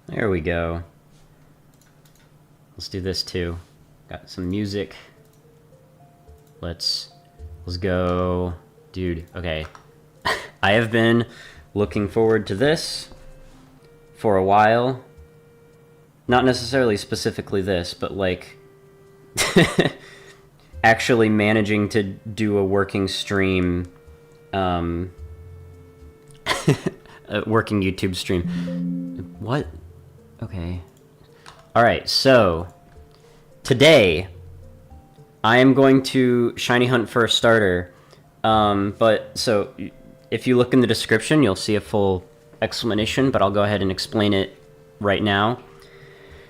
There we go. Let's do this too. Got some music. Let's go. Dude, okay. I have been looking forward to this for a while. Not necessarily specifically this, but like actually managing to do a working stream, a working YouTube stream. What? Okay. Alright, so today I am going to shiny hunt for a starter. But so if you look in the description, you'll see a full explanation, but I'll go ahead and explain it right now.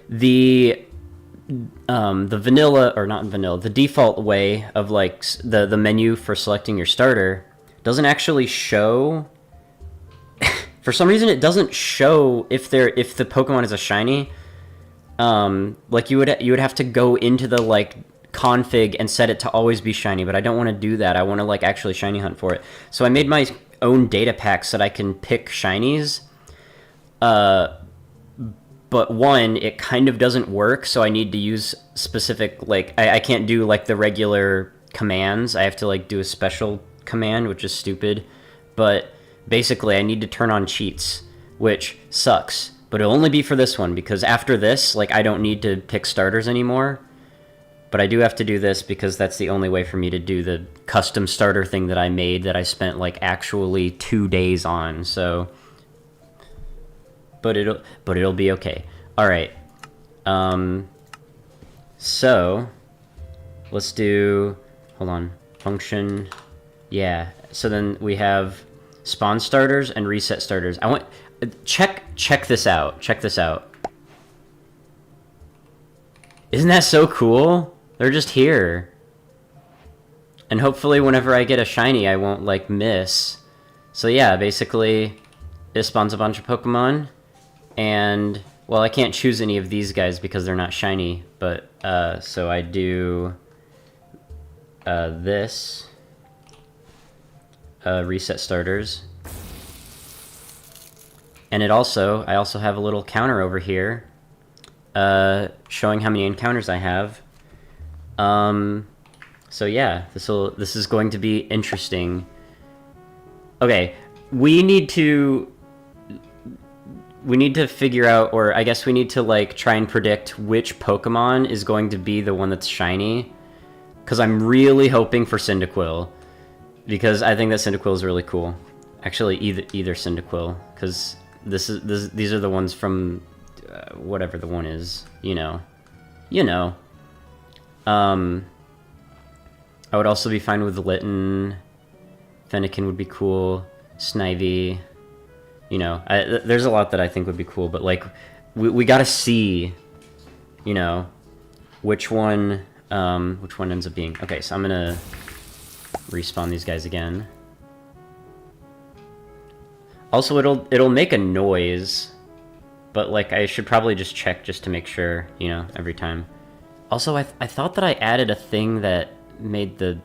The vanilla, or not vanilla, the default way of like the menu for selecting your starter doesn't actually show. For some reason, it doesn't show if the Pokemon is a shiny. Like you would have to go into the like config and set it to always be shiny, but I don't want to do that. I want to like actually shiny hunt for it. So I made my own data packs so that I can pick shinies. But one, it kind of doesn't work, so I need to use specific, like, I can't do, like, the regular commands. I have to, like, do a special command, which is stupid. But basically, I need to turn on cheats, which sucks. But it'll only be for this one, because after this, like, I don't need to pick starters anymore. But I do have to do this because that's the only way for me to do the custom starter thing that I made that I spent, like, actually 2 days on, so... But it'll be okay. All right. So let's do. Hold on. Function. Yeah. So then we have spawn starters and reset starters. I want check this out. Check this out. Isn't that so cool? They're just here. And hopefully, whenever I get a shiny, I won't like miss. So yeah, basically, it spawns a bunch of Pokemon. And, well, I can't choose any of these guys because they're not shiny, but, so I do, this, reset starters, and I also have a little counter over here, showing how many encounters I have. So yeah, this is going to be interesting. Okay, we need to figure out, or I guess we need to like try and predict which Pokemon is going to be the one that's shiny. Because I'm really hoping for Cyndaquil. Because I think that Cyndaquil is really cool. Actually, either Cyndaquil. Because these are the ones from whatever the one is. You know. I would also be fine with Litten. Fennekin would be cool. Snivy. You know, there's a lot that I think would be cool, but like, we gotta see, you know, which one ends up being. Okay, so I'm gonna respawn these guys again. Also, it'll make a noise, but like I should probably just check just to make sure, you know, every time. Also, I thought that I added a thing that made the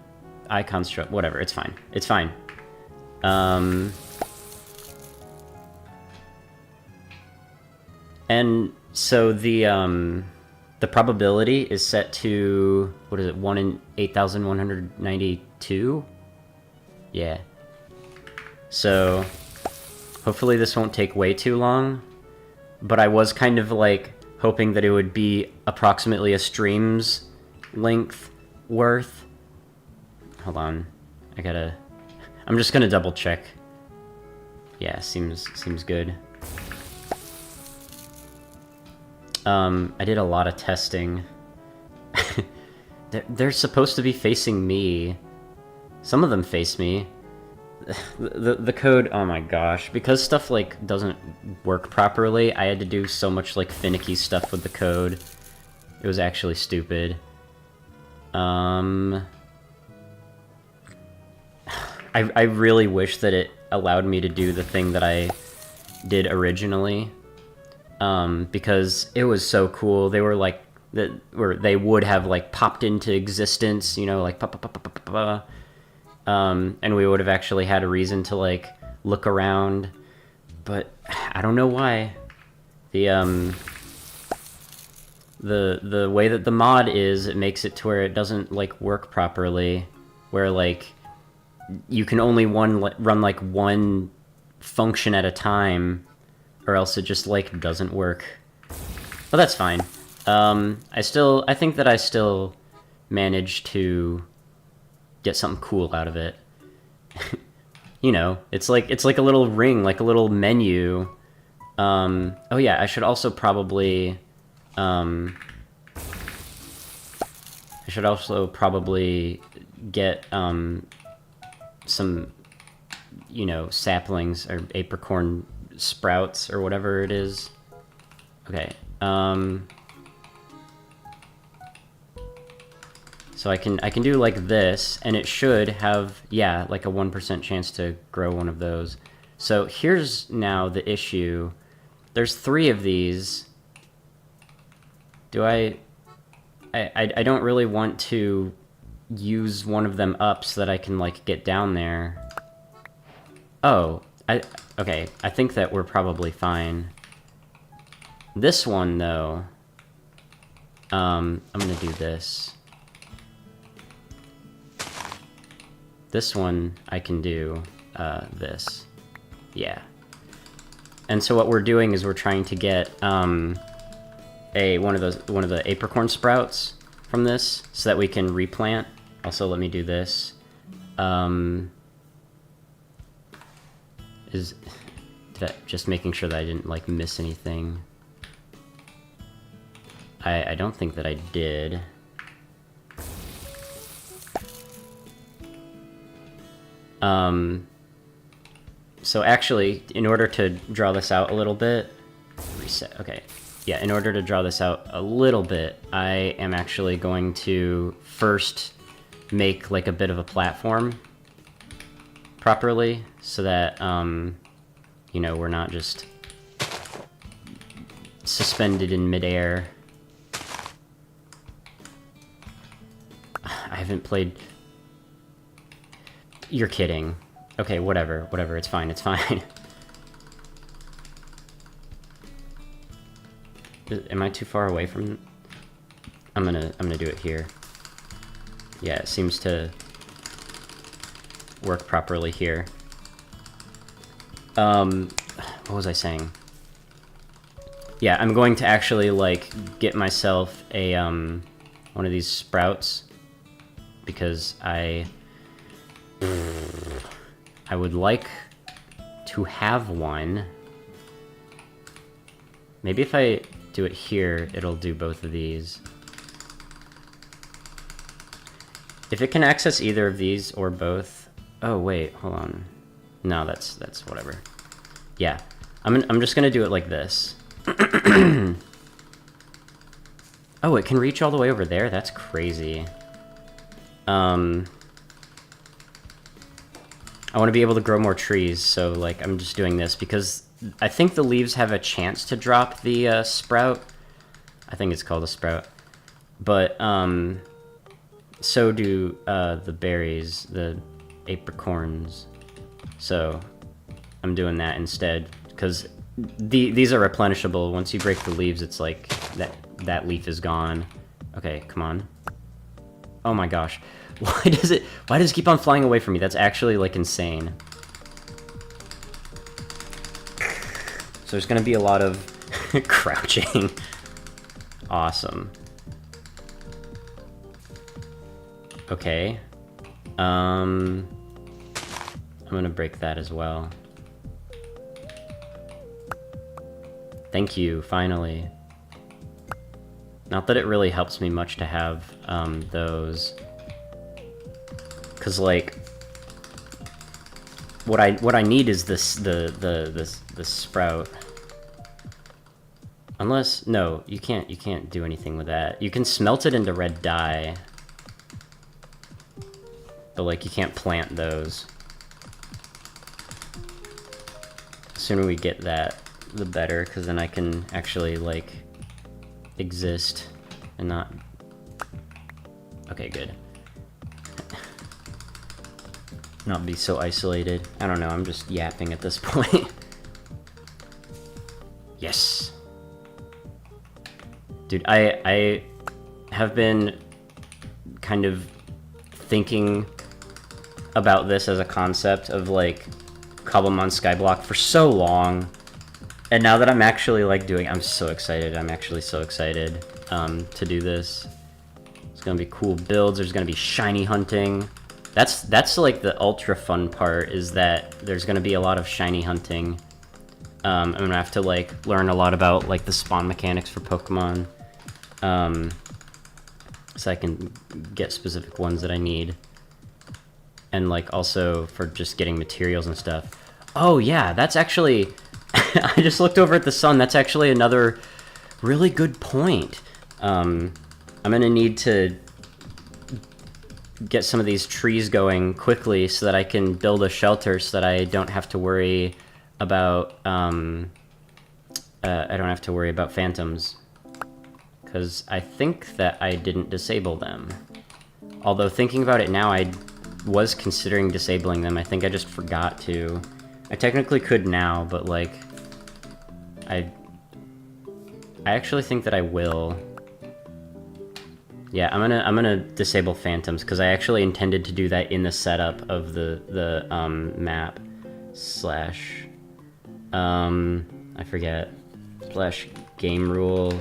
icon struct. Whatever, it's fine. It's fine. And so the probability is set to, what is it, 1 in 8,192? Yeah. So, hopefully this won't take way too long, but I was kind of like hoping that it would be approximately a stream's length worth. Hold on, I'm just gonna double check. Yeah, seems good. I did a lot of testing. They're supposed to be facing me. Some of them face me. The code, oh my gosh. Because stuff, like, doesn't work properly, I had to do so much, like, finicky stuff with the code. It was actually stupid. I really wish that it allowed me to do the thing that I did originally. Because it was so cool. They were like, they would have like popped into existence, you know, like pop, pop, pop, pop, pop, pop, and we would have actually had a reason to like look around, but I don't know why. The the way that the mod is, it makes it to where it doesn't like work properly, where like you can only run like one function at a time, or else it just like doesn't work. But that's fine. I think that I still managed to get something cool out of it. You know, it's like a little ring, like a little menu. Oh yeah, I should also probably get some, you know, saplings or apricorn sprouts or whatever it is. Okay. So I can do like this, and it should have, yeah, like a 1% chance to grow one of those. So here's now the issue. There's 3 of these. Do I don't really want to use one of them up so that I can like get down there. Oh, okay, I think that we're probably fine. This one though, I'm gonna do this. This one I can do this. Yeah. And so what we're doing is we're trying to get one of the apricorn sprouts from this so that we can replant. Also, let me do this. Just making sure that I didn't like miss anything. I don't think that I did. So actually, in order to draw this out a little bit, reset, okay. Yeah, in order to draw this out a little bit, I am actually going to first make like a bit of a platform properly so that, you know, we're not just suspended in midair. I haven't played... You're kidding. Okay, whatever, it's fine, it's fine. Am I too far away from... I'm gonna do it here. Yeah, it seems to work properly here. What was I saying? Yeah, I'm going to actually, like, get myself a, one of these sprouts, because I would like to have one. Maybe if I do it here, it'll do both of these. If it can access either of these or both... Oh, wait, hold on. No, that's whatever. Yeah, I'm just gonna do it like this. Oh, it can reach all the way over there? That's crazy. I want to be able to grow more trees, so like I'm just doing this because I think the leaves have a chance to drop the sprout. I think it's called a sprout. But so do the berries, the apricorns. So I'm doing that instead because these are replenishable. Once you break the leaves, it's like that leaf is gone. Okay, come on. Oh my gosh. Why does it keep on flying away from me? That's actually, like, insane. So there's gonna be a lot of crouching. Awesome. Okay. I'm gonna break that as well. Thank you, finally. Not that it really helps me much to have, those. Cause like, what I need is this the sprout. Unless no, you can't do anything with that. You can smelt it into red dye, but like you can't plant those. The sooner we get that, the better, because then I can actually like exist and not. Okay, good. Not be so isolated. I don't know, I'm just yapping at this point. Yes. Dude, I have been kind of thinking about this as a concept of like Cobblemon Skyblock for so long, and now that I'm actually like doing, I'm so excited. I'm actually so excited to do this. It's gonna be cool builds. There's gonna be shiny hunting. That's like the ultra fun part, is that there's gonna be a lot of shiny hunting. I'm gonna have to like learn a lot about like the spawn mechanics for Pokemon, so I can get specific ones that I need, and like also for just getting materials and stuff. Oh yeah, that's actually I just looked over at the sun. That's actually another really good point. I'm gonna need to get some of these trees going quickly so that I can build a shelter, so that I don't have to worry about phantoms, because I think that I didn't disable them. Although thinking about it now, I was considering disabling them. I think I just forgot to. I technically could now, but like I actually think that I will. Yeah, I'm gonna disable phantoms, because I actually intended to do that in the setup of the map slash I forget, slash game rule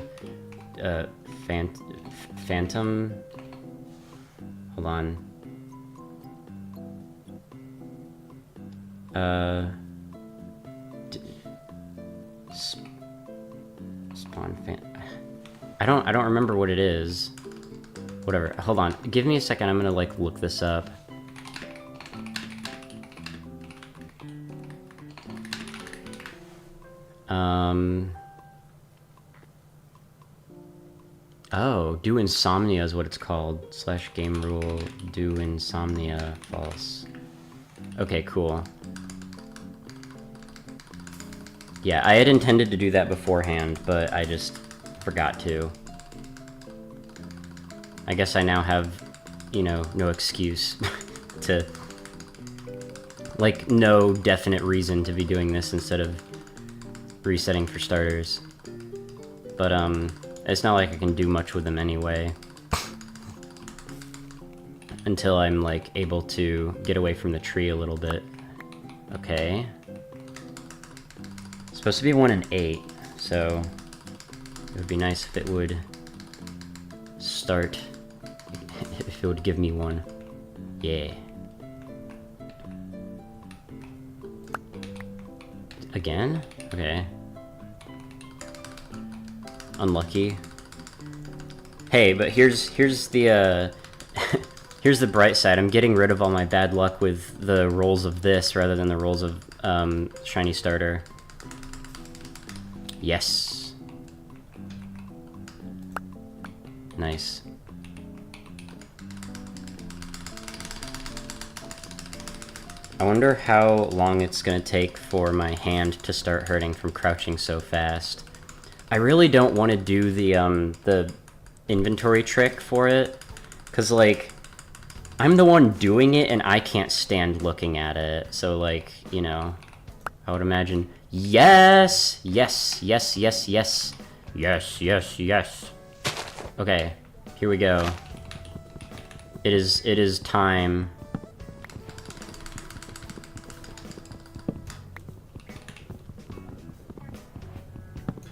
phantom. Hold on. Spawn I don't remember what it is. Whatever. Hold on. Give me a second. I'm gonna like look this up. Oh, do insomnia is what it's called. Slash game rule do insomnia false. Okay, cool. Yeah, I had intended to do that beforehand, but I just forgot to. I guess I now have, you know, no excuse to, like, no definite reason to be doing this instead of resetting for starters. But, it's not like I can do much with them anyway. Until I'm, like, able to get away from the tree a little bit. Okay. It's supposed to be 1 and 8, so it would be nice if it would start, if it would give me 1. Yeah. Again? Okay. Unlucky. Hey, but here's the here's the bright side. I'm getting rid of all my bad luck with the rolls of this rather than the rolls of shiny starter. Yes. Nice. I wonder how long it's gonna take for my hand to start hurting from crouching so fast. I really don't want to do the inventory trick for it, because, like, I'm the one doing it and I can't stand looking at it. So, like, you know, I would imagine... Yes! Yes, yes, yes, yes. Yes, yes, yes. Okay, here we go. It is time.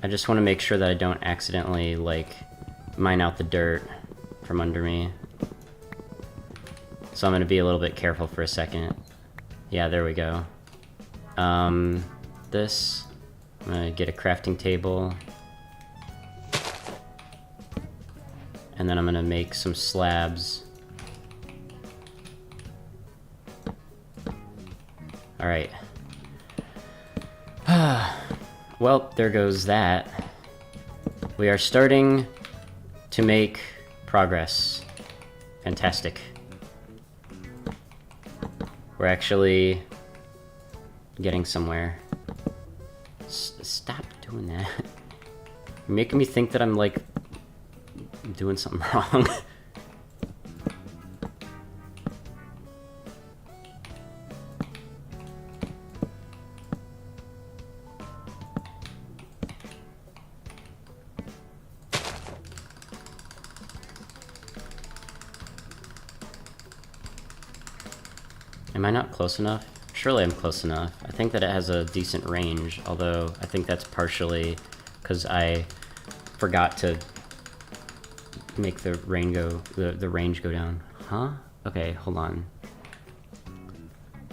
I just want to make sure that I don't accidentally, like, mine out the dirt from under me. So I'm going to be a little bit careful for a second. Yeah, there we go. This. I'm going to get a crafting table. And then I'm going to make some slabs. Alright. Well, there goes that. We are starting to make progress. Fantastic. We're actually getting somewhere. Stop doing that. You're making me think that I'm, like, doing something wrong. Am I not close enough? Surely I'm close enough. I think that it has a decent range, although I think that's partially because I forgot to make the range go down. Huh? Okay, hold on.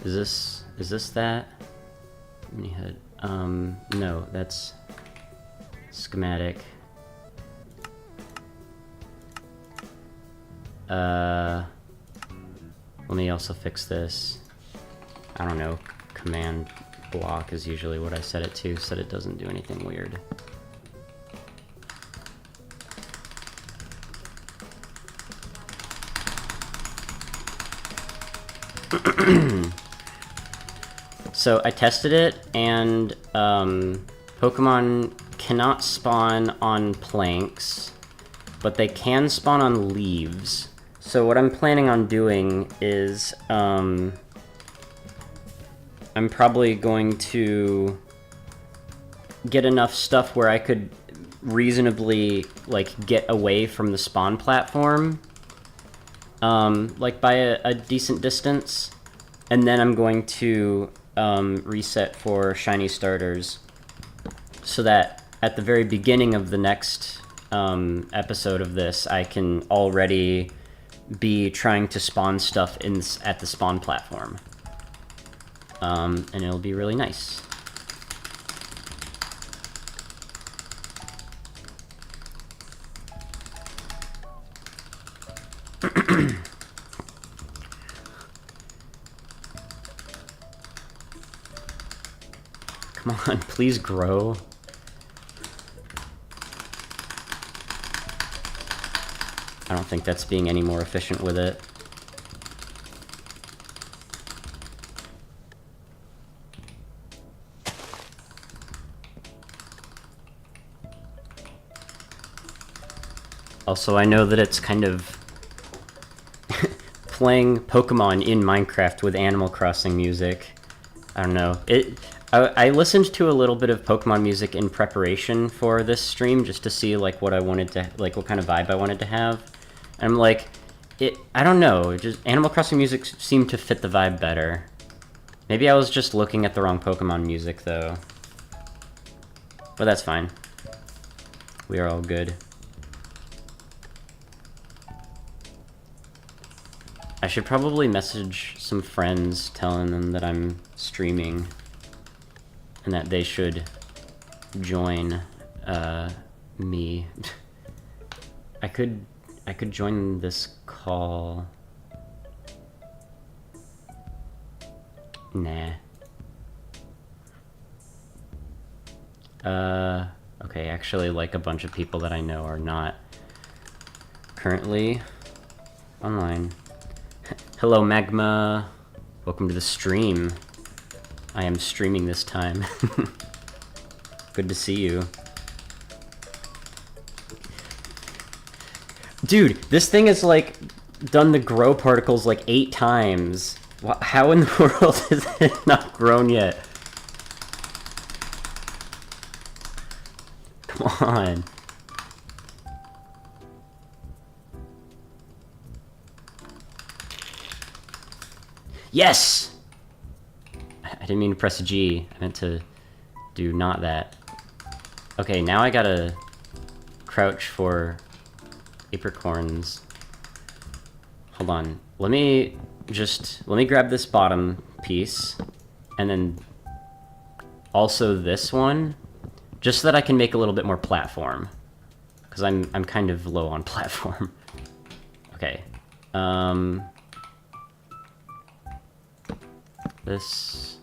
Is this that? Mini HUD. No, that's schematic. Let me also fix this. I don't know, command block is usually what I set it to, so that it doesn't do anything weird. So I tested it, and Pokemon cannot spawn on planks, but they can spawn on leaves. So what I'm planning on doing is I'm probably going to get enough stuff where I could reasonably like get away from the spawn platform, like by a decent distance, and then I'm going to reset for shiny starters so that at the very beginning of the next episode of this, I can already be trying to spawn stuff at the spawn platform. And it'll be really nice. Come on, please grow. I don't think that's being any more efficient with it. Also, I know that it's kind of playing Pokemon in Minecraft with Animal Crossing music. I don't know. I listened to a little bit of Pokemon music in preparation for this stream just to see like what I wanted to what kind of vibe I wanted to have. And I'm like, I don't know. Just Animal Crossing music seemed to fit the vibe better. Maybe I was just looking at the wrong Pokemon music though. But that's fine. We are all good. I should probably message some friends telling them that I'm streaming and that they should join me. I could join this call. Nah. Okay, actually like a bunch of people that I know are not currently online. Hello, Magma. Welcome to the stream. I am streaming this time. Good to see you. Dude, this thing has, like, done the grow particles, like, 8 times. How in the world is it not grown yet? Come on. Yes! I didn't mean to press G. I meant to do not that. Okay, now I gotta crouch for apricorns. Hold on. Let me grab this bottom piece, and then also this one, just so that I can make a little bit more platform. Because I'm kind of low on platform. Okay. This,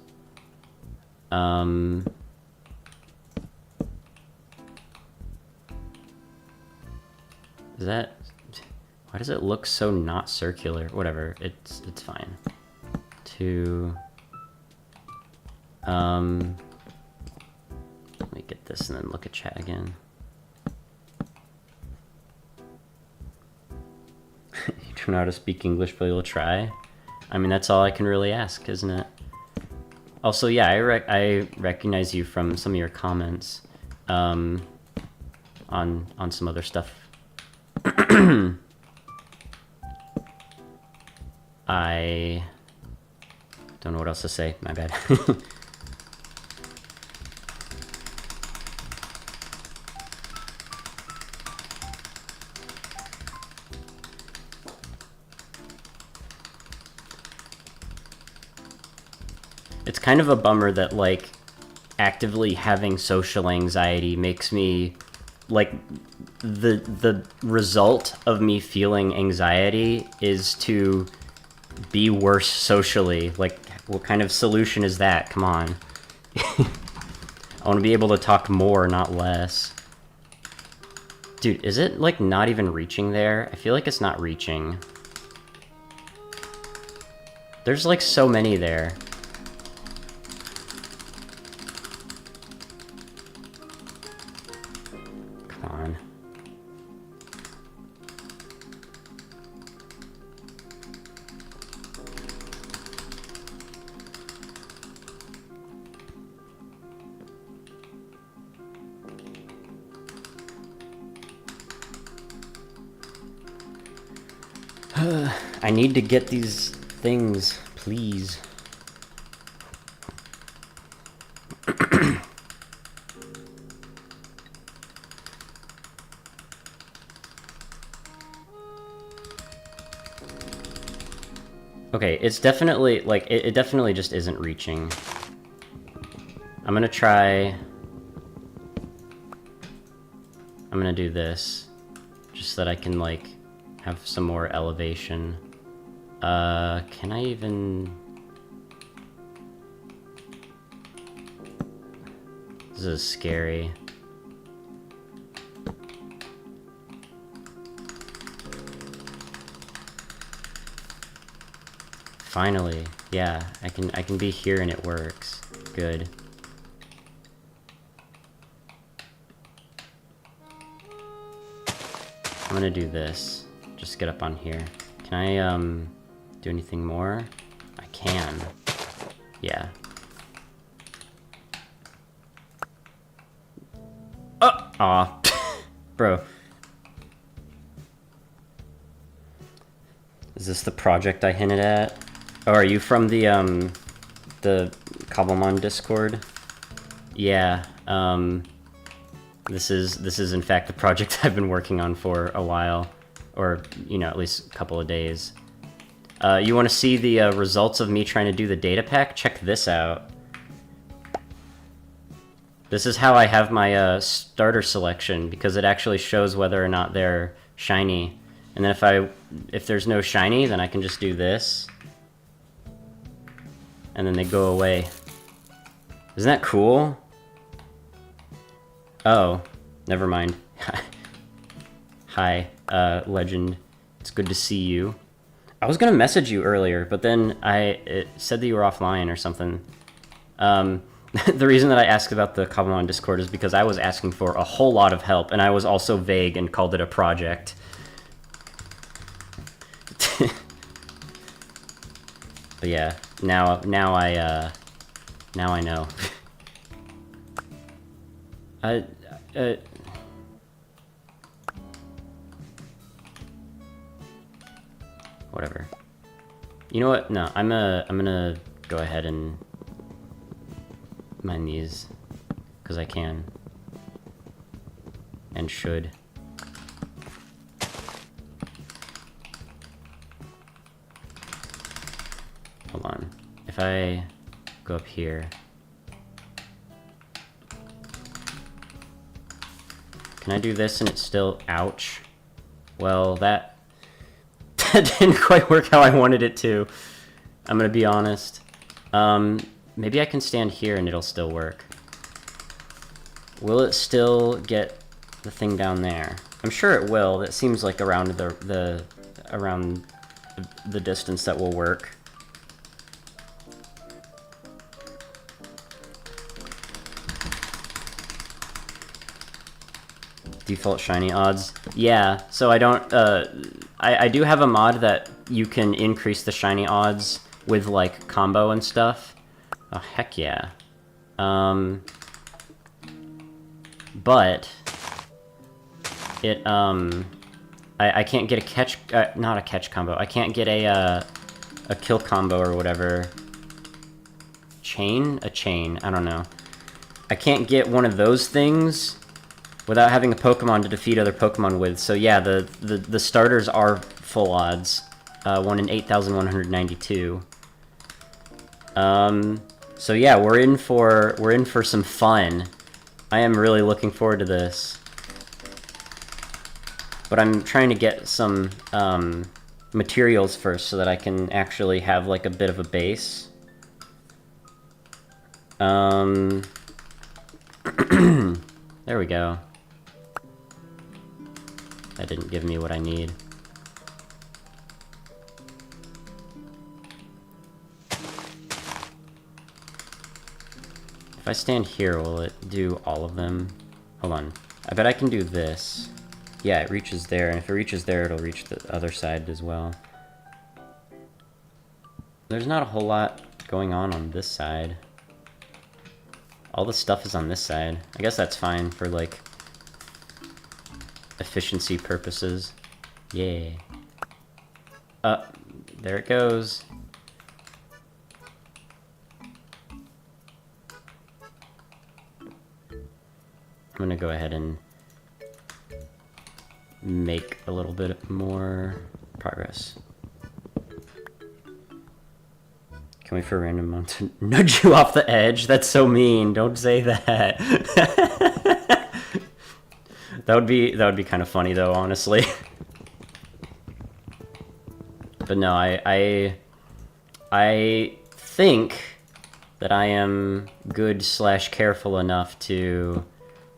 is that, why does it look so not circular? Whatever, it's fine. Let me get this and then look at chat again. You don't know how to speak English, but you'll try. I mean, that's all I can really ask, isn't it? Also, yeah, I recognize you from some of your comments on some other stuff. I Don't know what else to say. My bad. It's kind of a bummer that, like, actively having social anxiety makes me, like, the result of me feeling anxiety is to be worse socially. Like, what kind of solution is that? Come on. I want to be able to talk more, not less. Dude, is it, like, not even reaching there? I feel like it's not reaching. There's, like, so many there. Come on. I need to get these things, please. Okay, it's definitely, like, it definitely just isn't reaching. I'm gonna try... I'm gonna do this, just so that I can, like, have some more elevation. Can I even... This is scary. Finally, yeah, I can be here and it works. Good. I'm gonna do this. Just get up on here. Can I do anything more? I can. Yeah. Oh! Aw. Bro. Is this the project I hinted at? Oh, are you from the Cobblemon Discord? Yeah, this is in fact the project I've been working on for a while. Or, you know, at least a couple of days. You want to see the results of me trying to do the datapack? Check this out. This is how I have my starter selection, because it actually shows whether or not they're shiny. And then if there's no shiny, then I can just do this. And then they go away. Isn't that cool? Oh, never mind. Hi, Legend. It's good to see you. I was gonna message you earlier, but then it said that you were offline or something. The reason that I asked about the Cobblemon Discord is because I was asking for a whole lot of help, and I was also vague and called it a project. But yeah, now I know. Whatever. You know what? No, I'm gonna go ahead and mine these, because I can. And should. Hold on. If I go up here... Can I do this and it's still... Ouch. Well, that didn't quite work how I wanted it to. I'm gonna be honest. Maybe I can stand here and it'll still work. Will it still get the thing down there? I'm sure it will. That seems like around the distance that will work. Default shiny odds. Yeah, so I don't, I do have a mod that you can increase the shiny odds with, like, combo and stuff. Oh, heck yeah. But it, I can't get a catch, not a catch combo. I can't get a kill combo or whatever chain? A chain. I don't know. I can't get one of those things without having a Pokemon to defeat other Pokemon with. So yeah, the starters are full odds. 1 in 8,192. So yeah, we're in for some fun. I am really looking forward to this. But I'm trying to get some materials first so that I can actually have like a bit of a base. There we go. That didn't give me what I need. If I stand here, will it do all of them? Hold on. I bet I can do this. Yeah, it reaches there, and if it reaches there, it'll reach the other side as well. There's not a whole lot going on this side. All the stuff is on this side. I guess that's fine for, like, efficiency purposes. Yeah. There it goes. I'm gonna go ahead and make a little bit more progress. Can we for a random amount to nudge you off the edge? That's so mean. Don't say that. That would be kind of funny though, honestly. But no, I think that I am good / careful enough to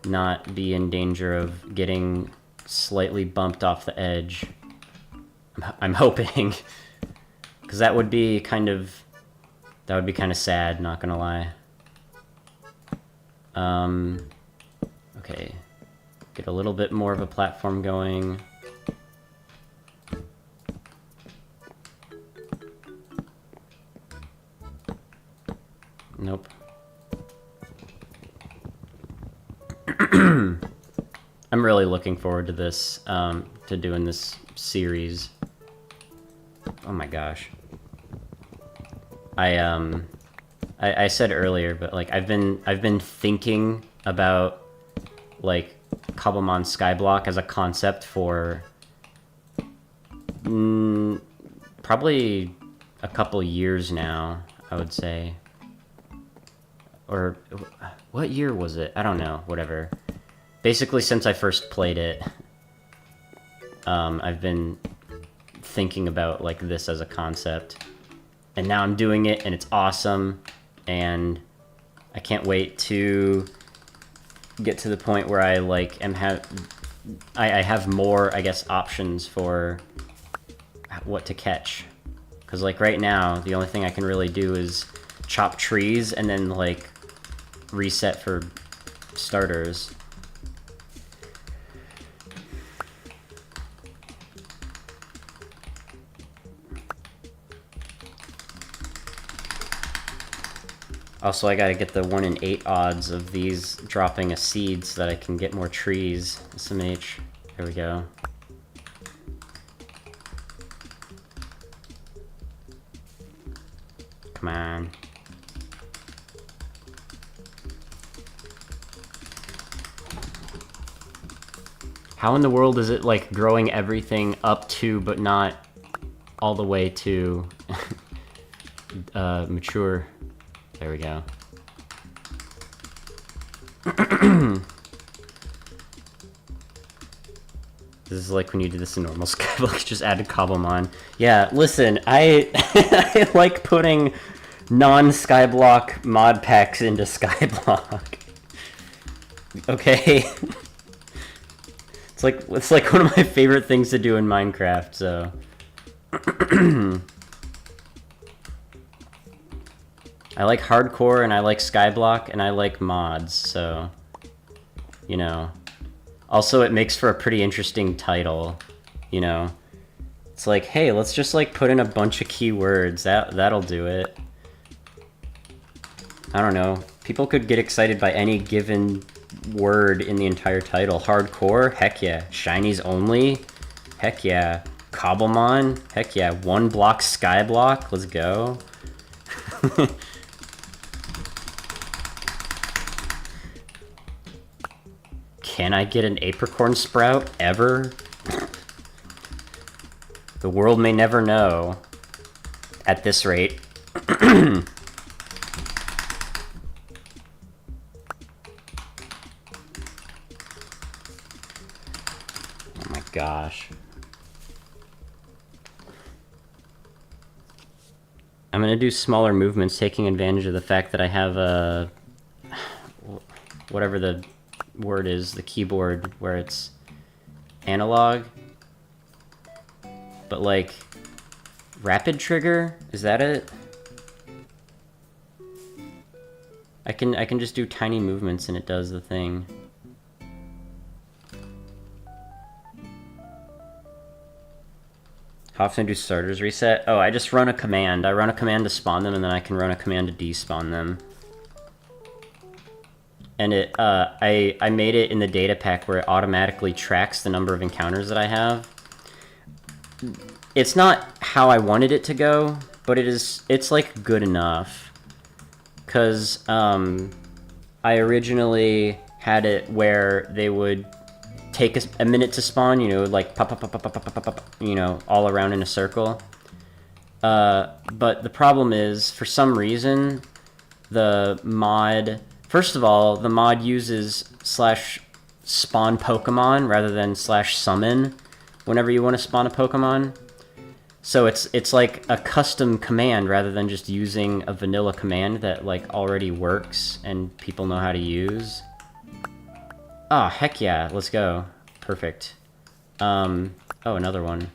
not be in danger of getting slightly bumped off the edge. I'm hoping, because that would be kind of sad, not gonna lie. Okay, get a little bit more of a platform going. Nope. I'm really looking forward to this, to doing this series. Oh my gosh. I said earlier, but like I've been thinking about like Cobblemon Skyblock as a concept for probably a couple years now, I would say. Or what year was it? I don't know, whatever. Basically since I first played it, I've been thinking about like this as a concept. And now I'm doing it, and it's awesome, and I can't wait to get to the point where I like I have more, I guess, options for what to catch. Because like right now, the only thing I can really do is chop trees and then like reset for starters. Also, I gotta get the 1 in 8 odds of these dropping a seed so that I can get more trees. SMH. There we go. Come on. How in the world is it, like, growing everything up to, but not all the way to mature? There we go. This is like when you do this in normal Skyblock, just added Cobblemon. Yeah, listen, I I like putting non-Skyblock mod packs into Skyblock. Okay? It's like one of my favorite things to do in Minecraft, so. I like hardcore, and I like Skyblock, and I like mods, so, you know. Also, it makes for a pretty interesting title, you know. It's like, hey, let's just, like, put in a bunch of keywords. That'll do it. I don't know. People could get excited by any given word in the entire title. Hardcore? Heck yeah. Shinies only? Heck yeah. Cobblemon? Heck yeah. 1 block Skyblock? Let's go. Can I get an apricorn sprout ever? The world may never know at this rate. Oh my gosh. I'm gonna do smaller movements, taking advantage of the fact that I have a... whatever the word is, the keyboard where it's analog. But like, rapid trigger? Is that it? I can just do tiny movements and it does the thing. How often do starters reset? Oh, I just run a command. I run a command to spawn them, and then I can run a command to despawn them. And it, I made it in the data pack where it automatically tracks the number of encounters that I have. It's not how I wanted it to go, but it's like good enough. Cause I originally had it where they would take a minute to spawn, you know, like pop, pop, pop, pop, pop, pop, pop, pop, you know, all around in a circle. But the problem is, for some reason, the mod... First of all, the mod uses /spawn Pokemon rather than /summon whenever you want to spawn a Pokemon. So it's like a custom command rather than just using a vanilla command that like already works and people know how to use. Oh, heck yeah, let's go. Perfect. Oh, another one.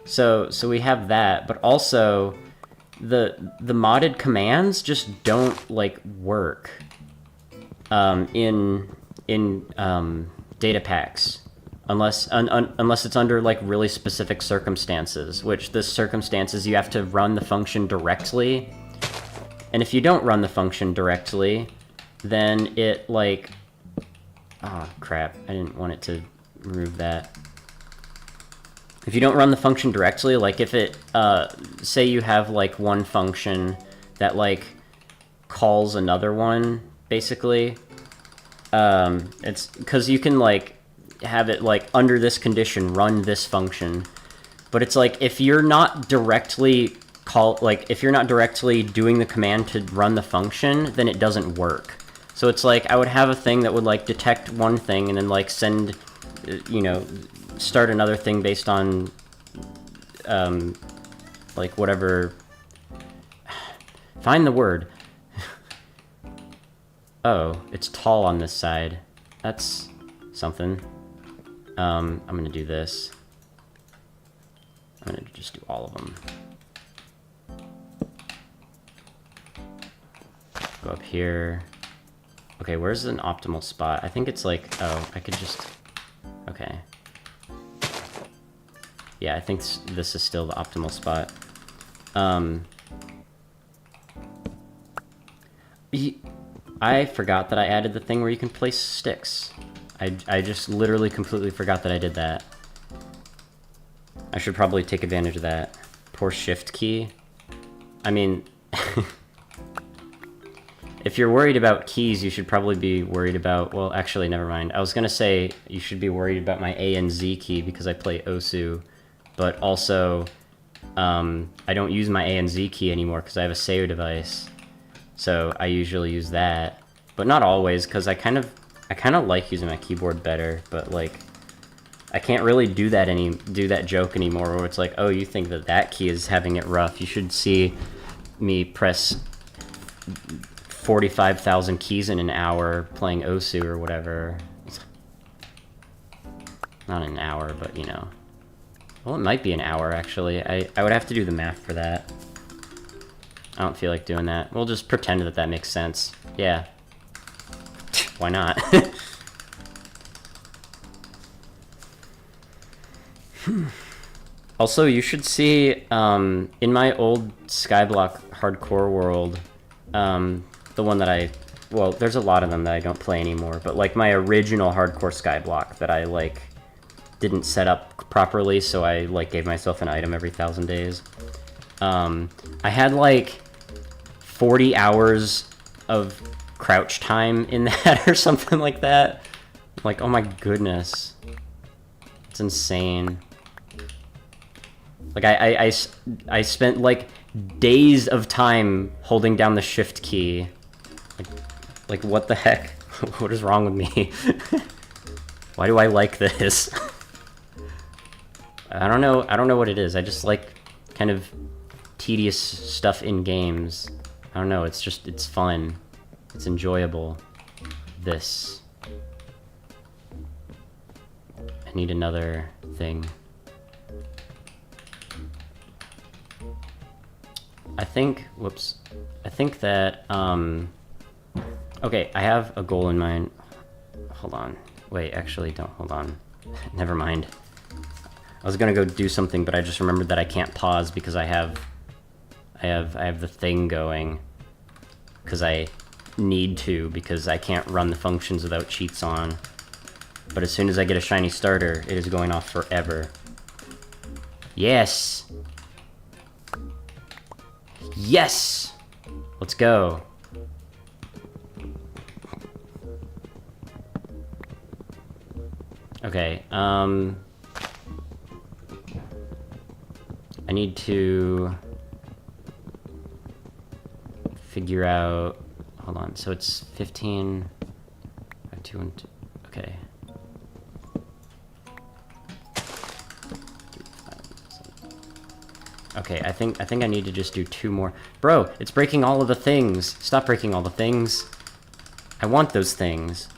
So we have that, but also the modded commands just don't like work in data packs unless it's under like really specific circumstances, which the circumstances you have to run the function directly. And if you don't run the function directly, then it like... Oh, crap. I didn't want it to remove that. If you don't run the function directly, like if it... say you have like one function that like calls another one, basically. It's because you can like have it like under this condition run this function. But it's like if you're not directly... if you're not directly doing the command to run the function, then it doesn't work. So it's like, I would have a thing that would like detect one thing and then like send, you know, start another thing based on, like whatever, find the word. Oh, it's tall on this side. That's something. I'm gonna do this. I'm gonna just do all of them. Go up here. Okay, where's an optimal spot? I think it's like, oh, I could just, okay. Yeah, I think this is still the optimal spot. I forgot that I added the thing where you can place sticks. I just literally completely forgot that I did that. I should probably take advantage of that. Poor shift key. I mean... If you're worried about keys, you should probably be worried about... Well, actually, never mind. I was going to say you should be worried about my A and Z key because I play Osu. But also, I don't use my A and Z key anymore because I have a SEO device. So I usually use that. But not always, because I kind of like using my keyboard better. But, like, I can't really do that joke anymore where it's like, oh, you think that key is having it rough. You should see me press... 45,000 keys in an hour playing Osu or whatever. Not an hour, but you know. Well, it might be an hour actually. I would have to do the math for that. I don't feel like doing that. We'll just pretend that that makes sense. Yeah. Why not? Also, you should see in my old Skyblock hardcore world, the one that well, there's a lot of them that I don't play anymore, but like my original hardcore Skyblock that I like didn't set up properly, so I like gave myself an item every 1,000 days. I had like 40 hours of crouch time in that or something like that. Like, oh my goodness. It's insane. Like, I spent, like, days of time holding down the shift key. Like what the heck? What is wrong with me? Why do I like this? I don't know what it is. I just like kind of tedious stuff in games. I don't know, it's fun. It's enjoyable. This. I need another thing. I think that, okay, I have a goal in mind. Hold on. Wait, actually, don't. Hold on. Never mind. I was gonna go do something, but I just remembered that I can't pause because I have the thing going. Because I need to, because I can't run the functions without cheats on. But as soon as I get a shiny starter, it is going off forever. Yes! Yes! Let's go. Okay, I need to figure out, hold on, so it's 15, 5, 2, 1, 2, okay. 3, 5, 7. Okay, I think I need to just do 2 more. Bro, it's breaking all of the things. Stop breaking all the things. I want those things.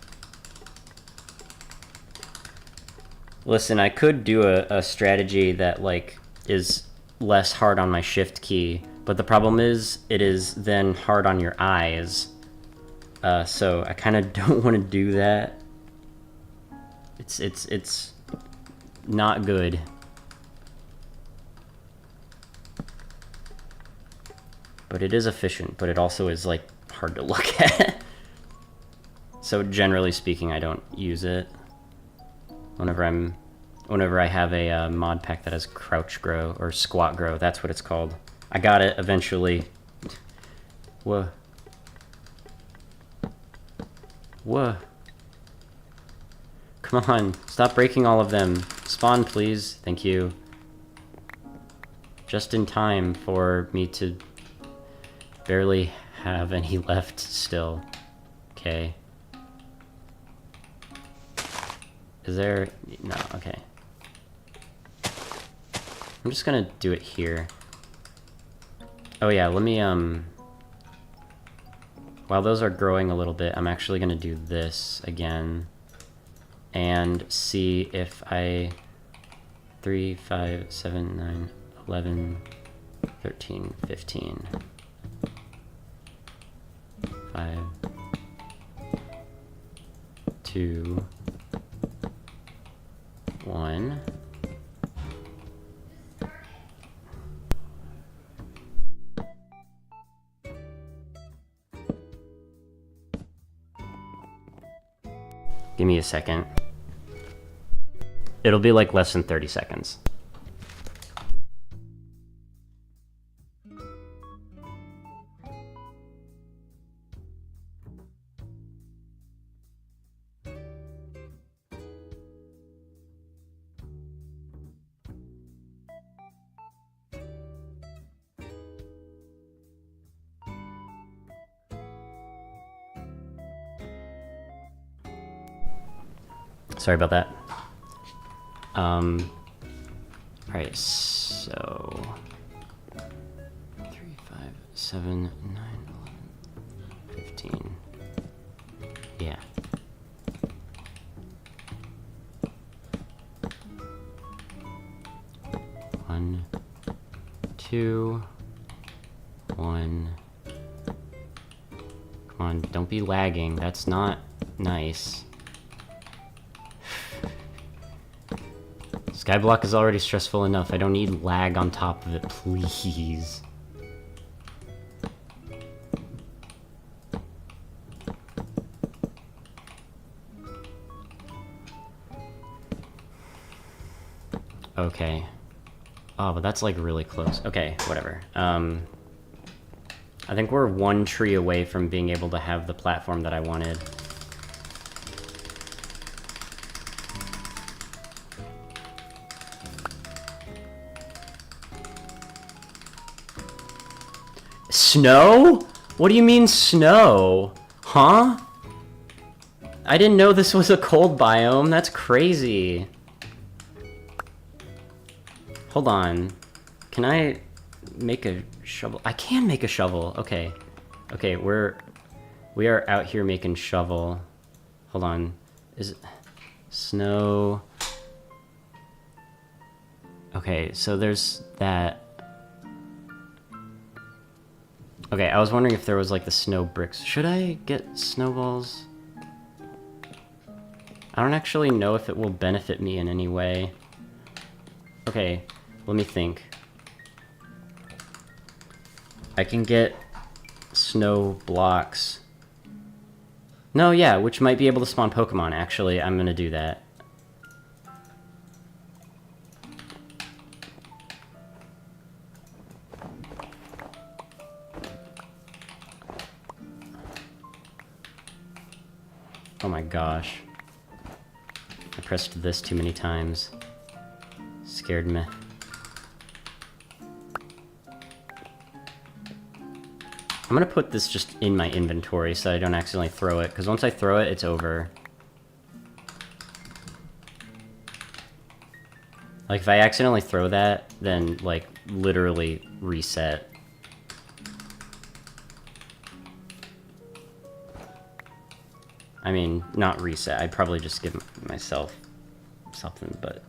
Listen, I could do a strategy that, like, is less hard on my shift key, but the problem is, it is then hard on your eyes. So I kind of don't want to do that. It's not good. But it is efficient, but it also is, like, hard to look at. So generally speaking, I don't use it. Whenever I have a mod pack that has crouch grow, or squat grow, that's what it's called. I got it eventually. Whoa. Whoa. Come on, stop breaking all of them. Spawn, please. Thank you. Just in time for me to barely have any left still. Okay. Is there... no, okay. I'm just gonna do it here. Oh yeah, let me, while those are growing a little bit, I'm actually gonna do this again. And see if I... 3, 5, 7, 9, 11, 13, 15. 5, 2... 1. Give me a second. It'll be like less than 30 seconds. Sorry about that. Alright, so 3, 5, 7, 9, 11, 15. Yeah. One, 2, 1. Come on, don't be lagging. That's not nice. Skyblock is already stressful enough. I don't need lag on top of it, please. Okay. Oh, but that's like really close. Okay, whatever. I think we're one tree away from being able to have the platform that I wanted. Snow? What do you mean snow? Huh? I didn't know this was a cold biome. That's crazy. Hold on. Can I make a shovel? I can make a shovel. Okay. Okay, we are out here making shovel. Hold on. Is it snow? Okay, so there's that. Okay, I was wondering if there was like the snow bricks. Should I get snowballs? I don't actually know if it will benefit me in any way. Okay, let me think. I can get snow blocks. No, yeah, which might be able to spawn Pokemon, actually. I'm gonna do that. Oh my gosh. I pressed this too many times. Scared me. I'm gonna put this just in my inventory so I don't accidentally throw it, because once I throw it, it's over. Like, if I accidentally throw that, then, like, literally reset. I mean, not reset. I'd probably just give myself something, but,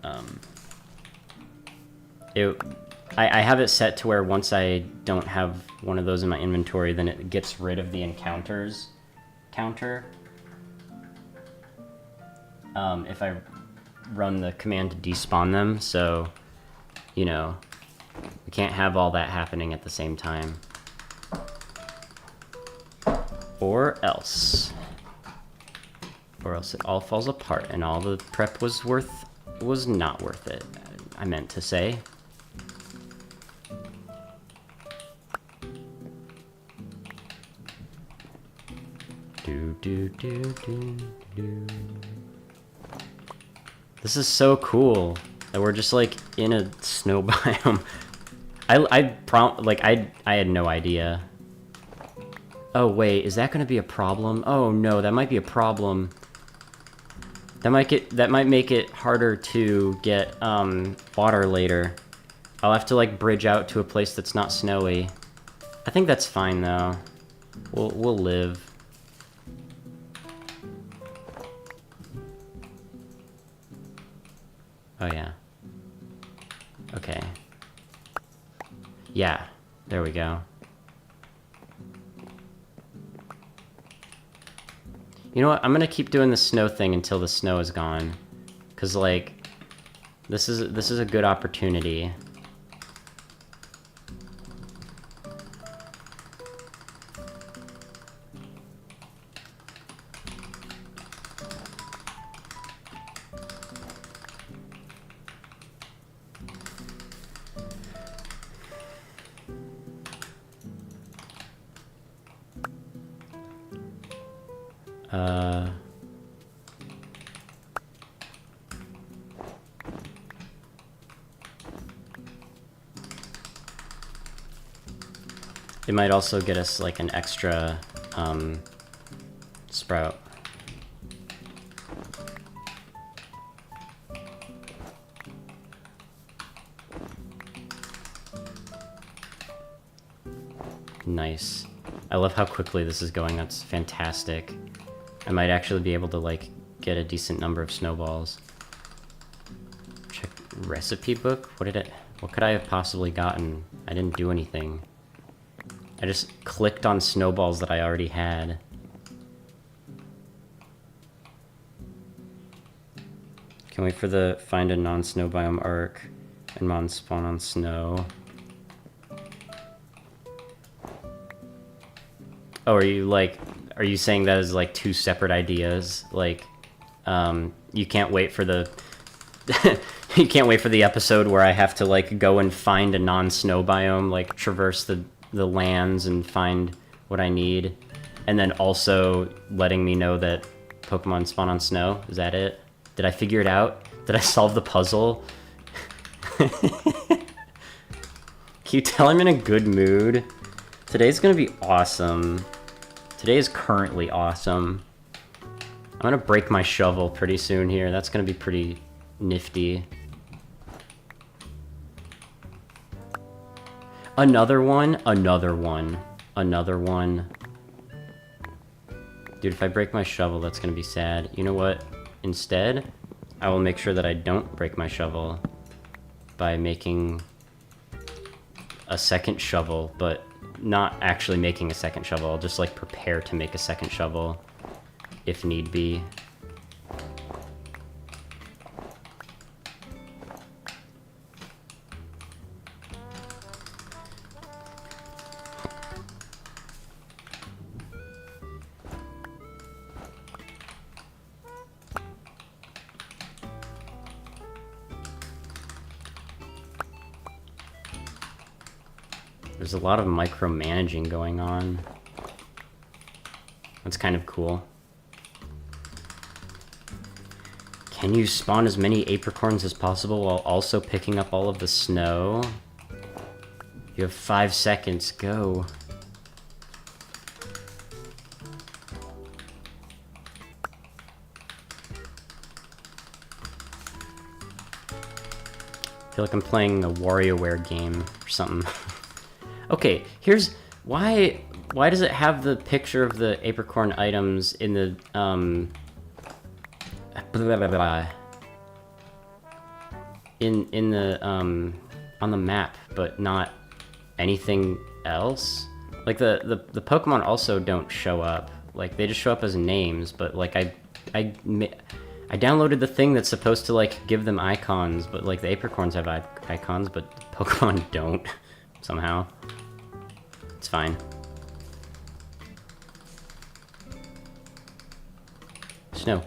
I have it set to where once I don't have one of those in my inventory, then it gets rid of the encounters counter. If I run the command to despawn them, so, you know, we can't have all that happening at the same time. Or else it all falls apart and all the prep was not worth it, I meant to say. This is so cool that we're just like in a snow biome. I had no idea. Oh wait, is that gonna be a problem? Oh no, that might be a problem. That might make it harder to get water later. I'll have to like bridge out to a place that's not snowy. I think that's fine though. We'll live. Oh yeah. Okay. Yeah, there we go. You know what? I'm gonna keep doing the snow thing until the snow is gone, cause like, this is a good opportunity. It might also get us like an extra sprout. Nice. I love how quickly this is going. That's fantastic. I might actually be able to like get a decent number of snowballs. Check recipe book. What could I have possibly gotten? I didn't do anything. I just clicked on snowballs that I already had. Can't wait for the find a non-snow biome arc and mon spawn on snow. Oh, are you saying that as like two separate ideas? Like, you can't wait for the you can't wait for the episode where I have to like go and find a non-snow biome, like traverse the the lands and find what I need. And then also letting me know that Pokemon spawn on snow. Is that it? Did I figure it out? Did I solve the puzzle? Can you tell I'm in a good mood? Today's gonna be awesome. Today is currently awesome. I'm gonna break my shovel pretty soon here. That's gonna be pretty nifty. Another one, another one, another one. Dude, if I break my shovel, that's gonna be sad. You know what? Instead, I will make sure that I don't break my shovel by making a second shovel, but not actually making a second shovel. I'll just like prepare to make a second shovel if need be. There's a lot of micromanaging going on. That's kind of cool. Can you spawn as many apricorns as possible while also picking up all of the snow? You have 5 seconds, go. I feel like I'm playing a WarioWare game or something. Okay, here's why does it have the picture of the apricorn items in the blah, blah, blah, in the on the map, but not anything else? Like the Pokemon also don't show up. Like they just show up as names, but like I downloaded the thing that's supposed to like give them icons, but like the apricorns have icons, but Pokemon don't somehow. It's fine. Snow.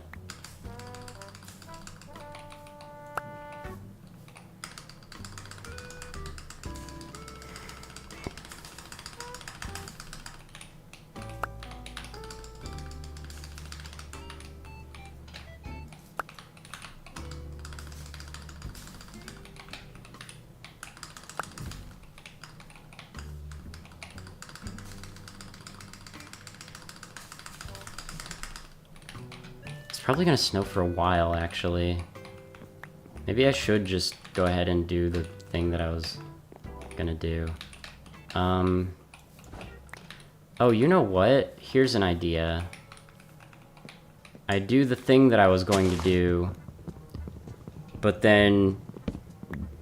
Probably gonna snow for a while, actually. Maybe I should just go ahead and do the thing that I was gonna do. Oh, you know what? Here's an idea. I do the thing that I was going to do, but then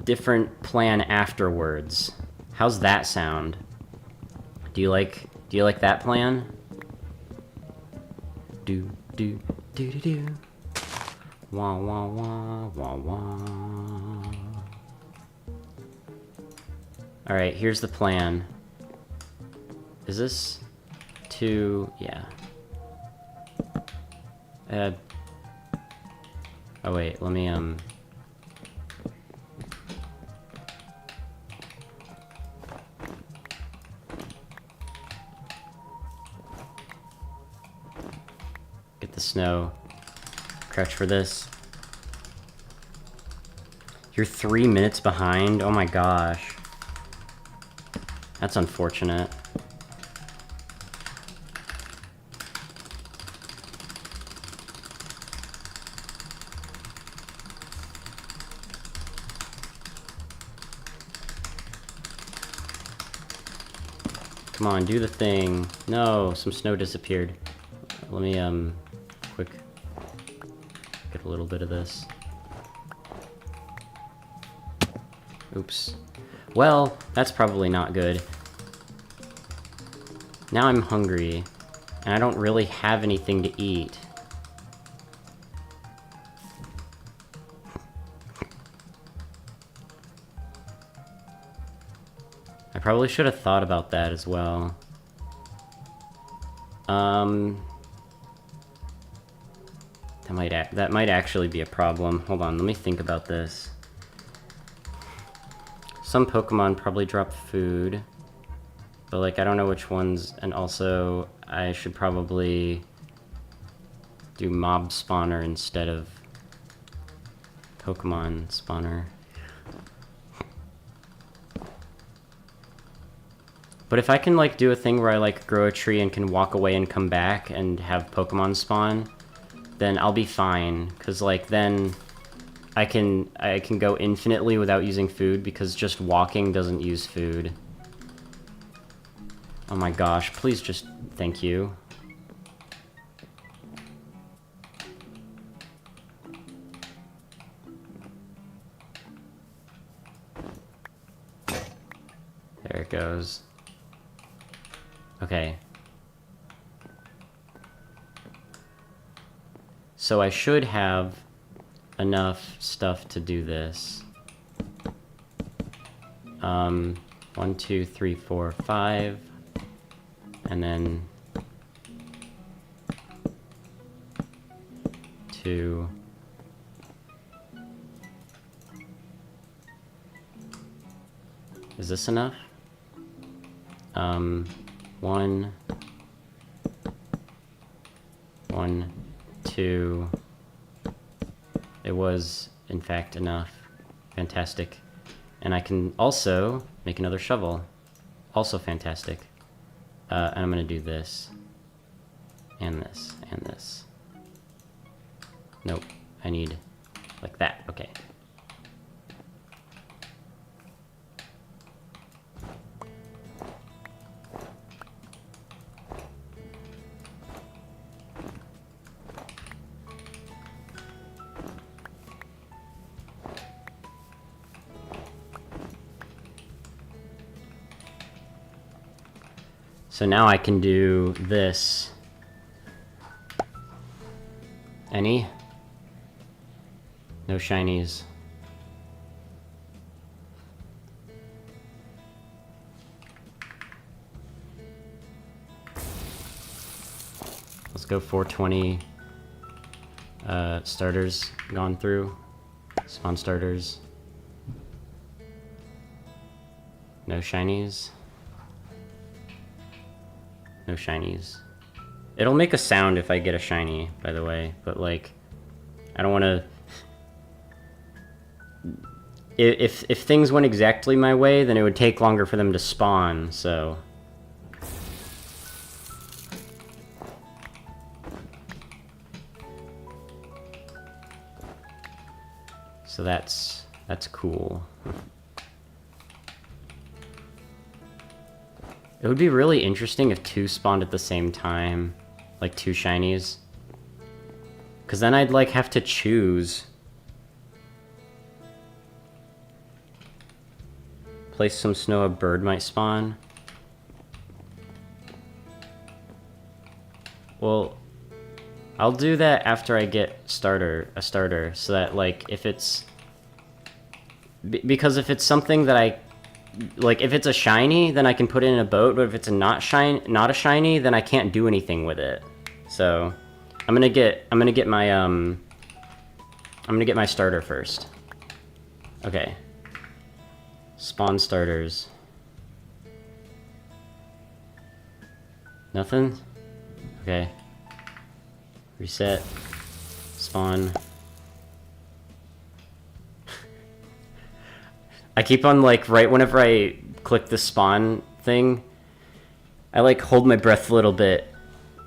different plan afterwards. How's that sound? Do you like that plan? Do. Do-do-do. Wah, wah, wah, wah, wah. Alright, here's the plan. Is this to... yeah. Oh wait, let me, get the snow. Crouch for this. You're 3 minutes behind? Oh my gosh. That's unfortunate. Come on, do the thing. No, some snow disappeared. Let me, quick, get a little bit of this. Oops. Well, that's probably not good. Now I'm hungry, and I don't really have anything to eat. I probably should have thought about that as well. That might actually be a problem. Hold on, let me think about this. Some Pokemon probably drop food. But, like, I don't know which ones, and also I should probably do mob spawner instead of Pokemon spawner. But if I can, like, do a thing where I, like, grow a tree and can walk away and come back and have Pokemon spawn, then I'll be fine. Because, like, then I can go infinitely without using food, because just walking doesn't use food. Oh my gosh, please just... thank you. There it goes. Okay. So I should have enough stuff to do this. 1, 2, 3, 4, 5. And then 2. Is this enough? 1, 2. It was, in fact, enough. Fantastic. And I can also make another shovel. Also fantastic. And I'm gonna do this. And this. And this. Nope. I need... like that. Okay. So now I can do this. Any? No shinies. Let's go 420 starters gone through. Spawn starters. No shinies. No shinies. It'll make a sound if I get a shiny, by the way, but like, I don't want to... If things went exactly my way, then it would take longer for them to spawn, so... So that's cool. It would be really interesting if 2 spawned at the same time. Like 2 shinies. Because then I'd like have to choose. Place some snow, a bird might spawn. Well, I'll do that after I get a starter, so that like if it's... Because if it's something that I... Like, if it's a shiny, then I can put it in a boat, but if it's not a shiny, then I can't do anything with it. So, I'm gonna get my starter first. Okay. Spawn starters. Nothing? Okay. Reset. Spawn. I keep on, like, right whenever I click the spawn thing, I, like, hold my breath a little bit,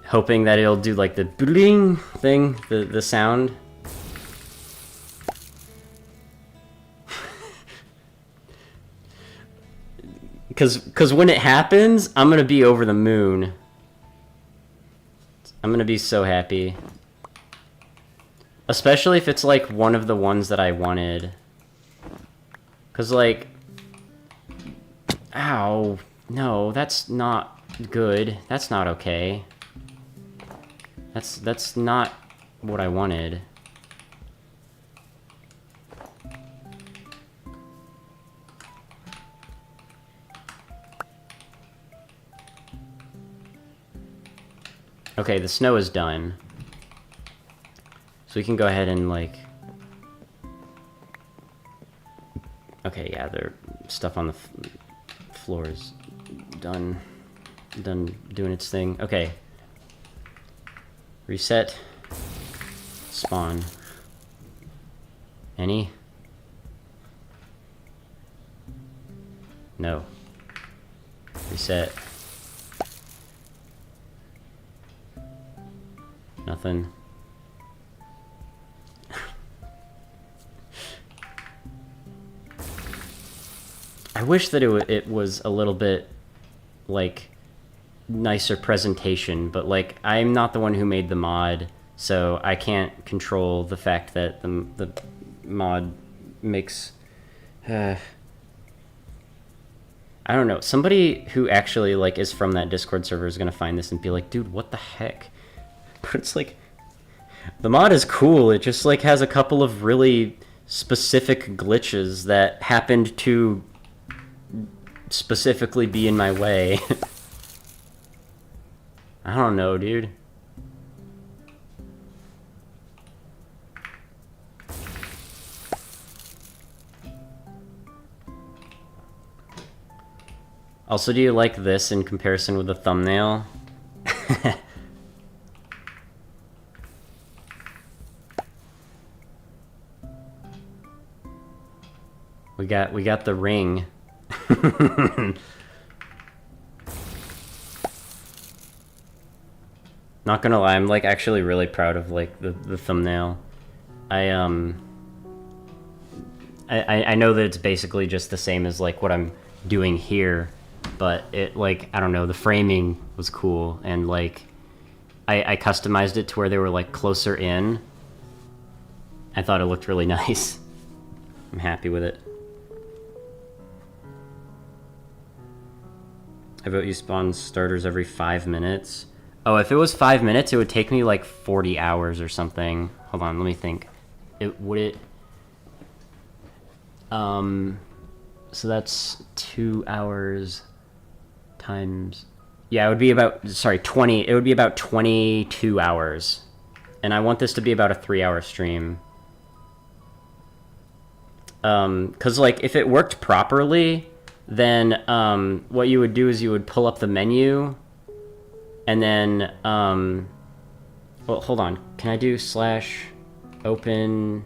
hoping that it'll do, like, the bling thing, the sound. Because when it happens, I'm gonna be over the moon. I'm gonna be so happy. Especially if it's, like, one of the ones that I wanted. Because, like... Ow. No, that's not good. That's not okay. That's not what I wanted. Okay, the snow is done. So we can go ahead and, like... Okay, yeah, their stuff on the floor is done. done doing its thing. Okay. Reset. Spawn. Any? No. Reset. Nothing. I wish that it was a little bit, like, nicer presentation, but, like, I'm not the one who made the mod, so I can't control the fact that the mod makes... I don't know. Somebody who actually, like, is from that Discord server is gonna find this and be like, dude, what the heck? But it's like... The mod is cool, it just, like, has a couple of really specific glitches that happened to specifically be in my way. I don't know, dude. Also, do you like this in comparison with the thumbnail? we got the ring. Not gonna lie, I'm like actually really proud of like the thumbnail. I know that it's basically just the same as like what I'm doing here, but it like, I don't know, the framing was cool, and like I customized it to where they were like closer in. I thought it looked really nice. I'm happy with it. I vote you spawn starters every 5 minutes. Oh, if it was 5 minutes, it would take me like 40 hours or something. Hold on, let me think. So that's 2 hours times... Yeah, it would be about, sorry, 20. It would be about 22 hours. And I want this to be about a 3-hour stream. Because like, if it worked properly, then what you would do is you would pull up the menu, and then well, hold on, can I do /open?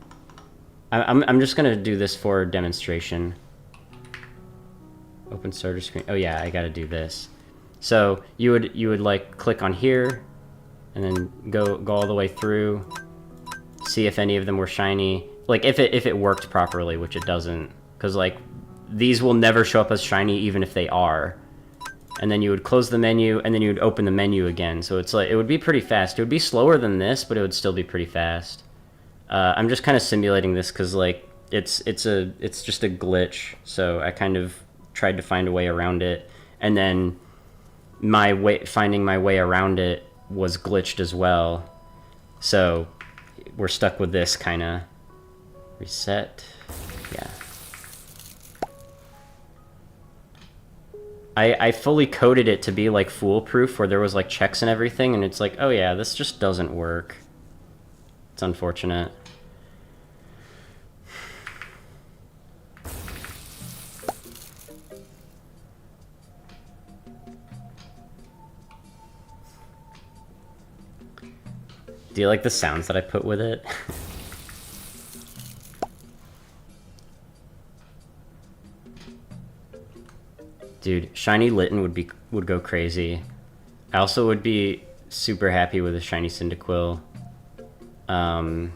I'm just gonna do this for demonstration. Open starter screen. Oh yeah, I gotta do this. So you would like click on here, and then go all the way through, see if any of them were shiny. Like if it worked properly, which it doesn't, because like these will never show up as shiny even if they are. And then you would close the menu, and then you would open the menu again. So it's like, it would be pretty fast. It would be slower than this, but it would still be pretty fast. I'm just kind of simulating this because like it's just a glitch. So I kind of tried to find a way around it, and then finding my way around it was glitched as well. So we're stuck with this kind of reset. Yeah. I fully coded it to be like foolproof, where there was like checks and everything, and it's like, oh yeah, this just doesn't work. It's unfortunate. Do you like the sounds that I put with it? Dude, Shiny Litten would go crazy. I also would be super happy with a Shiny Cyndaquil. I mean,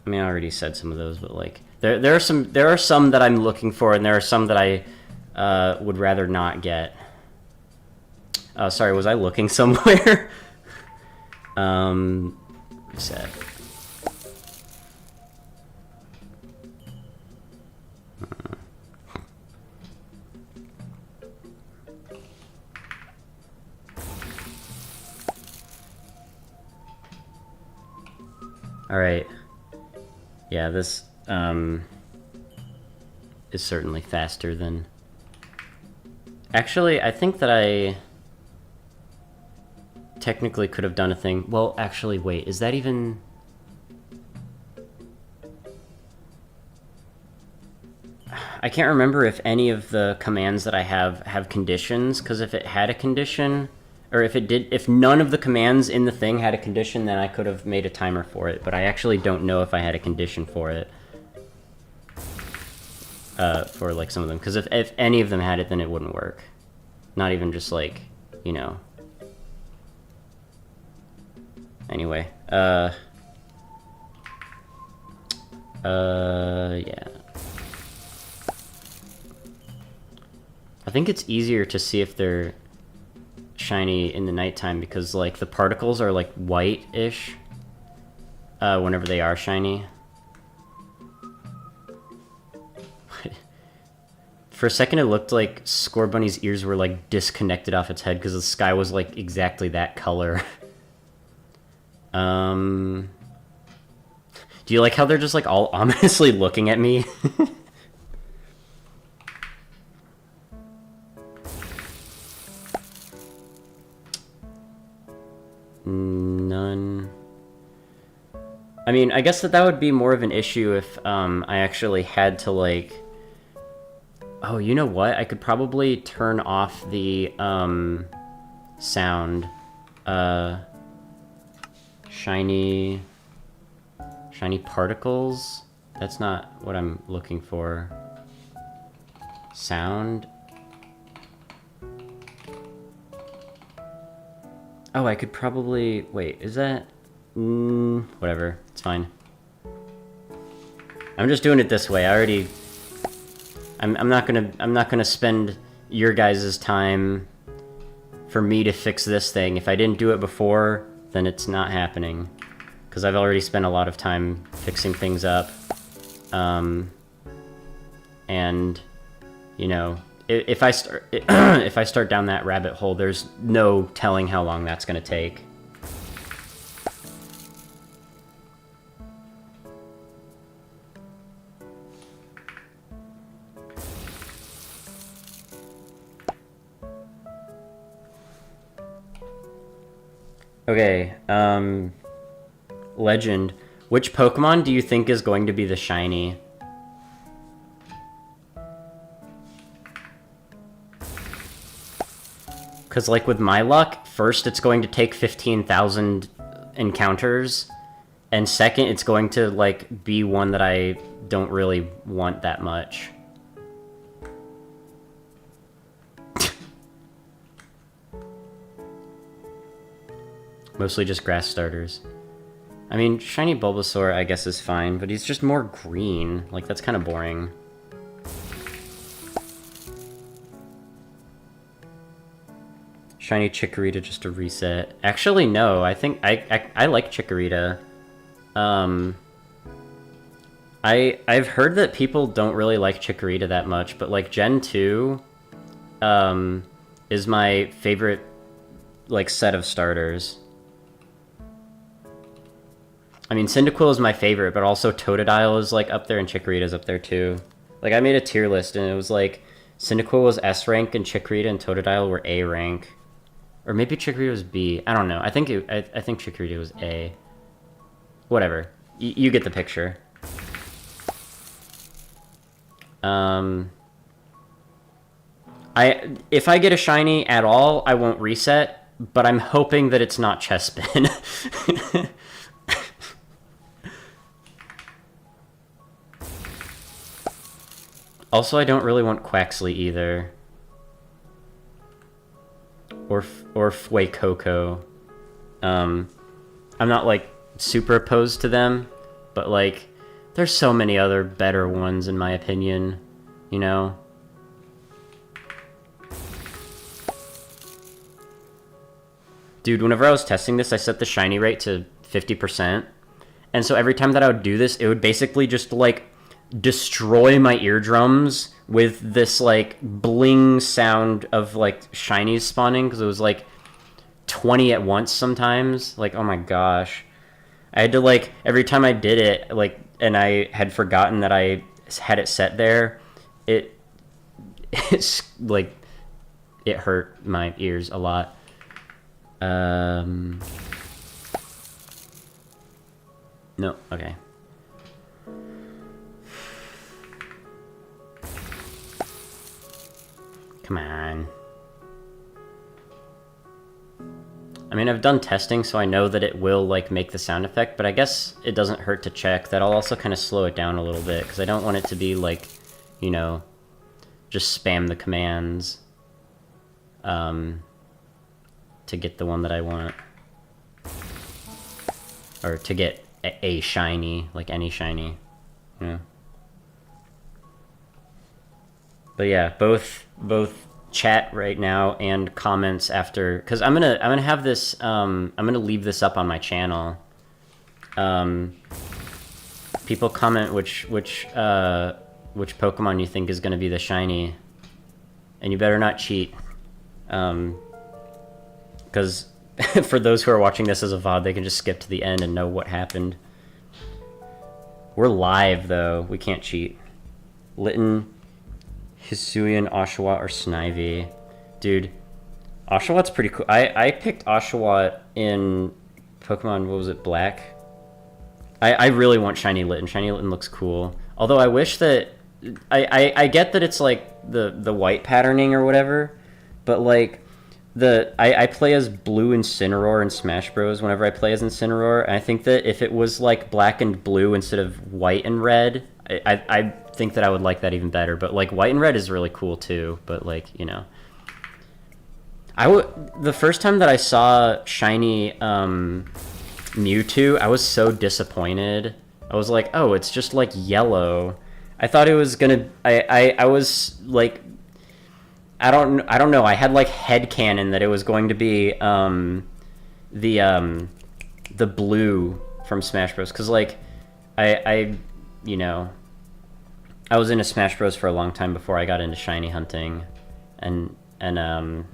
I already said some of those, but like there are some that I'm looking for, and there are some that I would rather not get. Oh, sorry, was I looking somewhere? Reset. Alright. Yeah, this is certainly faster than... Actually, I think that I technically could have done a thing... Well, actually, wait, is that even... I can't remember if any of the commands that I have conditions, because if it had a condition, or if none of the commands in the thing had a condition, then I could have made a timer for it, but I actually don't know if I had a condition for it. For like some of them, because if any of them had it, then it wouldn't work. Not even just like, you know. Anyway, yeah. I think it's easier to see if they're shiny in the nighttime because like the particles are like white-ish whenever they are shiny. For a second, it looked like Scorbunny's ears were, like, disconnected off its head because the sky was, like, exactly that color. Do you like how they're just, like, all ominously looking at me? None. I mean, I guess that would be more of an issue if I actually had to, like... Oh, you know what? I could probably turn off the sound. Shiny particles? That's not what I'm looking for. Sound? Oh, I could probably... Wait, is that... whatever. It's fine. I'm just doing it this way. I already... I'm not gonna spend your guys' time for me to fix this thing. If I didn't do it before, then it's not happening. Because I've already spent a lot of time fixing things up. And, you know, if I start down that rabbit hole, there's no telling how long that's gonna take. Okay, Legend. Which Pokemon do you think is going to be the shiny? Because, like, with my luck, first it's going to take 15,000 encounters, and second it's going to, like, be one that I don't really want that much. Mostly just grass starters. I mean, shiny Bulbasaur, I guess, is fine, but he's just more green. Like, that's kind of boring. Shiny Chikorita just to reset. Actually, no, I think I like Chikorita. I've heard that people don't really like Chikorita that much, but, like, Gen 2 is my favorite, like, set of starters. I mean, Cyndaquil is my favorite, but also Totodile is, like, up there, and Chikorita's up there, too. Like, I made a tier list, and it was, like, Cyndaquil was S rank, and Chikorita and Totodile were A rank. Or maybe Chikorita was B. I don't know. I think Chikorita was A. Whatever. You get the picture. If I get a shiny at all, I won't reset, but I'm hoping that it's not Chespin. Also, I don't really want Quaxley either. Or Fuecoco. I'm not, like, super opposed to them, but, like, there's so many other better ones, in my opinion, you know? Dude, whenever I was testing this, I set the shiny rate to 50%, and so every time that I would do this, it would basically just, like, destroy my eardrums with this, like, bling sound of, like, shinies spawning, because it was, like, 20 at once sometimes. Like, oh my gosh. I had to, like, every time I did it, like, and I had forgotten that I had it set there, it's, like, it hurt my ears a lot. No, okay. Come on. I mean, I've done testing, so I know that it will, like, make the sound effect, but I guess it doesn't hurt to check. That'll also kind of slow it down a little bit, because I don't want it to be, like, you know, just spam the commands to get the one that I want. Or to get a shiny, like any shiny, you know? But yeah, both chat right now and comments after, because I'm gonna have this. I'm gonna leave this up on my channel. People comment which Pokemon you think is gonna be the shiny, and you better not cheat, because for those who are watching this as a VOD, they can just skip to the end and know what happened. We're live though, we can't cheat. Litten, Hisuian, Oshawott, or Snivy. Dude, Oshawott's pretty cool. I picked Oshawott in Pokemon, what was it, Black? I really want Shiny Litten. Shiny Litten looks cool. Although I wish that... I get that it's like the white patterning or whatever, but like... I play as Blue Incineroar in Smash Bros. Whenever I play as Incineroar, and I think that if it was like black and blue instead of white and red, I think that I would like that even better. But like white and red is really cool too. But like, you know, the first time that I saw shiny Mewtwo, I was so disappointed. I was like, oh, it's just like yellow. I thought it was gonna. I was like, I don't know. I had like headcanon that it was going to be the blue from Smash Bros. Because like I you know, I was into Smash Bros for a long time before I got into shiny hunting, and now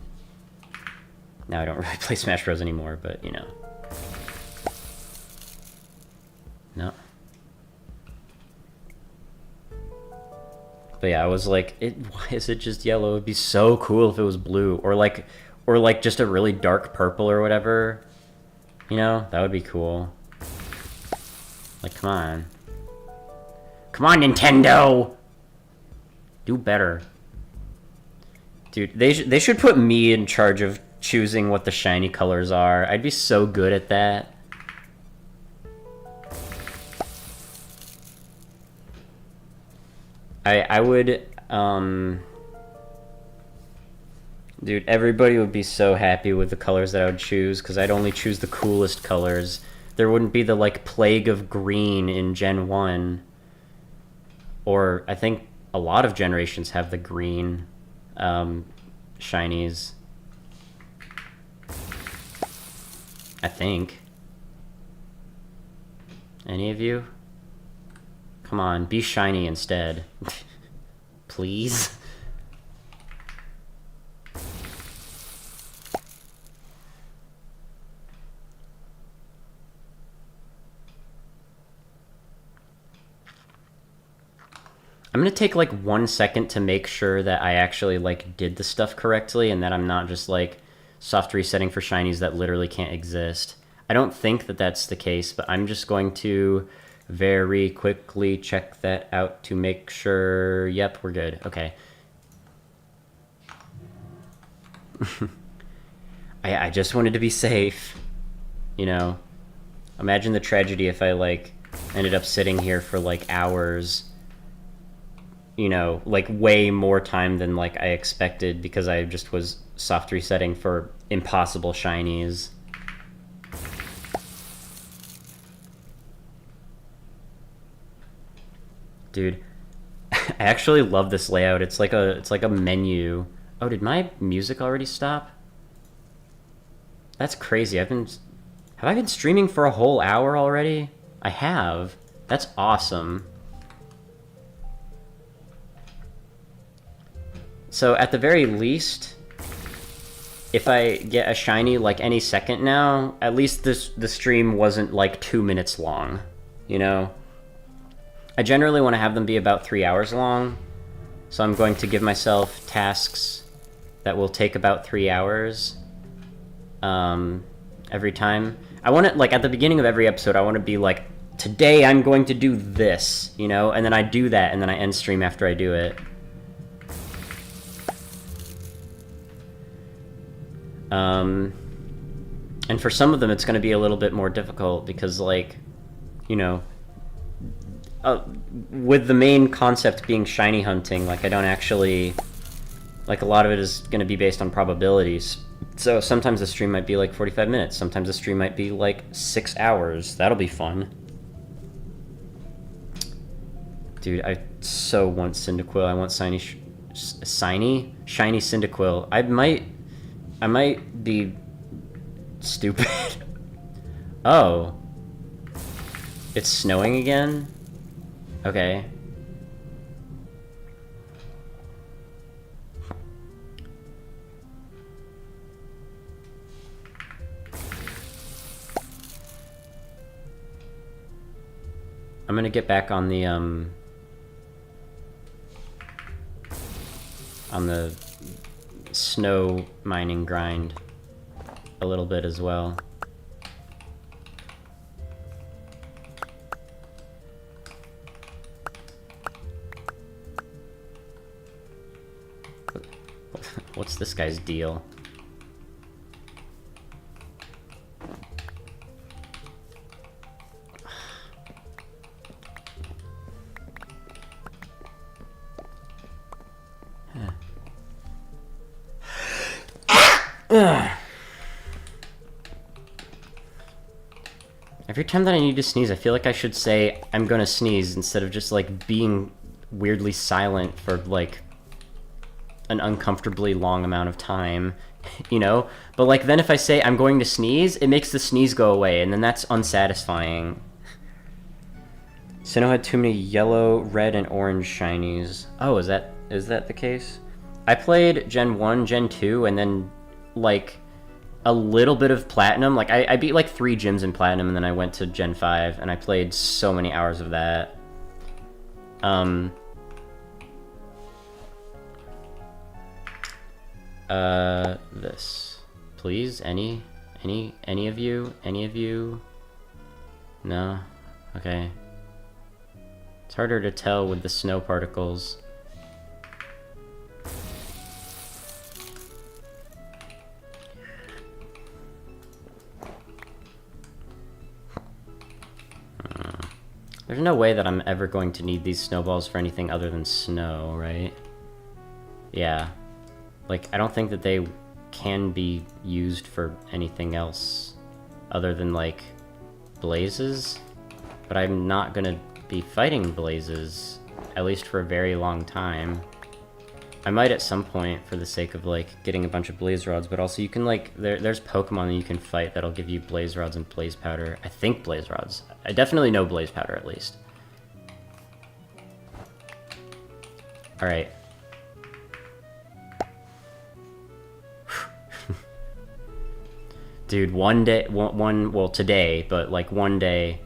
I don't really play Smash Bros anymore. But you know, no. But yeah, I was like, why is it just yellow? It'd be so cool if it was blue, or like just a really dark purple or whatever. You know, that would be cool. Like, come on. Come on, Nintendo! Do better. Dude, they should put me in charge of choosing what the shiny colors are. I'd be so good at that. I would, dude, everybody would be so happy with the colors that I would choose, because I'd only choose the coolest colors. There wouldn't be the, like, plague of green in Gen 1. Or, I think a lot of generations have the green, shinies. I think. Any of you? Come on, be shiny instead. Please? I'm gonna take like 1 second to make sure that I actually like did the stuff correctly and that I'm not just like soft resetting for shinies that literally can't exist. I don't think that that's the case, but I'm just going to very quickly check that out to make sure. Yep, we're good. Okay. I just wanted to be safe. You know, imagine the tragedy if I like ended up sitting here for like hours. You know, like way more time than like I expected because I just was soft resetting for impossible shinies. Dude, I actually love this layout. It's like a menu. Oh, did my music already stop? That's crazy. Have I been streaming for a whole hour already? I have. That's awesome. So at the very least, if I get a shiny like any second now, at least the stream wasn't like 2 minutes long, you know? I generally want to have them be about 3 hours long, so I'm going to give myself tasks that will take about 3 hours every time. I want it, like, at the beginning of every episode, I want to be like, today I'm going to do this, you know? And then I do that, and then I end stream after I do it. And for some of them, it's going to be a little bit more difficult because, like, you know, with the main concept being shiny hunting, like, I don't actually... Like, a lot of it is going to be based on probabilities. So sometimes the stream might be, like, 45 minutes. Sometimes the stream might be, like, 6 hours. That'll be fun. Dude, I so want Cyndaquil. I want shiny Cyndaquil. I might be stupid. Oh. It's snowing again? Okay. I'm gonna get back on the snow mining grind a little bit as well. What's this guy's deal? Every time that I need to sneeze, I feel like I should say, I'm gonna sneeze, instead of just, like, being weirdly silent for, like, an uncomfortably long amount of time, you know? But, like, then if I say, I'm going to sneeze, it makes the sneeze go away, and then that's unsatisfying. Sinnoh had too many yellow, red, and orange shinies. Oh, is that the case? I played Gen 1, Gen 2, and then, like... a little bit of Platinum. Like, I beat, like, 3 gyms in Platinum, and then I went to Gen 5, and I played so many hours of that. This. Please? Any of you? Any of you? No? Okay. It's harder to tell with the snow particles. There's no way that I'm ever going to need these snowballs for anything other than snow, right? Yeah. Like, I don't think that they can be used for anything else other than, like, blazes. But I'm not gonna be fighting blazes, at least for a very long time. I might at some point for the sake of, like, getting a bunch of blaze rods, but also you can, like, there's Pokemon that you can fight that'll give you blaze rods and blaze powder. I think blaze rods. I definitely know blaze powder, at least. Alright. Dude, one day, well, today, but, like, one day,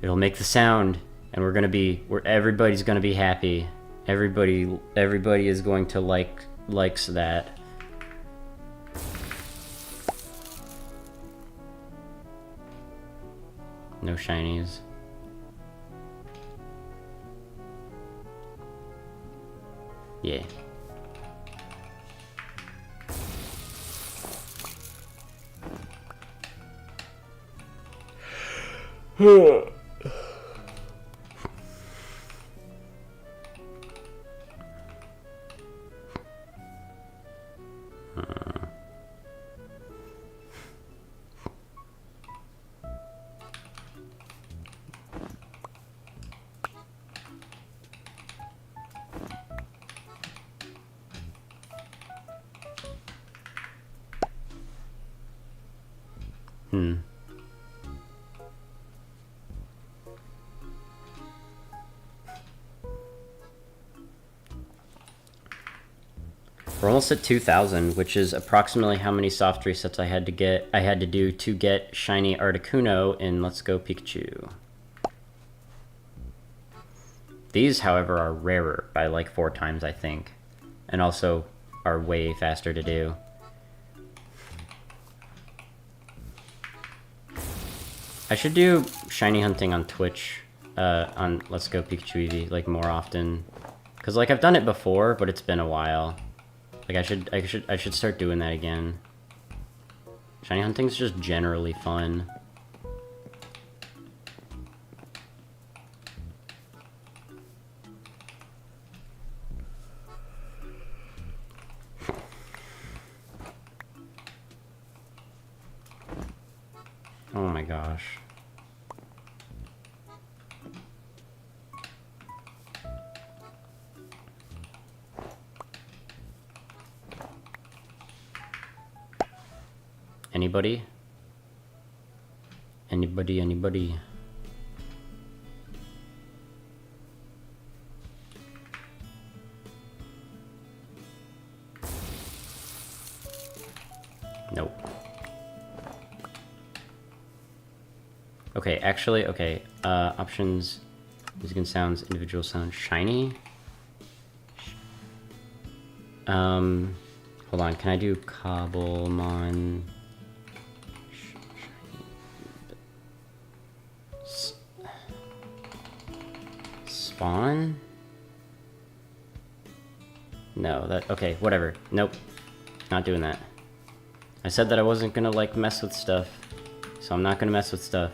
it'll make the sound, and everybody's gonna be happy. Everybody is going to likes that. No shinies. Yeah. We're almost at 2,000, which is approximately how many soft resets I had to do to get shiny Articuno in Let's Go Pikachu. These, however, are rarer by like 4 times, I think, and also are way faster to do. I should do shiny hunting on Twitch, on Let's Go Pikachu Eevee, like, more often. Cause, like, I've done it before, but it's been a while. Like, I should start doing that again. Shiny hunting's just generally fun. Oh my gosh. Anybody? Anybody? Nope. Okay, actually, okay. Options, music and sounds, individual sound, shiny. Hold on, can I do Cobblemon? Spawn? No, that, okay, whatever. Nope. Not doing that. I said that I wasn't gonna, like, mess with stuff. So I'm not gonna mess with stuff.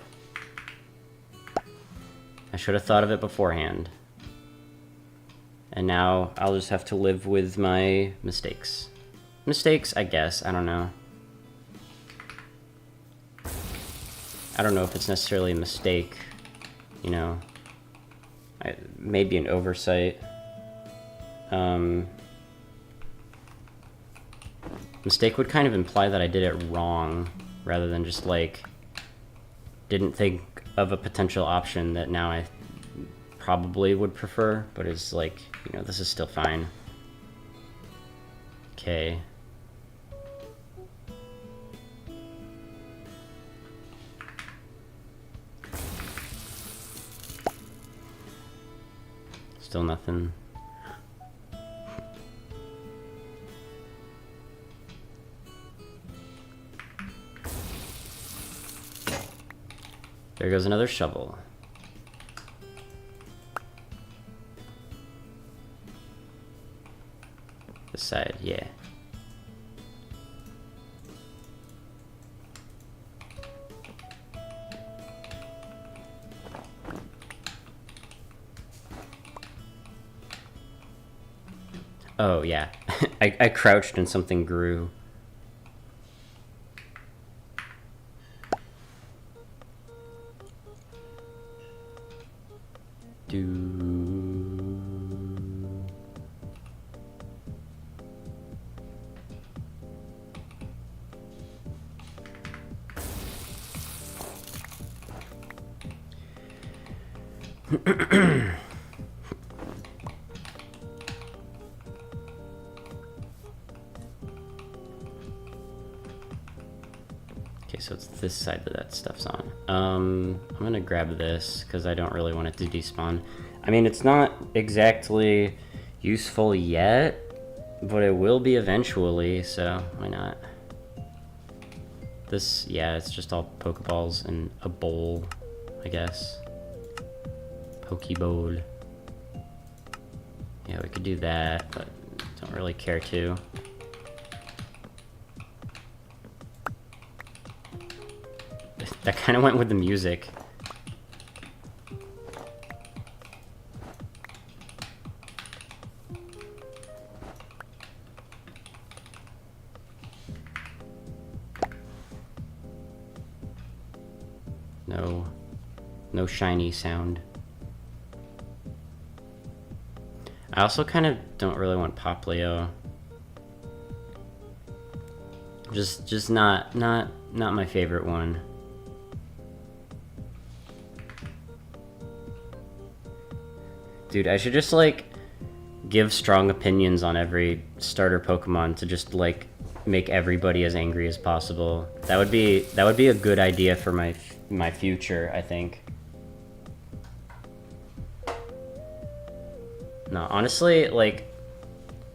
I should have thought of it beforehand. And now I'll just have to live with my mistakes. Mistakes, I guess. I don't know. I don't know if it's necessarily a mistake, you know. Maybe an oversight. Mistake would kind of imply that I did it wrong, rather than just, like, didn't think of a potential option that now I probably would prefer, but is like, you know, this is still fine. Okay. Still nothing. There goes another shovel. This side, yeah. Oh, yeah. I crouched and something grew. Okay, so it's this side that stuff's on. I'm gonna grab this because I don't really want it to despawn. I mean, it's not exactly useful yet, but it will be eventually, so why not? This, yeah, it's just all Pokeballs and a bowl, I guess. Pokeball. Yeah, we could do that, but don't really care to. That kind of went with the music. No shiny sound. I also kind of don't really want Poplio. Just not my favorite one. Dude, I should just, like, give strong opinions on every starter Pokemon to just, like, make everybody as angry as possible. That would be a good idea for my future, I think. No, honestly, like,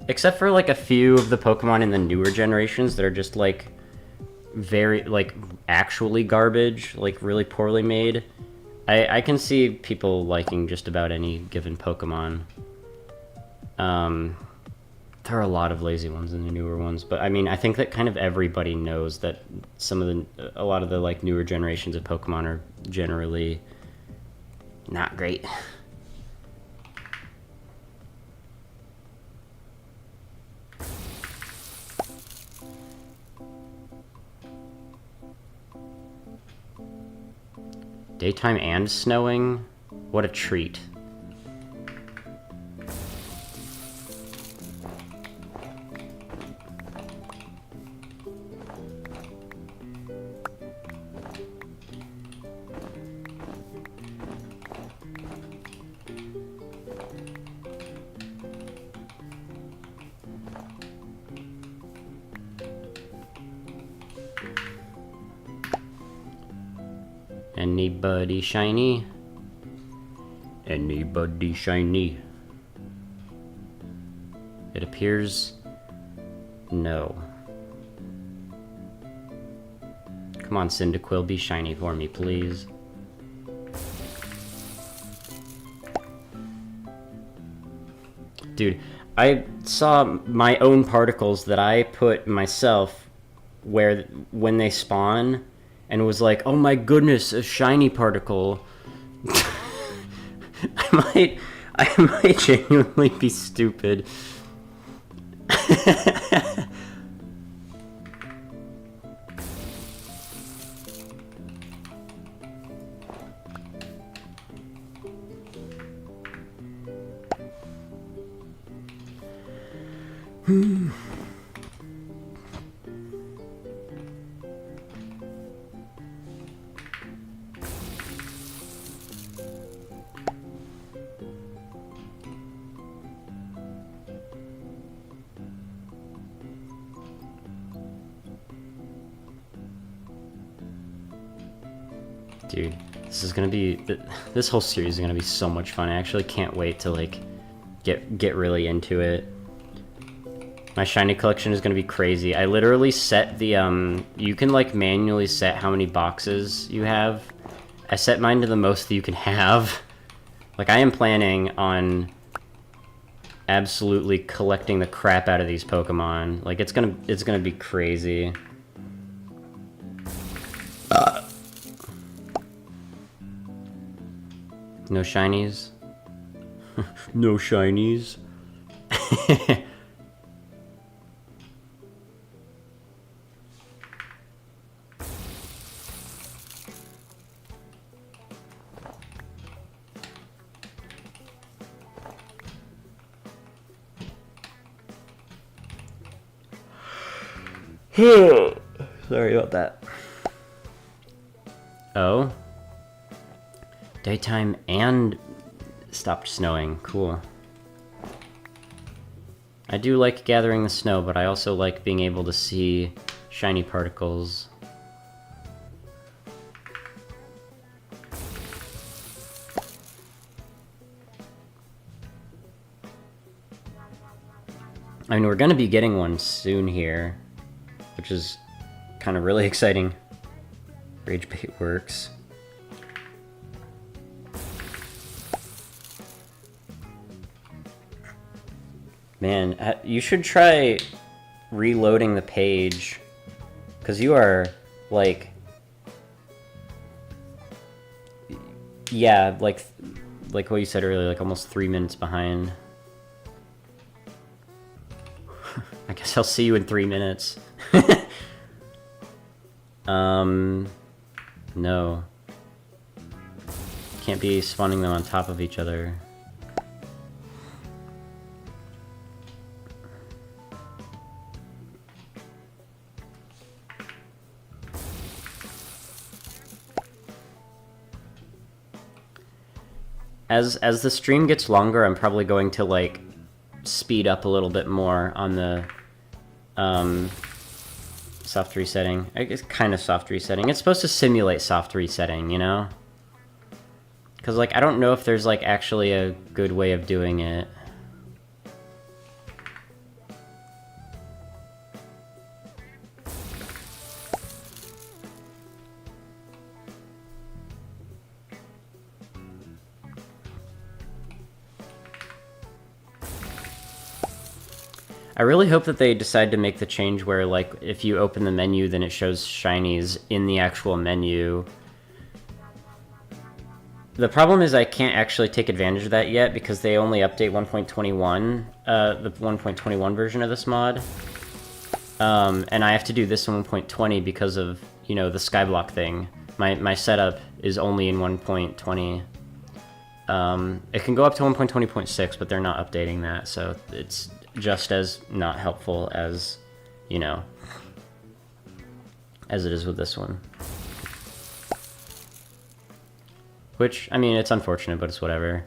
except for, like, a few of the Pokemon in the newer generations that are just, like, very, like, actually garbage, like, really poorly made, I can see people liking just about any given Pokemon. There are a lot of lazy ones in the newer ones, but I mean, I think that kind of everybody knows that a lot of the like newer generations of Pokemon are generally not great. Daytime and snowing? What a treat. Anybody shiny? Anybody shiny? It appears no. Come on, Cyndaquil, be shiny for me, please. Dude, I saw my own particles that I put myself when they spawn, and was like, oh my goodness, a shiny particle. I might genuinely be stupid. Dude, this whole series is gonna be so much fun. I actually can't wait to like get really into it. My shiny collection is gonna be crazy. I literally set the you can like manually set how many boxes you have. I set mine to the most that you can have. Like, I am planning on absolutely collecting the crap out of these Pokemon. Like, it's gonna be crazy. No shinies? No shinies? Sorry about that. Oh? Daytime and stopped snowing. Cool. I do like gathering the snow, but I also like being able to see shiny particles. I mean, we're gonna be getting one soon here, which is kind of really exciting. Rage bait works. Man, you should try reloading the page, because you are, like... Yeah, like what you said earlier, like almost 3 minutes behind. I guess I'll see you in 3 minutes. No. Can't be spawning them on top of each other. As the stream gets longer, I'm probably going to, like, speed up a little bit more on the soft resetting. I guess kind of soft resetting. It's supposed to simulate soft resetting, you know? Because, like, I don't know if there's, like, actually a good way of doing it. I really hope that they decide to make the change where, like, if you open the menu, then it shows Shinies in the actual menu. The problem is I can't actually take advantage of that yet because they only update 1.21, the 1.21 version of this mod. And I have to do this in 1.20 because of, you know, the Skyblock thing. My setup is only in 1.20. It can go up to 1.20.6, but they're not updating that, so it's just as not helpful as, you know, as it is with this one. Which, I mean, it's unfortunate, but it's whatever.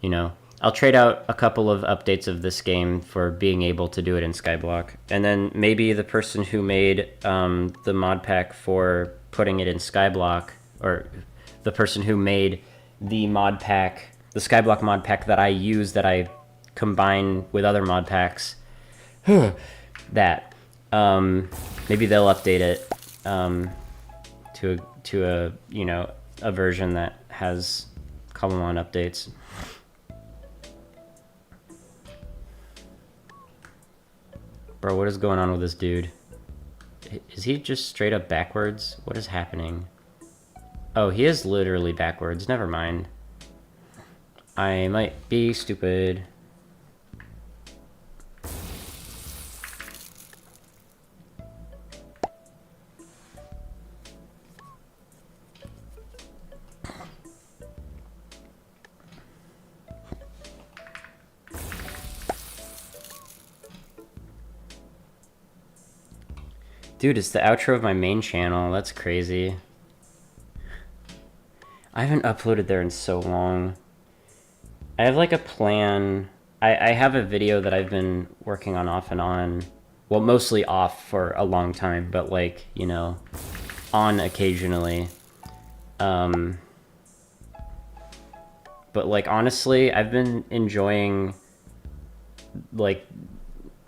You know, I'll trade out a couple of updates of this game for being able to do it in Skyblock. And then maybe the person who made the mod pack for putting it in Skyblock, or the person who made the mod pack, the Skyblock mod pack that I use, that I combine with other mod packs, that, maybe they'll update it to a, you know, a version that has Cobblemon updates. Bro, what is going on with this dude? Is he just straight up backwards? What is happening? Oh, he is literally backwards. Never mind. I might be stupid. Dude, it's the outro of my main channel. That's crazy. I haven't uploaded there in so long. I have like a plan. I have a video that I've been working on off and on. Well, mostly off for a long time, but like, you know, on occasionally. But like, honestly, I've been enjoying like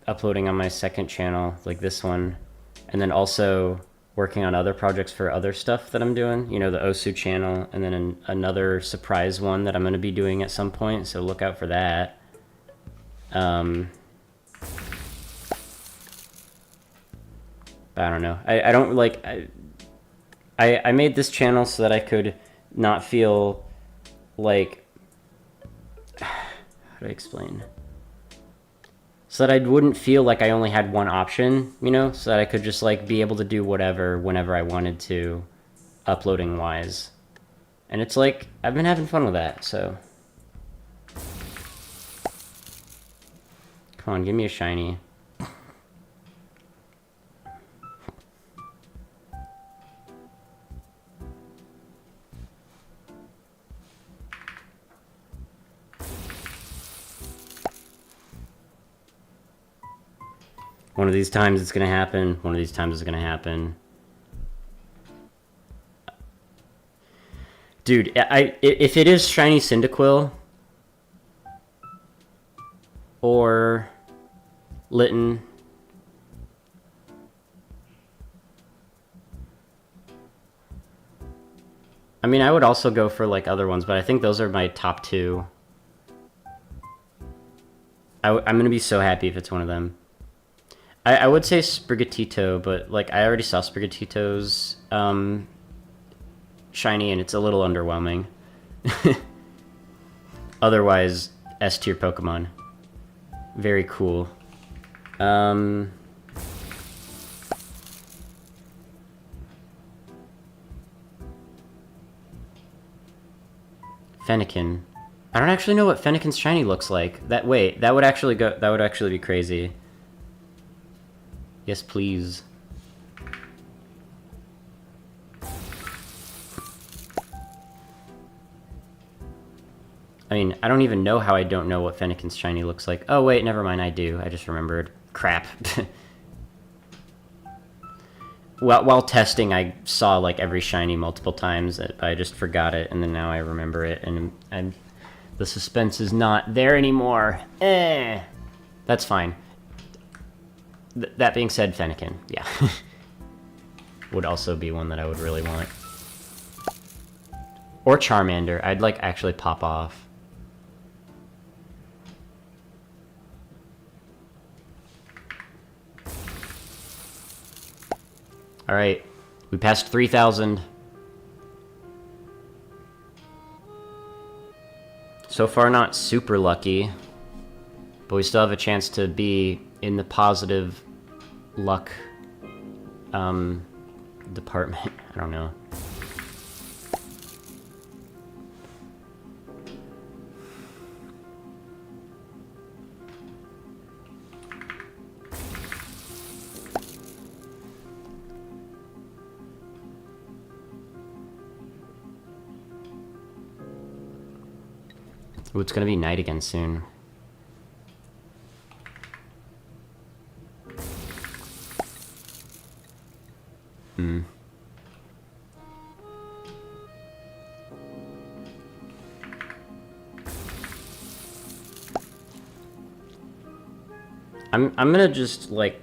uploading on my second channel, like this one. And then also working on other projects for other stuff that I'm doing, you know, the Osu channel, and then another surprise one that I'm going to be doing at some point, so look out for that. But I don't know. I don't, like, I made this channel so that I could not feel like, how do I explain? So that I wouldn't feel like I only had one option, you know, so that I could just like be able to do whatever whenever I wanted to, uploading wise. And it's like, I've been having fun with that, so. Come on, give me a shiny. One of these times it's gonna happen. One of these times it's gonna happen. Dude, if it is shiny Cyndaquil or Litten, I mean, I would also go for like other ones, but I think those are my top two. I'm gonna be so happy if it's one of them. I would say Sprigatito, but like I already saw Sprigatito's shiny and it's a little underwhelming. Otherwise, S tier Pokemon. Very cool. Fennekin. I don't actually know what Fennekin's shiny looks like. That would actually be crazy. Yes, please. I mean, I don't even know how I don't know what Fennekin's shiny looks like. Oh, wait, never mind, I do. I just remembered. Crap. While testing, I saw, like, every shiny multiple times, but I just forgot it, and then now I remember it, and the suspense is not there anymore. That's fine. That being said, Fennekin, yeah. Would also be one that I would really want. Or Charmander. I'd, like, actually pop off. Alright, we passed 3,000. So far not super lucky, but we still have a chance to be in the positive luck department. I don't know. Ooh, it's gonna be night again soon. I'm gonna just, like,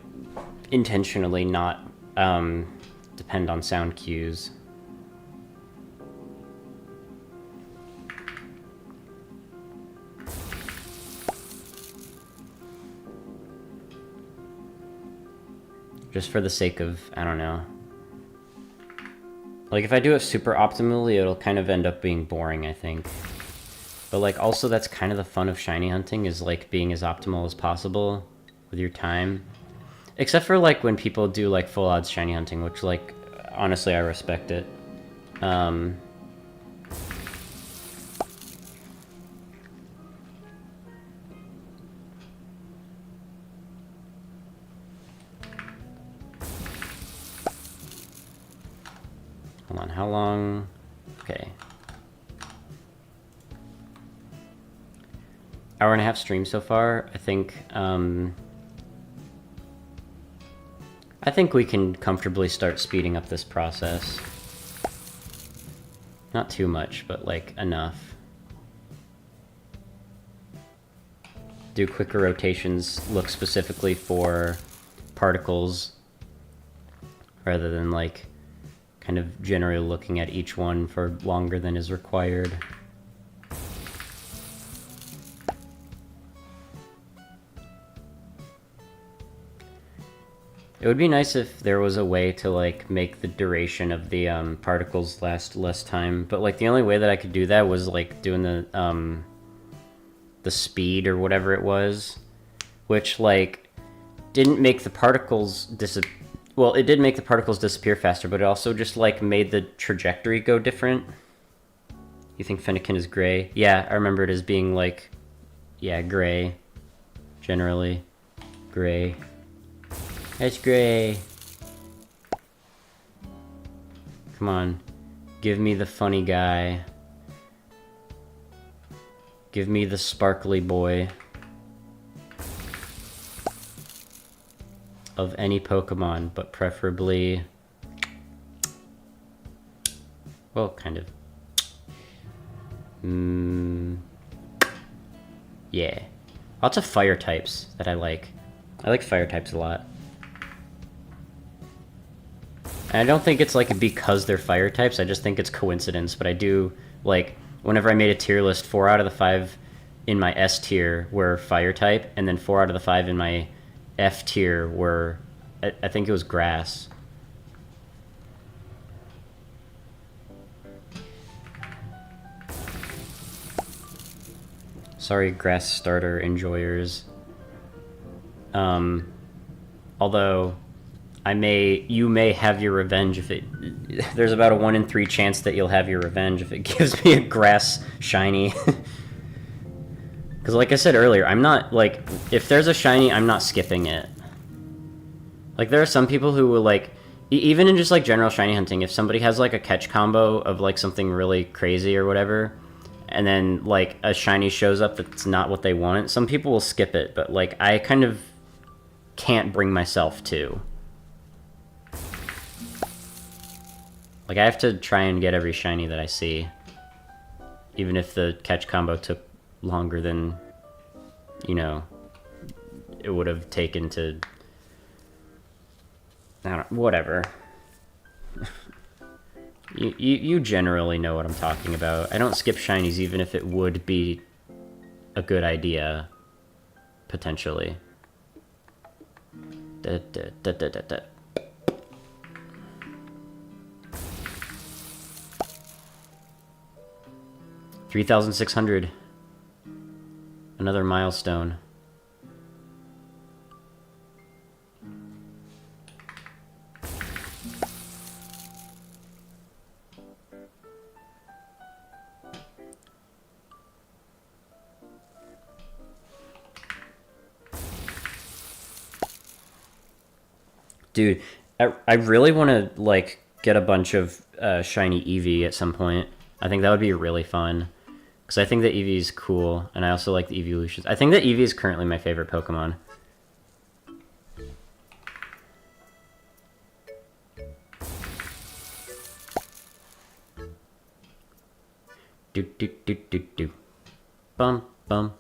intentionally not depend on sound cues. Just for the sake of, I don't know. Like, if I do it super optimally, it'll kind of end up being boring, I think. But, like, also that's kind of the fun of shiny hunting, is, like, being as optimal as possible with your time. Except for, like, when people do, like, full odds shiny hunting, which, like, honestly, I respect it. Hold on, how long? Okay. Hour and a half stream so far. I think we can comfortably start speeding up this process. Not too much, but, like, enough. Do quicker rotations, look specifically for particles, rather than, like, kind of generally looking at each one for longer than is required. It would be nice if there was a way to, like, make the duration of the particles last less time, but, like, the only way that I could do that was, like, doing the speed or whatever it was, which, like, didn't make the particles disappear. Well, it did make the particles disappear faster, but it also just, like, made the trajectory go different. You think Fennekin is gray? Yeah, I remember it as being, like, yeah, gray. Generally. Gray. It's gray. Come on. Give me the funny guy. Give me the sparkly boy. Of any Pokemon, but preferably... Well, kind of. Yeah. Lots of fire types that I like. I like fire types a lot. And I don't think it's, like, because they're fire types, I just think it's coincidence, but I do, like, whenever I made a tier list, 4 out of the 5 in my S tier were fire type, and then 4 out of the 5 in my F tier were, I think it was grass. Sorry, grass starter enjoyers. Although... you may have your revenge if it... There's about a 1 in 3 chance that you'll have your revenge if it gives me a grass shiny. Because like I said earlier, I'm not, like... If there's a shiny, I'm not skipping it. Like, there are some people who will, like... Even in just, like, general shiny hunting, if somebody has, like, a catch combo of, like, something really crazy or whatever, and then, like, a shiny shows up that's not what they want, some people will skip it, but, like, I kind of can't bring myself to. Like, I have to try and get every shiny that I see. Even if the catch combo took longer than, you know, it would have taken to... I don't know, whatever. You generally know what I'm talking about. I don't skip shinies even if it would be a good idea. Potentially. 3,600. Another milestone. Dude, I really want to, like, get a bunch of shiny Eevee at some point. I think that would be really fun. Because I think that Eevee is cool, and I also like the evolutions. I think that Eevee is currently my favorite Pokemon. Do do do do do. Bum bum.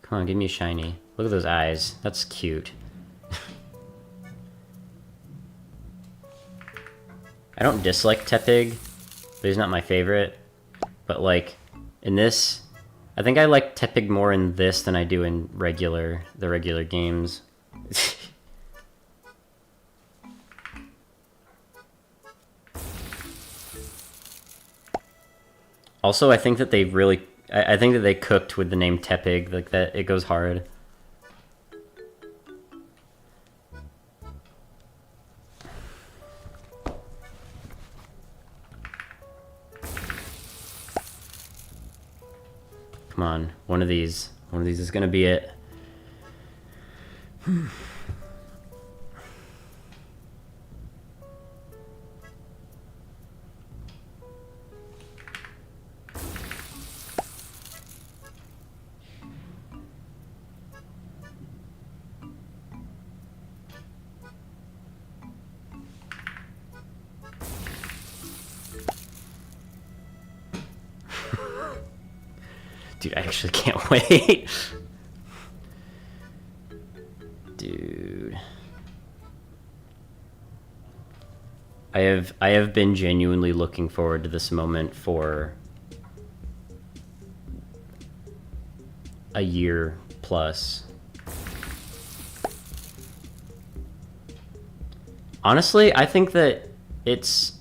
Come on, give me a shiny. Look at those eyes. That's cute. I don't dislike Tepig, but he's not my favorite. But, like, in this, I think I like Tepig more in this than I do in the regular games. Also, I think that they really... I think that they cooked with the name Tepig, like that it goes hard. Come on, one of these is gonna be it. Dude, I actually can't wait. Dude. I have been genuinely looking forward to this moment for a year plus. Honestly, I think that it's...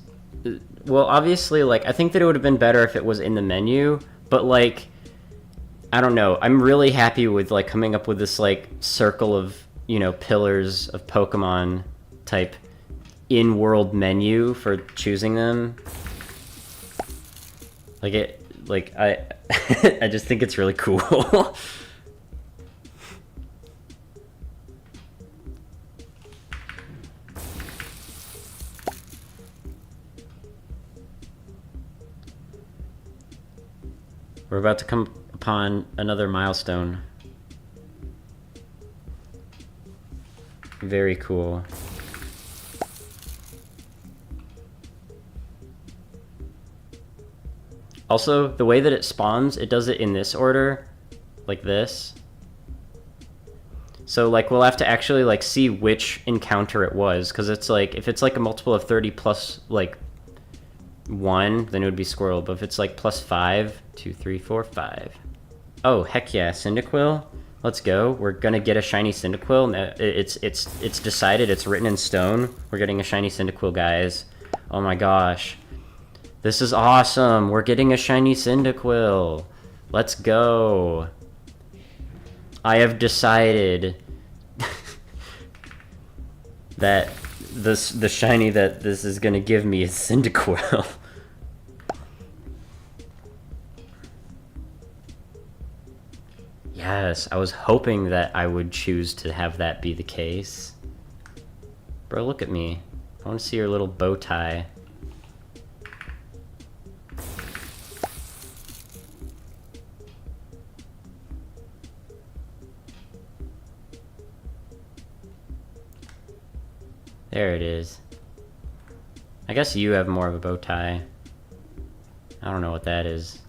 Well, obviously, like, I think that it would have been better if it was in the menu, but, like... I don't know. I'm really happy with, like, coming up with this, like, circle of, you know, pillars of Pokemon type in-world menu for choosing them. Like, I I just think it's really cool. We're about to come upon another milestone. Very cool. Also, the way that it spawns, it does it in this order, like this. So, like, we'll have to actually, like, see which encounter it was, because it's like, if it's like a multiple of 30 plus, like, 1, then it would be Squirrel, but if it's like plus 5, 2, 3, 4, 5. Oh, heck yeah, Cyndaquil. Let's go. We're gonna get a shiny Cyndaquil. It's decided. It's written in stone. We're getting a shiny Cyndaquil, guys. Oh my gosh. This is awesome. We're getting a shiny Cyndaquil. Let's go. I have decided that the shiny that this is gonna give me is Cyndaquil. Yes, I was hoping that I would choose to have that be the case. Bro, look at me. I want to see your little bow tie. There it is. I guess you have more of a bow tie. I don't know what that is.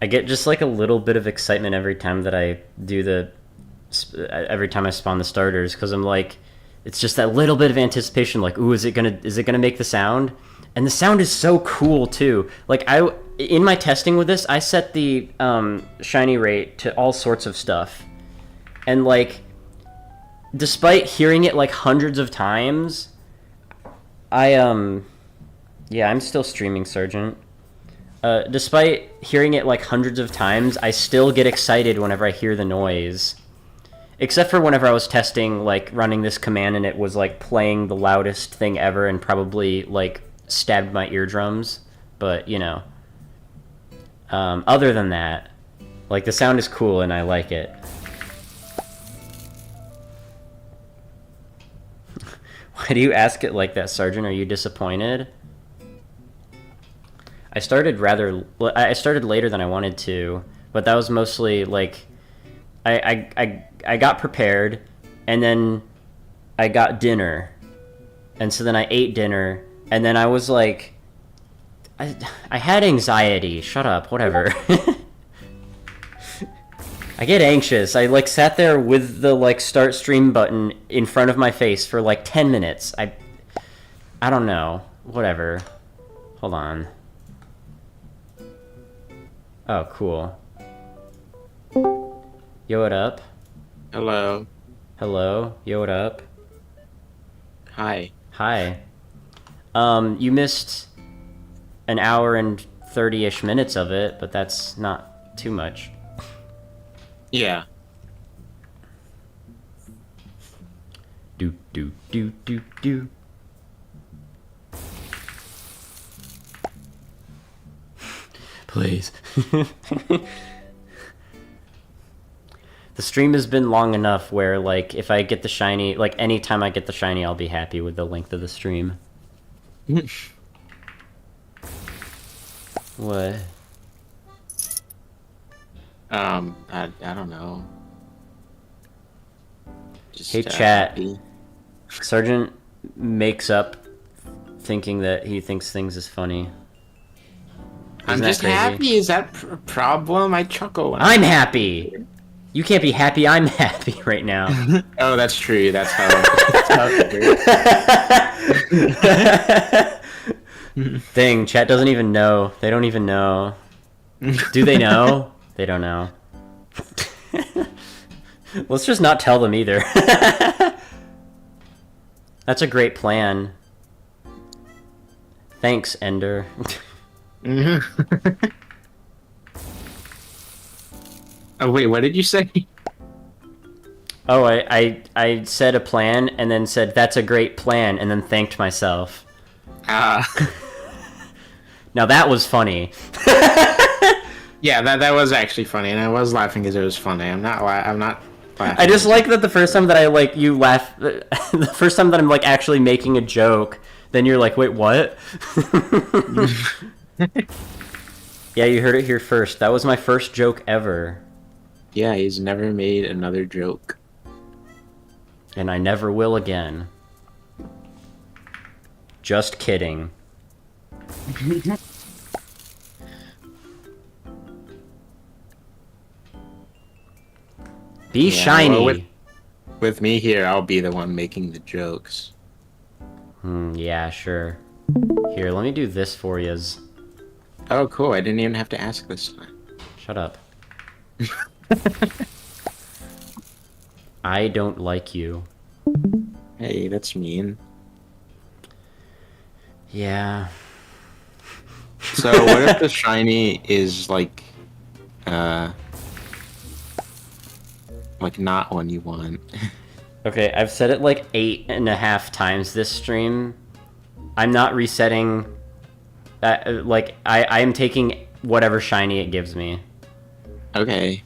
I get just like a little bit of excitement every time that I do every time I spawn the starters, because I'm like, It's just that little bit of anticipation, like, ooh, is it gonna make the sound? And the sound is so cool too. Like in my testing with this, I set the shiny rate to all sorts of stuff, and like, despite hearing it like hundreds of times, I'm still streaming, Sergeant. Despite hearing it like hundreds of times, I still get excited whenever I hear the noise. Except for whenever I was testing, like, running this command and it was, like, playing the loudest thing ever and probably, like, stabbed my eardrums. But, you know. Other than that, like, the sound is cool and I like it. Why do you ask it like that, Sergeant? Are you disappointed? I started later than I wanted to, but that was mostly, like, I got prepared, and then I got dinner, and so then I ate dinner, and then I was like, I had anxiety. Shut up, whatever. I get anxious. I like sat there with the like start stream button in front of my face for like 10 minutes. I don't know. Whatever. Hold on. Oh, cool. Yo, what up? Hello. Hello. Yo, what up? Hi. Hi. You missed an hour and 30-ish minutes of it, but that's not too much. Yeah. Do, do, do, do, do. Please. The stream has been long enough where, like, if I get the shiny, like, anytime I get the shiny, I'll be happy with the length of the stream. What? I don't know. Just, Hey, chat. happy. Sergeant makes up thinking that he thinks things is funny. I'm Isn't that just crazy? happy. Is that a problem? I chuckle when I'm happy! You can't be happy, I'm happy right now. Oh, that's true. That's how it works. Dang, chat doesn't even know. They don't even know. Do they know? They don't know. Let's just not tell them either. That's a great plan. Thanks, Ender. Oh, wait, what did you say? Oh, I said a plan and then said, that's a great plan, and then thanked myself. Now that was funny. Yeah, that was actually funny, and I was laughing because it was funny. I'm not laughing. I just like that the first time that I, like, you laugh, the first time that I'm, like, actually making a joke, then you're like, wait, what? Yeah, you heard it here first. That was my first joke ever. Yeah, he's never made another joke. And I never will again. Just kidding. Be shiny. Well, with me here, I'll be the one making the jokes. Yeah, sure. Here, let me do this for yous. Oh, cool. I didn't even have to ask this time. Shut up. I don't like you. Hey, that's mean. Yeah. So, what if the shiny is, like not one you want? Okay, I've said it like 8.5 times this stream. I'm not resetting. Like, I am taking whatever shiny it gives me. Okay.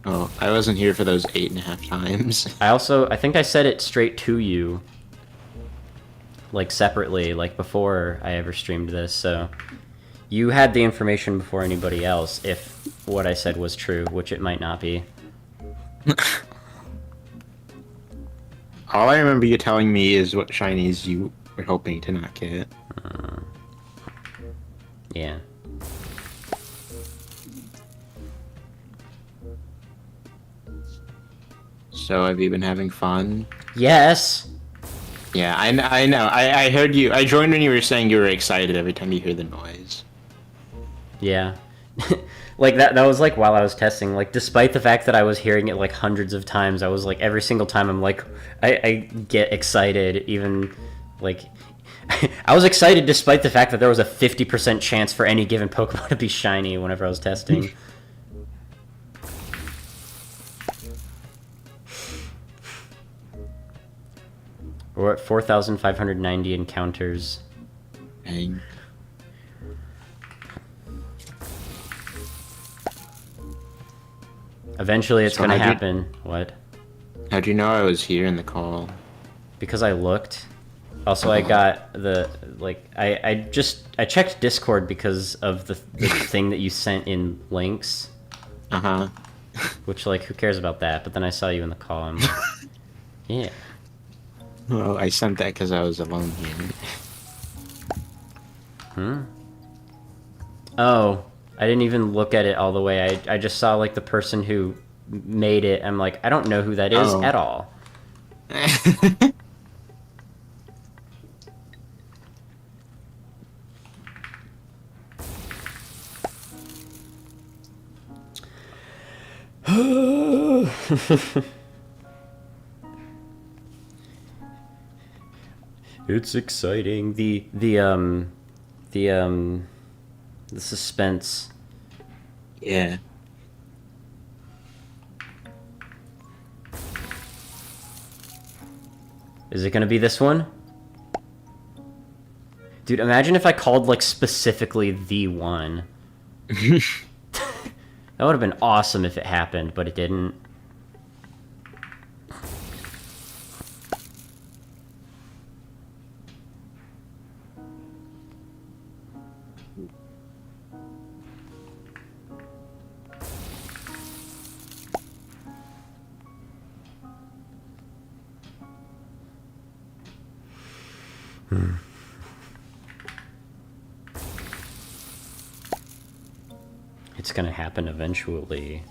Oh, I wasn't here for those 8.5 times. I think I said it straight to you. Like, separately, like, before I ever streamed this, so... You had the information before anybody else, if what I said was true, which it might not be. All I remember you telling me is what shinies you were hoping to not get. Yeah. So have you been having fun? Yes. Yeah, I know. I heard you. I joined when you were saying you were excited every time you hear the noise. Yeah. Like that was like while I was testing, like despite the fact that I was hearing it like hundreds of times, I was like every single time I'm like I get excited even like I was excited despite the fact that there was a 50% chance for any given Pokemon to be shiny whenever I was testing. We're at 4,590 encounters. Dang. Eventually it's So gonna how'd you- happen. What? How'd you know I was here in the call? Because I looked. Also, I got the like I checked Discord because of the thing that you sent in links, Uh-huh. which like who cares about that? But then I saw you in the call. I'm like, yeah. Well, I sent that because I was alone here. Oh, I didn't even look at it all the way. I just saw like the person who made it. I'm like, I don't know who that is Oh. at all. It's exciting. The suspense. Yeah. Is it gonna be this one? Dude, imagine if I called like specifically the one. That would have been awesome if it happened, but it didn't. It's gonna happen eventually,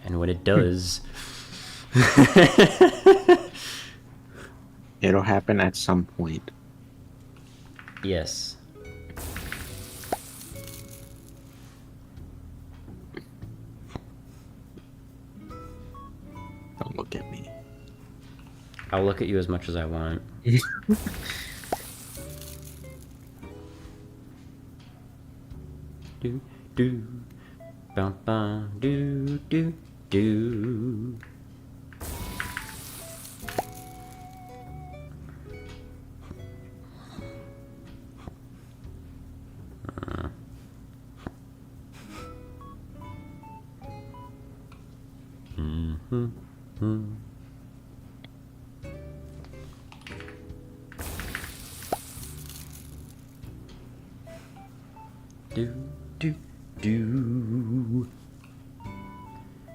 and when it does, It'll happen at some point. yes. Don't look at me. I'll look at you as much as I want. Do do, bum bum, do do do. Do do do.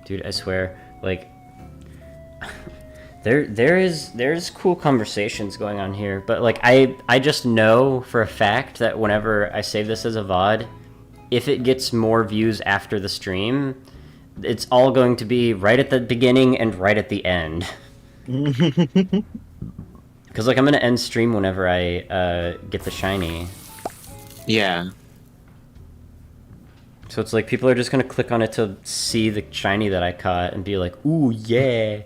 Dude, I swear, like there's cool conversations going on here, but like I just know for a fact that whenever I save this as a VOD, if it gets more views after the stream, it's all going to be right at the beginning and right at the end. Because like I'm gonna end stream whenever I get the shiny. Yeah. So it's like people are just gonna click on it to see the shiny that I caught and be like, ooh, yeah.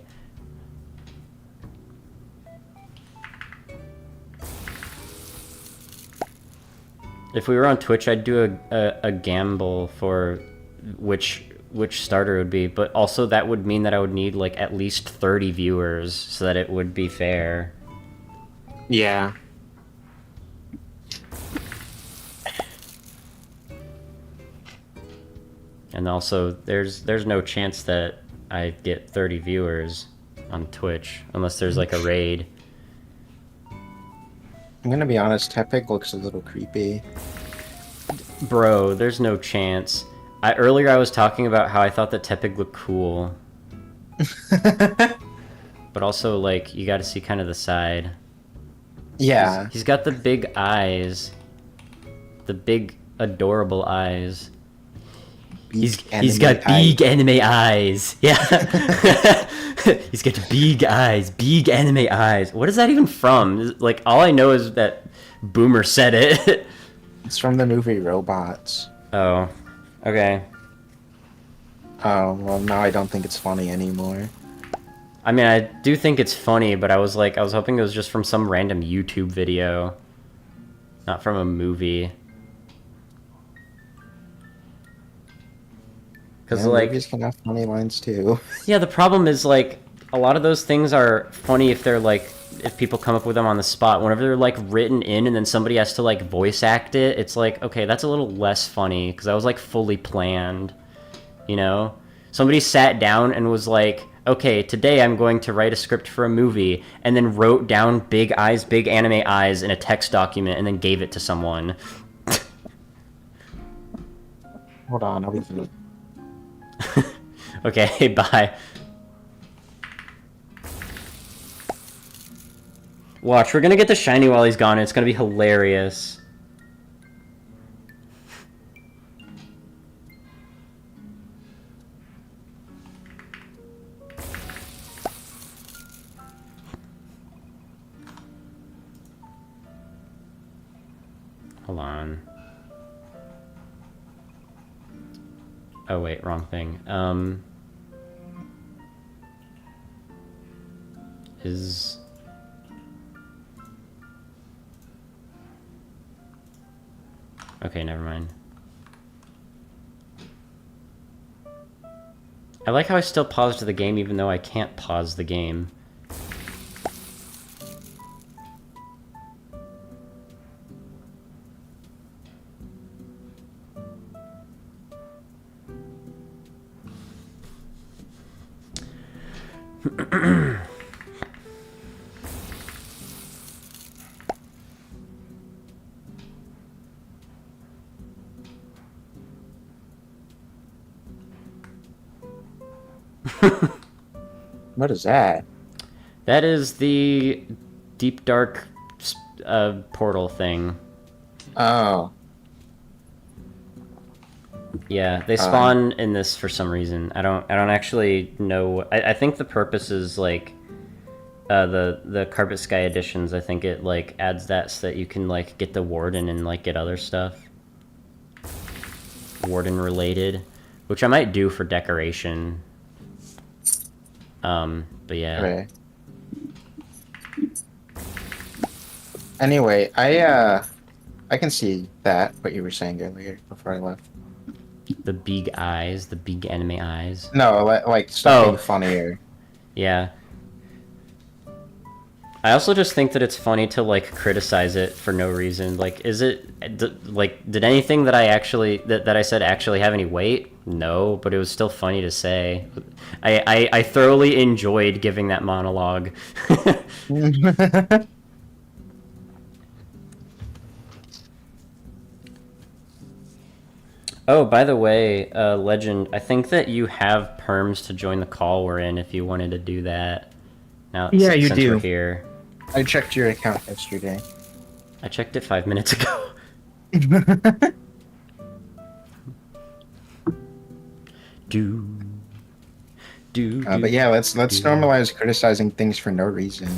If we were on Twitch, I'd do a gamble for which starter it would be, but also that would mean that I would need like at least 30 viewers so that it would be fair. Yeah. And also, there's no chance that I get 30 viewers on Twitch unless there's like a raid. I'm gonna be honest, Tepig looks a little creepy. Bro, there's no chance. Earlier I was talking about how I thought that Tepig looked cool. But also, like, you gotta see kind of the side. Yeah. He's got the big eyes. The big, adorable eyes. He's got big anime eyes. Yeah. He's got big eyes, big anime eyes. What is that even from? Like, all I know is that Boomer said it. It's from the movie Robots. Oh, okay. Oh, well, now I don't think it's funny anymore. I mean, I do think it's funny, but I was hoping it was just from some random YouTube video, not from a movie. Because, Yeah, like, movies can have funny lines too. yeah, the problem is, like, a lot of those things are funny if they're, like, if people come up with them on the spot. Whenever they're, like, written in and then somebody has to, like, voice act it, it's like, okay, that's a little less funny, because that was, like, fully planned, you know? Somebody sat down and was like, okay, today I'm going to write a script for a movie, and then wrote down big eyes, big anime eyes in a text document, and then gave it to someone. Hold on, I'll be... Okay, bye. Watch, we're gonna get the shiny while he's gone, and it's gonna be hilarious. Hold on. Oh wait, wrong thing. Is... Okay, never mind. I like how I still paused the game even though I can't pause the game. What is that? That is the deep dark portal thing. Oh. Yeah, they spawn in this for some reason. I don't actually know. I think the purpose is like the Carpet Sky editions. I think it like adds that so that you can like get the warden and like get other stuff. Warden related, which I might do for decoration. But yeah. Okay. Anyway, I can see that, what you were saying earlier before I left. The big eyes, the big anime eyes. No, like something funnier. Yeah. I also just think that it's funny to like criticize it for no reason. Like, is it did anything that I actually that I said actually have any weight? No, but it was still funny to say. I thoroughly enjoyed giving that monologue. Oh, by the way, Legend, I think that you have perms to join the call we're in if you wanted to do that. Now, Yeah, you since do. We're here. I checked your account yesterday. I checked it 5 minutes ago. But yeah, let's normalize criticizing things for no reason.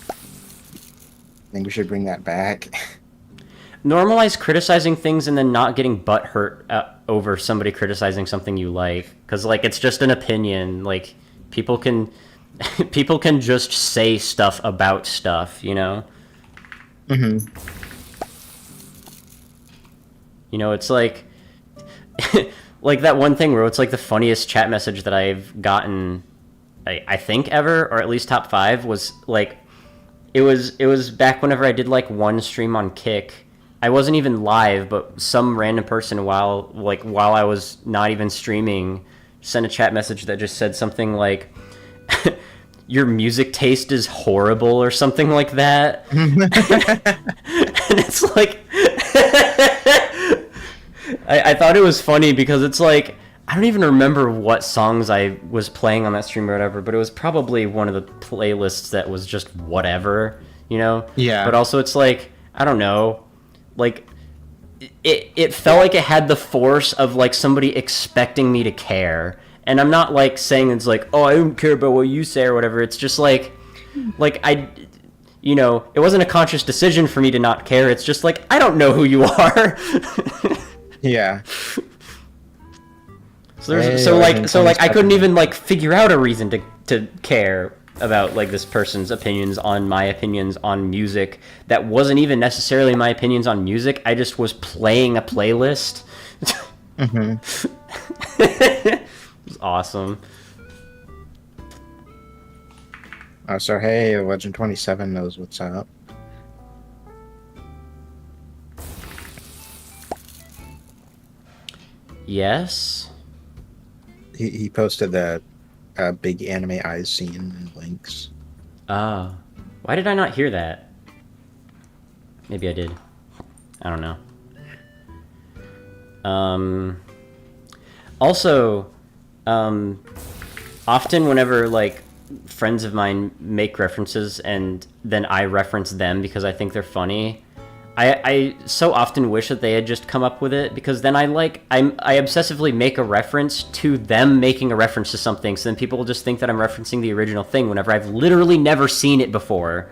I think we should bring that back. Normalize criticizing things and then not getting butthurt over somebody criticizing something you like, because like it's just an opinion. Like people can just say stuff about stuff, you know. Mm-hmm. You know, it's like like that one thing where it's like the funniest chat message that I've gotten, I think ever, or at least top 5 was like, it was back whenever I did like one stream on Kick. I wasn't even live, but some random person while I was not even streaming sent a chat message that just said something like, your music taste is horrible or something like that. And it's like, I thought it was funny because it's like, I don't even remember what songs I was playing on that stream or whatever, but it was probably one of the playlists that was just whatever, you know? Yeah. But also it's like, I don't know, like, it felt like it had the force of like somebody expecting me to care. And I'm not like saying it's like, oh, I don't care about what you say or whatever. It's just like it wasn't a conscious decision for me to not care. It's just like, I don't know who you are. Yeah. So I couldn't even like figure out a reason to care about like this person's opinions on my opinions on music that wasn't even necessarily my opinions on music. I just was playing a playlist. It was awesome. So hey, Legend 27 knows what's up. Yes. He posted the big anime eyes scene and links. Oh. Why did I not hear that? Maybe I did. I don't know. Also, often whenever, like, friends of mine make references and then I reference them because I think they're funny, I so often wish that they had just come up with it, because then I obsessively make a reference to them making a reference to something, so then people will just think that I'm referencing the original thing whenever I've literally never seen it before.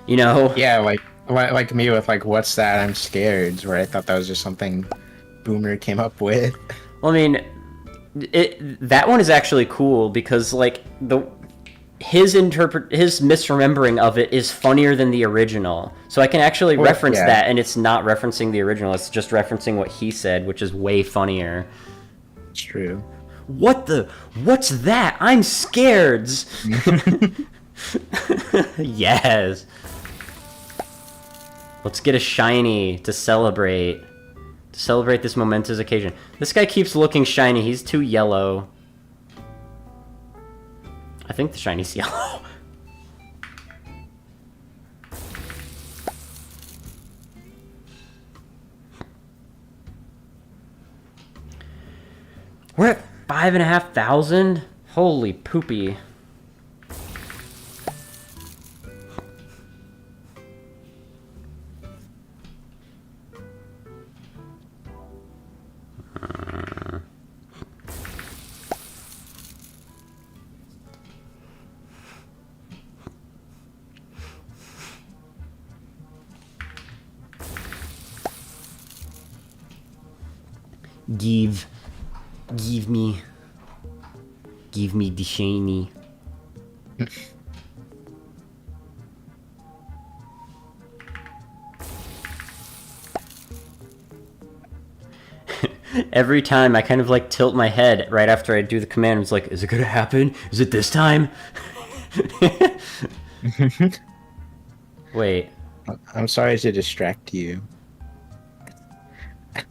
You know? Yeah, like me with like, what's that? I'm scared, where I thought that was just something Boomer came up with. Well, I mean, that one is actually cool because like his misremembering of it is funnier than the original. So I can actually reference that, and it's not referencing the original. It's just referencing what he said, which is way funnier. It's true. What's that? I'm scared. Yes. Let's get a shiny to celebrate. To celebrate this momentous occasion. This guy keeps looking shiny. He's too yellow. I think the shiny's yellow. We're at 5,500? Holy poopy. Give me the shiny. Every time I kind of like tilt my head right after I do the command. It's like, is it gonna happen? Is it this time? Wait. I'm sorry to distract you.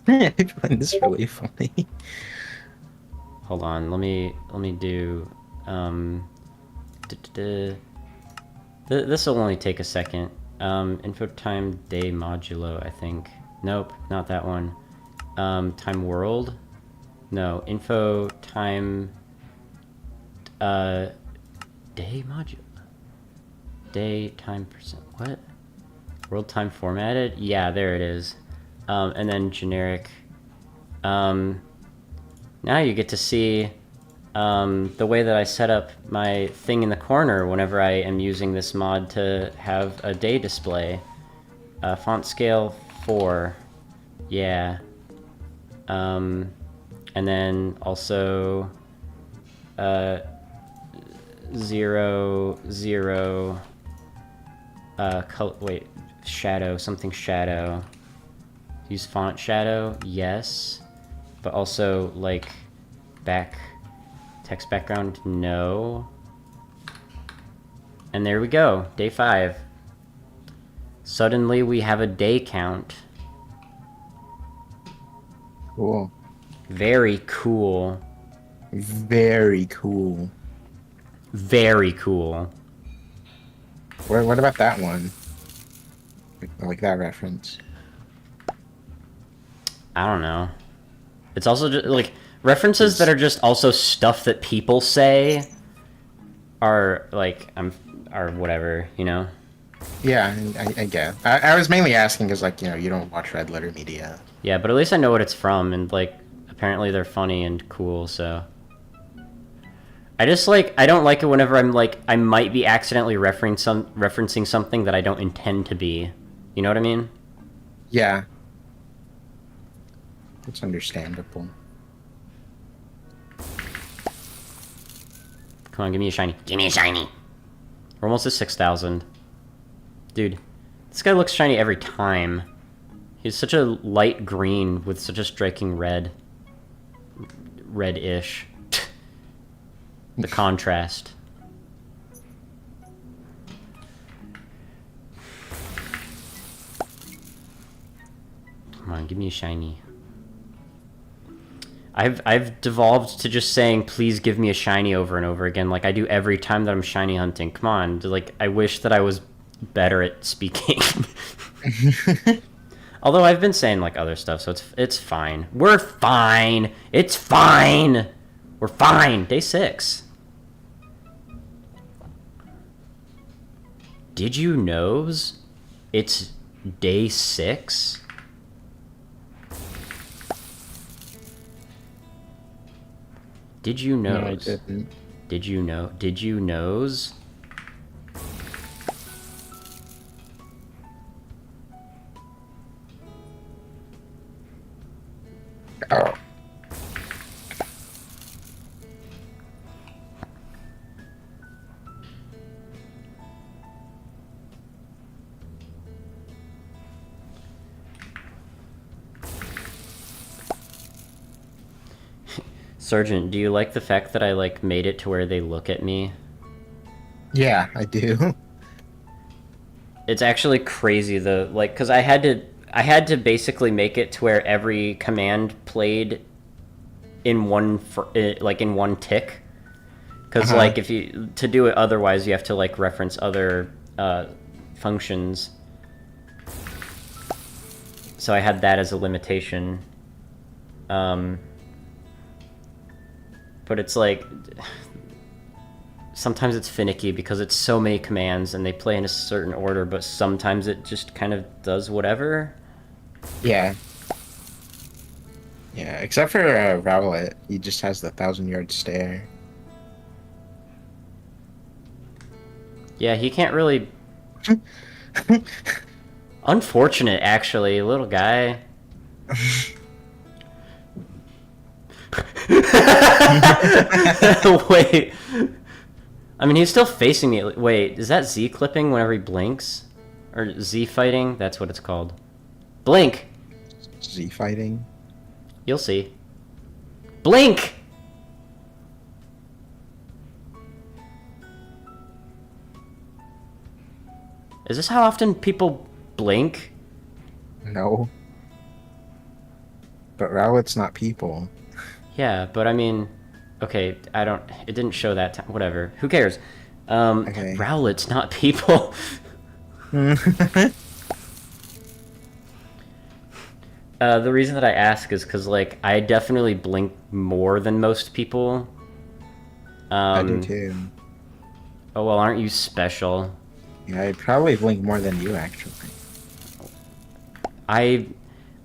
I find this really funny. Hold on, let me do this will only take a second. Info time day modulo, I think. Nope, not that one. Time world? No, info time day modulo. Day time percent. What? World time formatted? Yeah, there it is. And then generic. Now you get to see the way that I set up my thing in the corner whenever I am using this mod to have a day display. Font scale 4. Yeah. And then also 0, 0, wait, shadow, something shadow. Use font shadow, yes. But also, like, text background, no. And there we go, day 5. Suddenly we have a day count. Cool. Very cool. Very cool. Very cool. What about that one? Like that reference? I don't know. It's also just, like, references that are just also stuff that people say are, like, are whatever, you know? Yeah, I get. I was mainly asking because, like, you know, you don't watch Red Letter Media. Yeah, but at least I know what it's from, and, like, apparently they're funny and cool, so... I just like I don't like it whenever I'm like I might be accidentally referencing something that I don't intend to be. You know what I mean? Yeah. It's understandable. Come on, give me a shiny. Give me a shiny. We're almost at 6,000. Dude, this guy looks shiny every time. He's such a light green with such a striking red. Red-ish. The contrast. Come on, give me a shiny. I've devolved to just saying, please give me a shiny over and over again, like I do every time that I'm shiny hunting. Come on, like, I wish that I was better at speaking. Although I've been saying, like, other stuff, so it's fine. We're fine! It's fine! We're fine! Day 6. Did you knows it's day 6? Did you knows? No, I didn't. Did you know? Did you knows? Oh. Sergeant, do you like the fact that I, like, made it to where they look at me? Yeah, I do. It's actually crazy, though, like, because I had to basically make it to where every command played in one, like, in one tick. Because, like, if you, to do it otherwise, you have to, like, reference other, functions. So I had that as a limitation. But it's like, sometimes it's finicky because it's so many commands and they play in a certain order, but sometimes it just kind of does whatever. Yeah. Yeah, except for Rowlet, he just has the 1,000-yard stare. Yeah, he can't really... Unfortunate, actually, little guy. Wait. I mean, he's still facing me. Wait, is that Z clipping whenever he blinks? Or Z fighting? That's what it's called. Blink! Z fighting? You'll see. Blink! Is this how often people blink? No. But Rowlet's not people. Yeah, but I mean, okay, it didn't show that time, whatever. Who cares? Okay. Rowlet's not people. The reason that I ask is because, like, I definitely blink more than most people. I do too. Oh, well, aren't you special? Yeah, I probably blink more than you, actually. I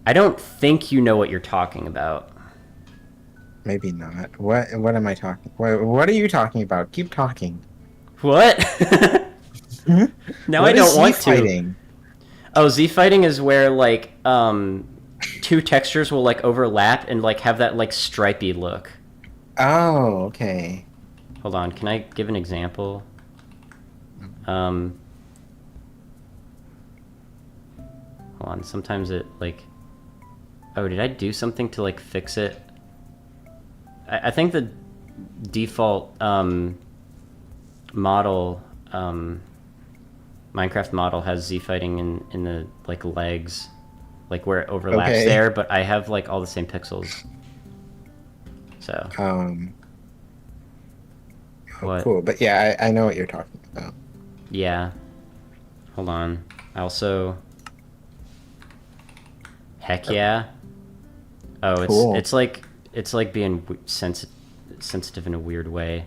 don't think you know what you're talking about. Maybe not. What am I talking? What are you talking about? Keep talking. What? Now I don't want to. Z-fighting? Oh, Z-fighting is where, like, two textures will, like, overlap and, like, have that, like, stripey look. Oh, okay. Hold on, can I give an example? Hold on, sometimes it, like... Oh, did I do something to, like, fix it? I think the default, model, Minecraft model has Z-fighting in the, like, legs. Like, where it overlaps there, but I have, like, all the same pixels. So... What? Cool, but yeah, I know what you're talking about. Yeah. Hold on. I also... Heck yeah. Oh, Cool. it's like being sensitive in a weird way.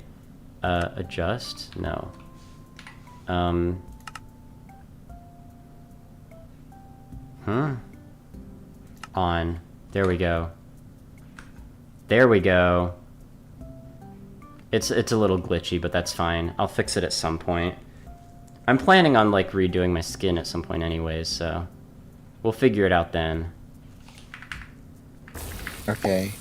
Adjust? No. On. There we go. There we go. It's a little glitchy, but that's fine. I'll fix it at some point. I'm planning on, like, redoing my skin at some point anyways, so... We'll figure it out then. Okay.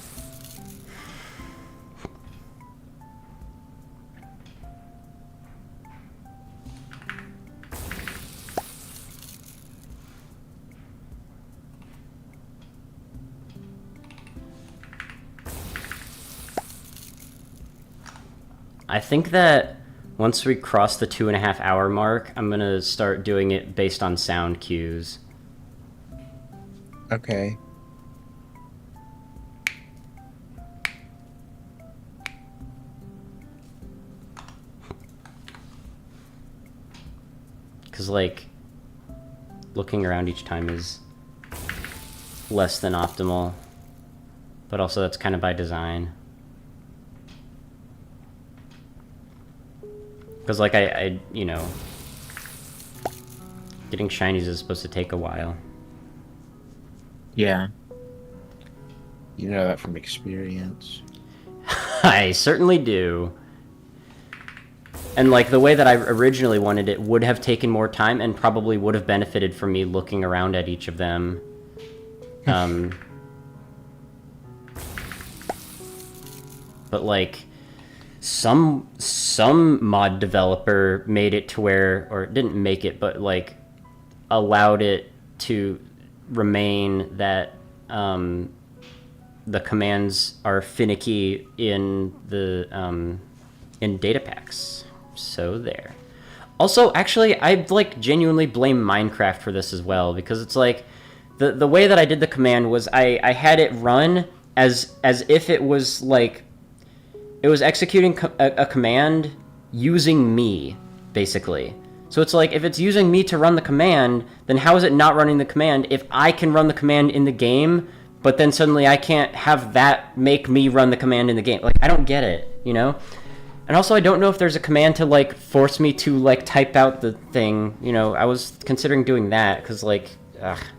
I think that once we cross the 2.5 hour mark, I'm gonna start doing it based on sound cues. Okay. Because, like, looking around each time is less than optimal. But also that's kind of by design. Because, like, I, you know, getting shinies is supposed to take a while. Yeah. You know that from experience. I certainly do. And, like, the way that I originally wanted it would have taken more time and probably would have benefited from me looking around at each of them. But, like, some mod developer made it to where, or didn't make it, but, like, allowed it to remain that the commands are finicky in the in datapacks. So there. Also, actually, I, like, genuinely blame Minecraft for this as well, because it's like the way that I did the command was I had it run as if it was, like, it was executing a command using me, basically. So it's like, if it's using me to run the command, then how is it not running the command if I can run the command in the game, but then suddenly I can't have that make me run the command in the game? Like, I don't get it, you know? And also, I don't know if there's a command to, like, force me to, like, type out the thing. You know, I was considering doing that, because, like,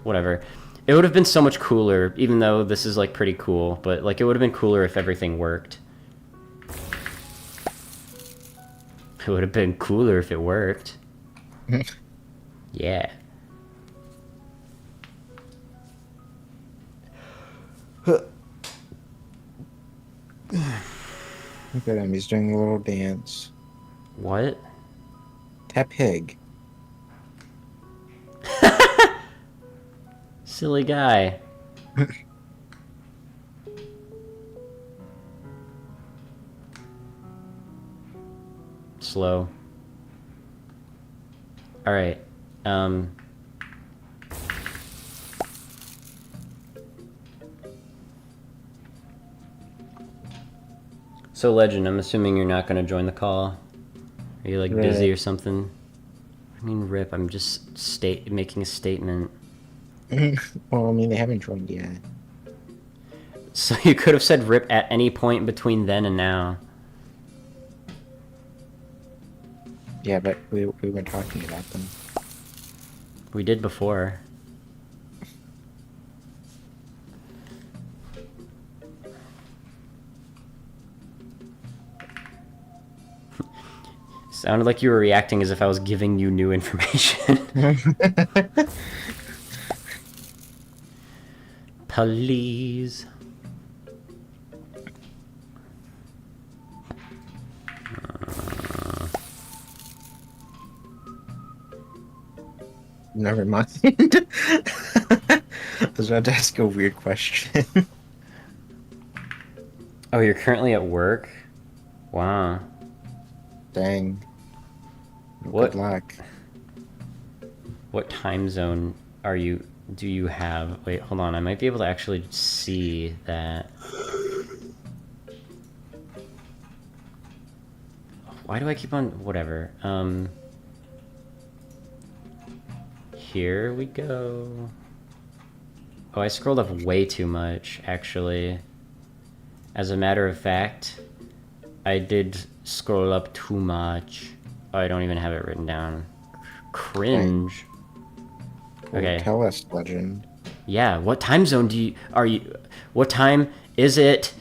whatever. It would have been so much cooler, even though this is, like, pretty cool. But, like, it would have been cooler if everything worked. It would have been cooler if it worked. Yeah. Look at him, he's doing a little dance. What? That pig. Silly guy. Slow. Alright. So, Legend, I'm assuming you're not going to join the call. Are you, like, busy or something? I mean, Rip, I'm just making a statement. Well, I mean, they haven't joined yet. So you could have said Rip at any point between then and now. Yeah, but we were talking about them. We did before. Sounded like you were reacting as if I was giving you new information. Please. Never mind. I was about to ask a weird question. Oh, you're currently at work? Wow. Dang. What? Good luck. What time zone do you have? Wait, hold on. I might be able to actually see that. Why do I keep on... Whatever. Here we go. Oh, I scrolled up way too much, actually. As a matter of fact, I did scroll up too much. Oh, I don't even have it written down. Cringe. Well, Okay. tell us, Legend. Yeah, what time zone are you... What time is it?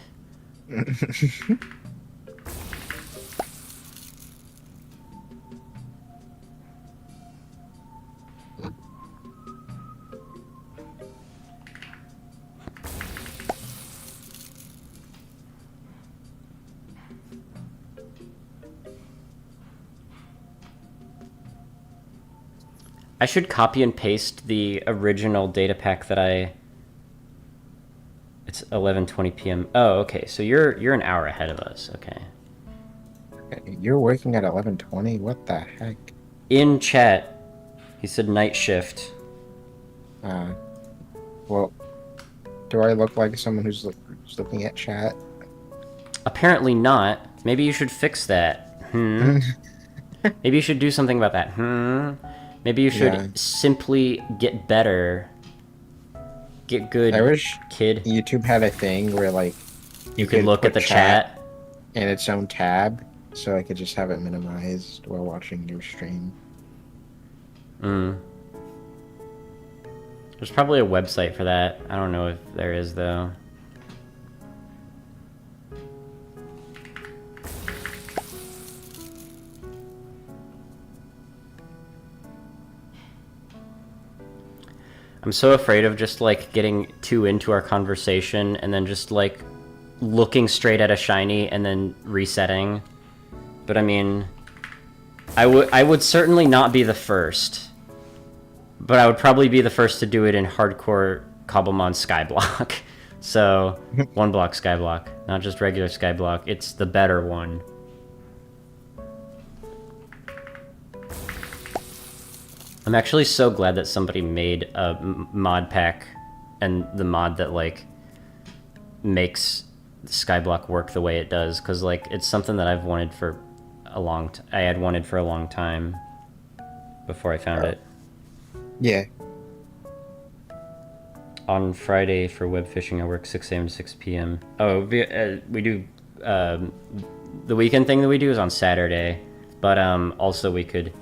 I should copy and paste the original data pack that I... It's 11:20 p.m. Oh, okay. So you're an hour ahead of us. Okay. You're working at 11:20? What the heck? In chat, he said night shift. Well, do I look like someone who's looking at chat? Apparently not. Maybe you should fix that. Maybe you should do something about that. Maybe you should simply get better. Get good, I wish kid. YouTube had a thing where, like, You could look at the chat in its own tab, so I could just have it minimized while watching your stream. There's probably a website for that. I don't know if there is, though. I'm so afraid of just, like, getting too into our conversation and then just, like, looking straight at a shiny and then resetting. But, I mean, I would certainly not be the first. But I would probably be the first to do it in hardcore Cobblemon Skyblock. So, one block Skyblock, not just regular Skyblock. It's the better one. I'm actually so glad that somebody made a mod pack and the mod that, like, makes Skyblock work the way it does, because, like, it's something that I've wanted for a long time. I had wanted for a long time before I found it. Yeah. On Friday for web fishing, I work 6 a.m. to 6 p.m. Oh, we do the weekend thing that we do is on Saturday, but also we could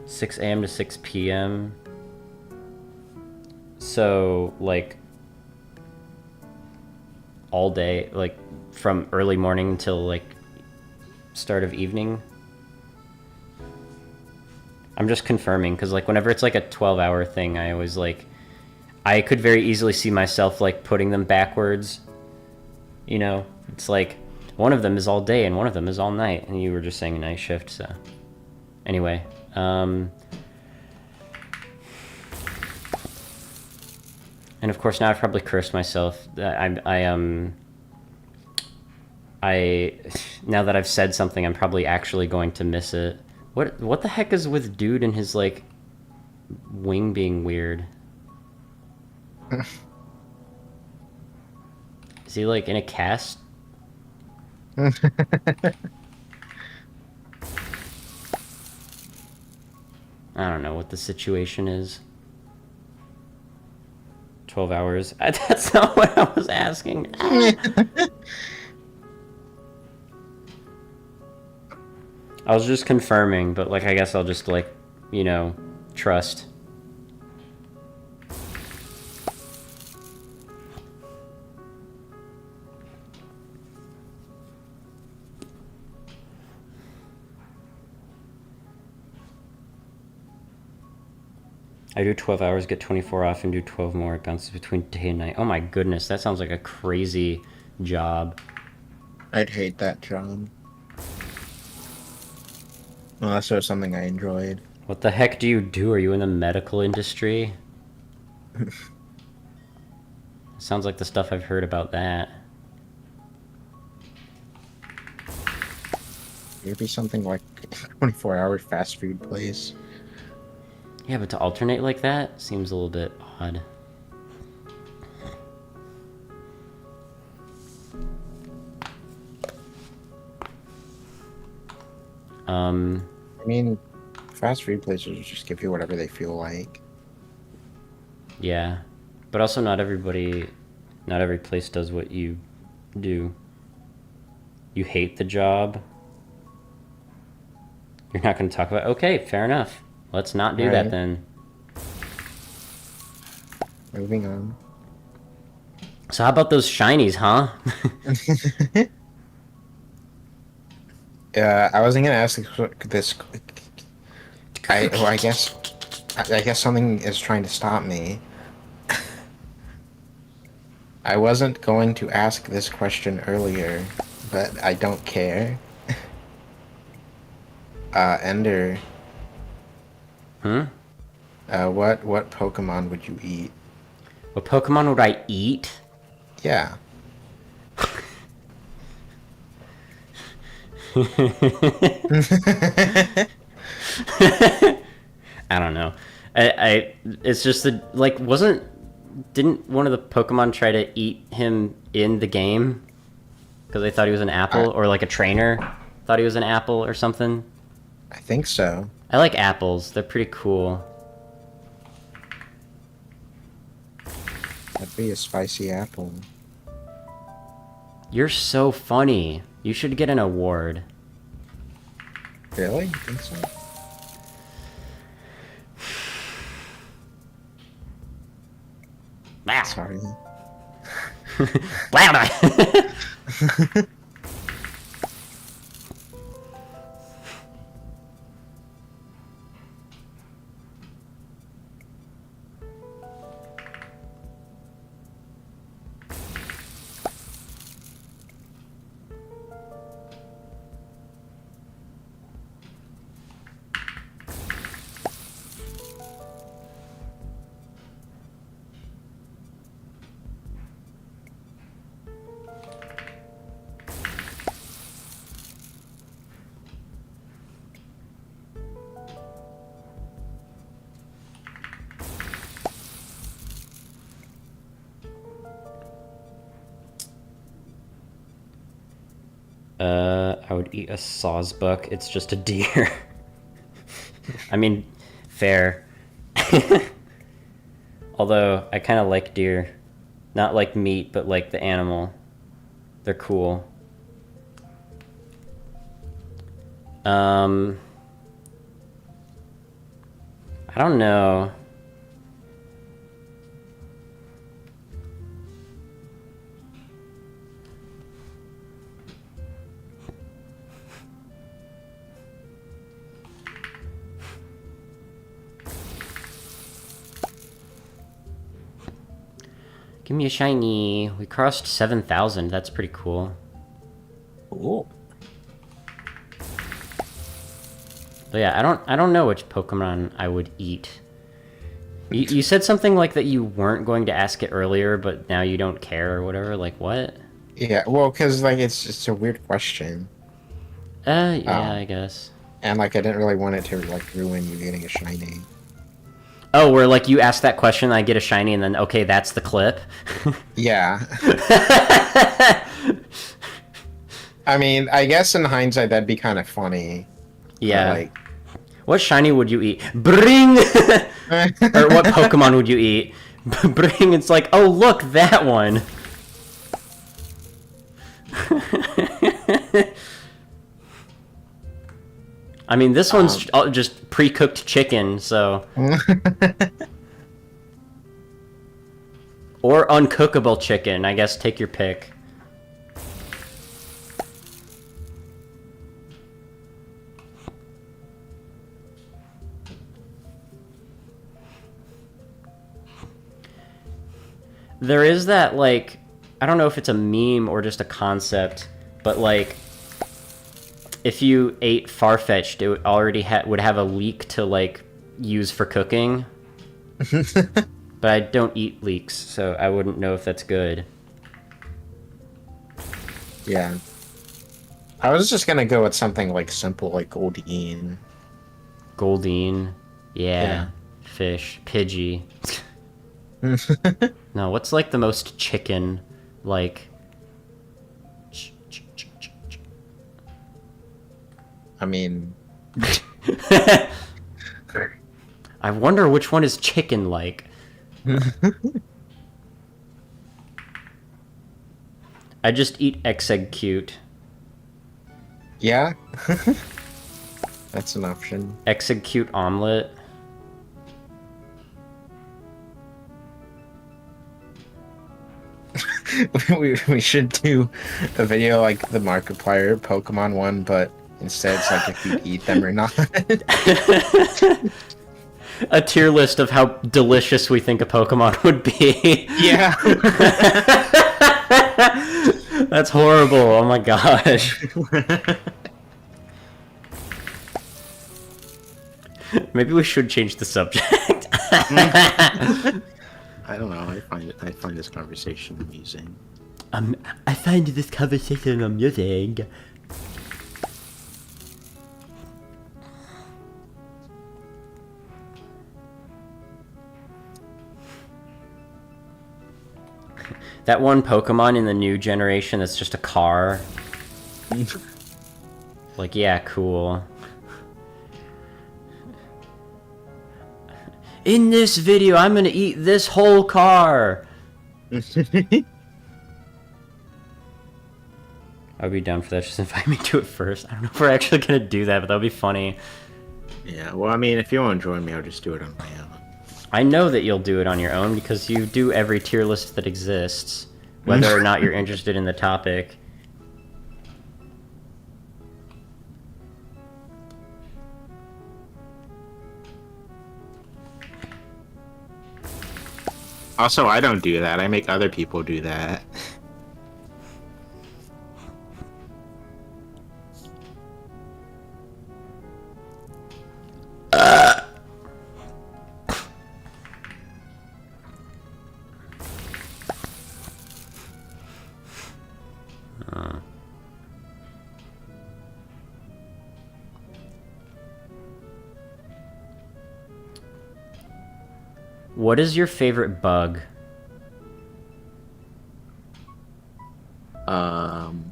6 a.m. to 6 p.m. So, like, all day, like, from early morning until, like, start of evening. I'm just confirming, because, like, whenever it's, like, a 12-hour thing, I always, like... I could very easily see myself, like, putting them backwards. You know? It's like, one of them is all day and one of them is all night. And you were just saying night shift, so... Anyway, and of course now I've probably cursed myself. Now that I've said something, I'm probably actually going to miss it. What the heck is with dude and his, like, wing being weird? Is he, like, in a cast? I don't know what the situation is. 12 hours. That's not what I was asking. I was just confirming, but, like, I guess I'll just, like, you know, trust. I do 12 hours, get 24 off, and do 12 more. It bounces between day and night. Oh my goodness, that sounds like a crazy job. I'd hate that job. Unless it was something I enjoyed. What the heck do you do? Are you in the medical industry? Sounds like the stuff I've heard about that. It'd be something like a 24-hour fast food place. Yeah, but to alternate like that seems a little bit odd. I mean, fast food places just give you whatever they feel like. Yeah, but also not every place does what you do. You hate the job. You're not going to talk about, okay, fair enough. Let's not do that then. Moving on. So how about those shinies, huh? I wasn't gonna ask this. I guess something is trying to stop me. I wasn't going to ask this question earlier, but I don't care. Ender. Hmm? What Pokemon would you eat? What Pokemon would I eat? Yeah. I don't know. It's just that, like, didn't one of the Pokemon try to eat him in the game? Because they thought he was an apple, or like a trainer thought he was an apple or something. I think so. I like apples. They're pretty cool. That'd be a spicy apple. You're so funny. You should get an award. Really? You think so? Sorry. I would eat a sawsbuck. It's just a deer. I mean, fair. Although, I kind of like deer. Not like meat, but like the animal. They're cool. I don't know. Give me a shiny. We crossed 7,000. That's pretty cool. Cool. But yeah, I don't know which Pokemon I would eat. You said something like that you weren't going to ask it earlier, but now you don't care or whatever. Like what? Yeah, well, because like it's a weird question, Yeah, I guess. and like I didn't really want it to like ruin you getting a shiny. Oh, where like you ask that question, I get a shiny, and then okay, that's the clip. Yeah. I mean, I guess in hindsight that'd be kind of funny. Yeah. Like, what shiny would you eat? Bring. Or what Pokemon would you eat? Bring. It's like, oh look, that one. I mean, this one's just pre-cooked chicken, so... Or uncookable chicken, I guess, take your pick. There is that, like... I don't know if it's a meme or just a concept, but, like... If you ate Farfetch'd, it already would have a leek to, like, use for cooking. But I don't eat leeks, so I wouldn't know if that's good. Yeah. I was just gonna go with something, like, simple, like Goldeen. Goldeen. Yeah. Fish. Pidgey. No, what's, like, the most chicken, like... I mean... I wonder which one is chicken-like. I just eat Exegcute. Yeah? That's an option. Exegcute omelet. we should do a video like the Markiplier Pokemon one, but instead it's like if you eat them or not. A tier list of how delicious we think a Pokemon would be. Yeah. That's horrible. Oh my gosh. Maybe we should change the subject. I don't know. I find this conversation amusing. I find this conversation amusing. That one Pokemon in the new generation that's just a car. Like, yeah, cool. In this video, I'm gonna eat this whole car! I'd be down for that, just invite me to it first. I don't know if we're actually gonna do that, but that would be funny. Yeah, well, I mean, if you want to join me, I'll just do it on my own. I know that you'll do it on your own, because you do every tier list that exists, whether or not you're interested in the topic. Also, I don't do that. I make other people do that. What is your favorite bug?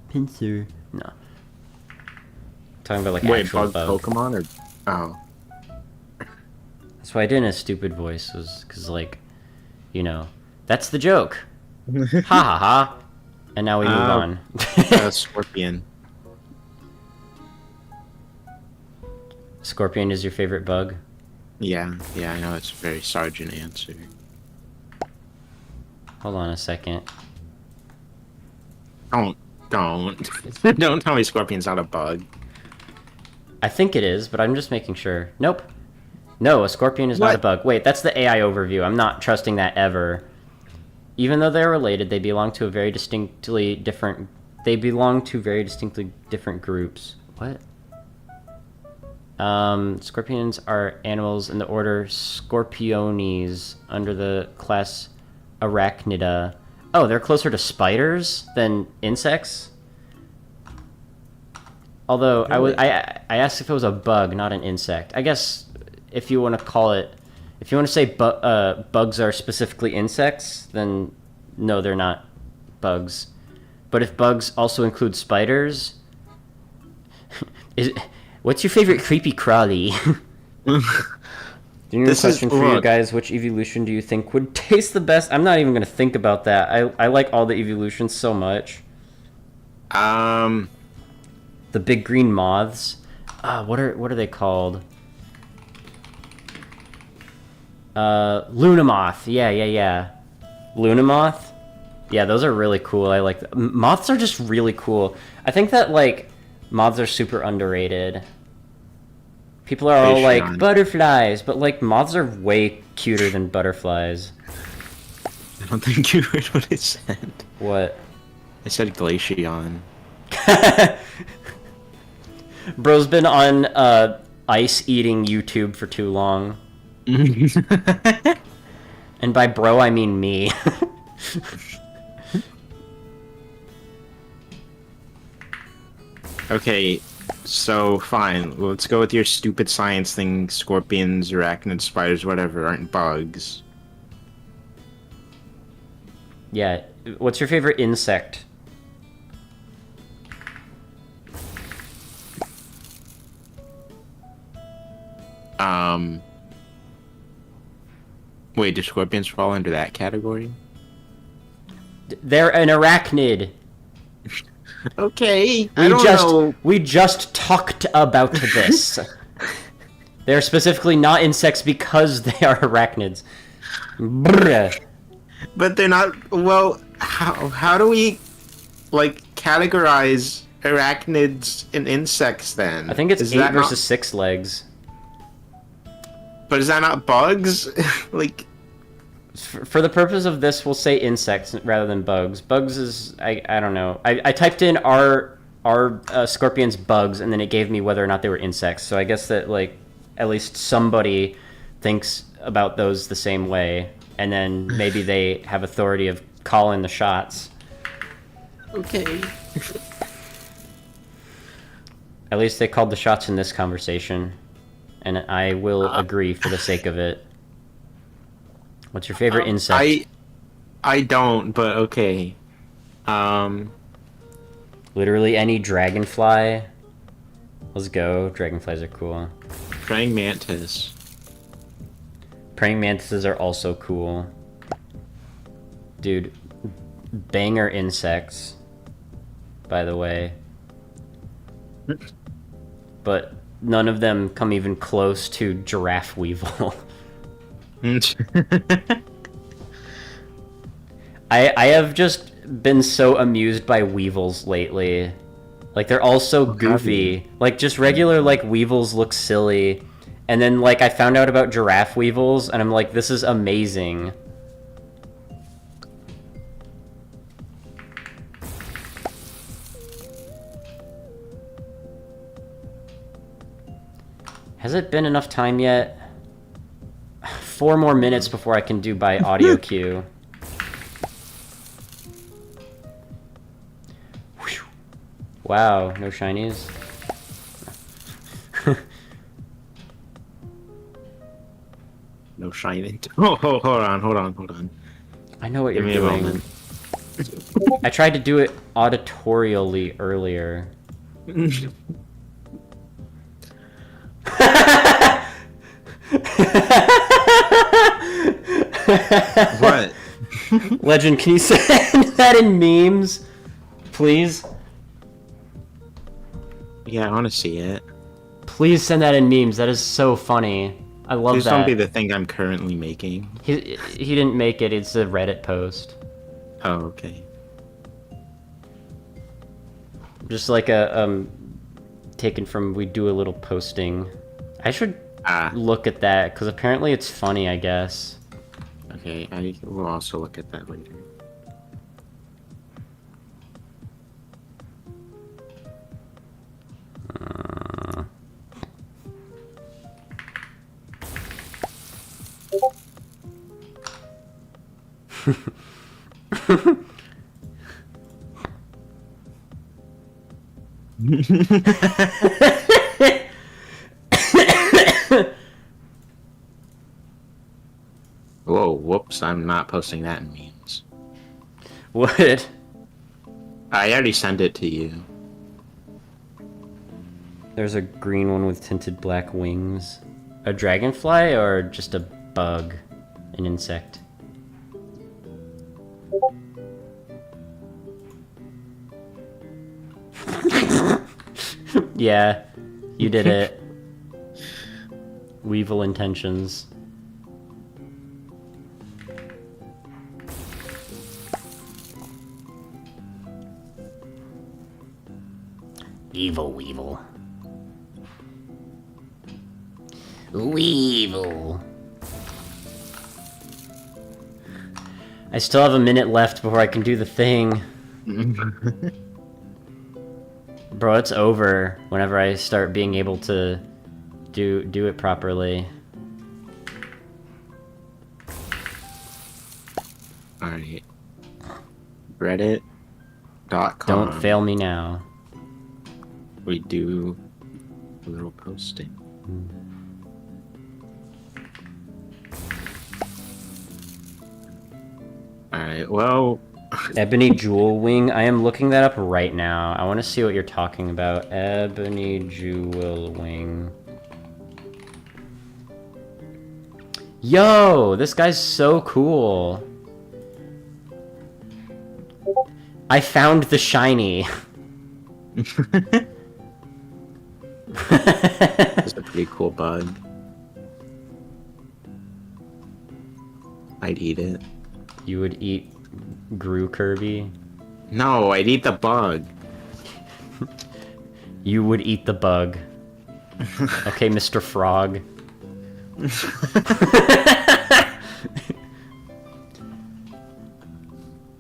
Pincer. No. Talking about like Wait, actual bug Pokemon or oh? That's why I did in a stupid voice, was because like, you know, that's the joke. Ha ha ha. And now we move on. Scorpion. Scorpion is your favorite bug? Yeah, I know it's a very sergeant answer. Hold on a second. Don't don't tell me Scorpion's not a bug. I think it is, but I'm just making sure. Nope. No, a scorpion is not a bug. Wait, that's the AI overview. I'm not trusting that ever. Even though they're related, they belong to very distinctly different groups. What? Scorpions are animals in the order Scorpiones under the class Arachnida. Oh, they're closer to spiders than insects? Although, really? I asked if it was a bug, not an insect. I guess if you want to call it... If you want to say bugs are specifically insects, then no, they're not bugs. But if bugs also include spiders... What's your favorite creepy crawly? This question for you guys. Which evolution do you think would taste the best? I'm not even going to think about that. I like all the evolutions so much. The big green moths. What are they called? Lunamoth. Yeah. Lunamoth? Yeah, those are really cool. I like them. Moths are just really cool. I think that, like, moths are super underrated. People are all like, butterflies, but, like, moths are way cuter than butterflies. I don't think you heard what I said. What? I said Glaceon. Bro's been on ice-eating YouTube for too long. And by bro, I mean me. Okay, so fine. Let's go with your stupid science thing. Scorpions, arachnids, spiders, whatever, aren't bugs. Yeah. What's your favorite insect? Wait, do scorpions fall under that category? They're an arachnid. Okay, I don't know. We just talked about this. They're specifically not insects because they are arachnids. Brr. But they're not. Well, how do we like categorize arachnids and insects then? I think it's 8 versus 6 legs. But is that not bugs? Like, for the purpose of this, we'll say insects rather than bugs. Bugs is I don't know. I typed in our scorpions bugs, and then it gave me whether or not they were insects. So I guess that, like, at least somebody thinks about those the same way, and then maybe they have authority of calling the shots. Okay. At least they called the shots in this conversation, and I will agree for the sake of it. What's your favorite insect? I don't, but okay. Literally any dragonfly. Let's go. Dragonflies are cool. Praying mantis. Praying mantises are also cool. Dude, banger insects, by the way. But none of them come even close to giraffe weevil. I have just been so amused by weevils lately. Like, they're all so goofy. Like, just regular, like, weevils look silly. And then, like, I found out about giraffe weevils, and I'm like, this is amazing. Has it been enough time yet? 4 more minutes before I can do by audio cue. Wow, no shinies. No shining. Oh, hold on. I know what Give you're me a doing. moment. I tried to do it auditorially earlier. What? Legend, can you send that in memes? Please? Yeah, I want to see it. Please send that in memes. That is so funny. I love Please that. don't be the thing I'm currently making. He didn't make it. It's a Reddit post. Oh, okay. Just like a taken from We Do a Little Posting. I should look at that because apparently it's funny, I guess. Okay, I will also look at that later. Whoa, whoops, I'm not posting that in memes. What? I already sent it to you. There's a green one with tinted black wings. A dragonfly or just a bug? An insect? Yeah, you did it. Weevil intentions. Evil Weevil. Weevil. I still have a minute left before I can do the thing. Bro, it's over whenever I start being able to do it properly. Alright. Reddit.com. Don't fail me now. We do a little posting. Alright, well... Ebony Jewel Wing. I am looking that up right now. I want to see what you're talking about. Ebony Jewel Wing. Yo, this guy's so cool. I found the shiny. It's a pretty cool bug. I'd eat it. You would eat Gru Kirby? No, I'd eat the bug. You would eat the bug. Okay, Mr. Frog.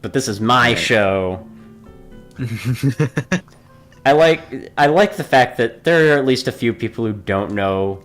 But this is my show. I like the fact that there are at least a few people who don't know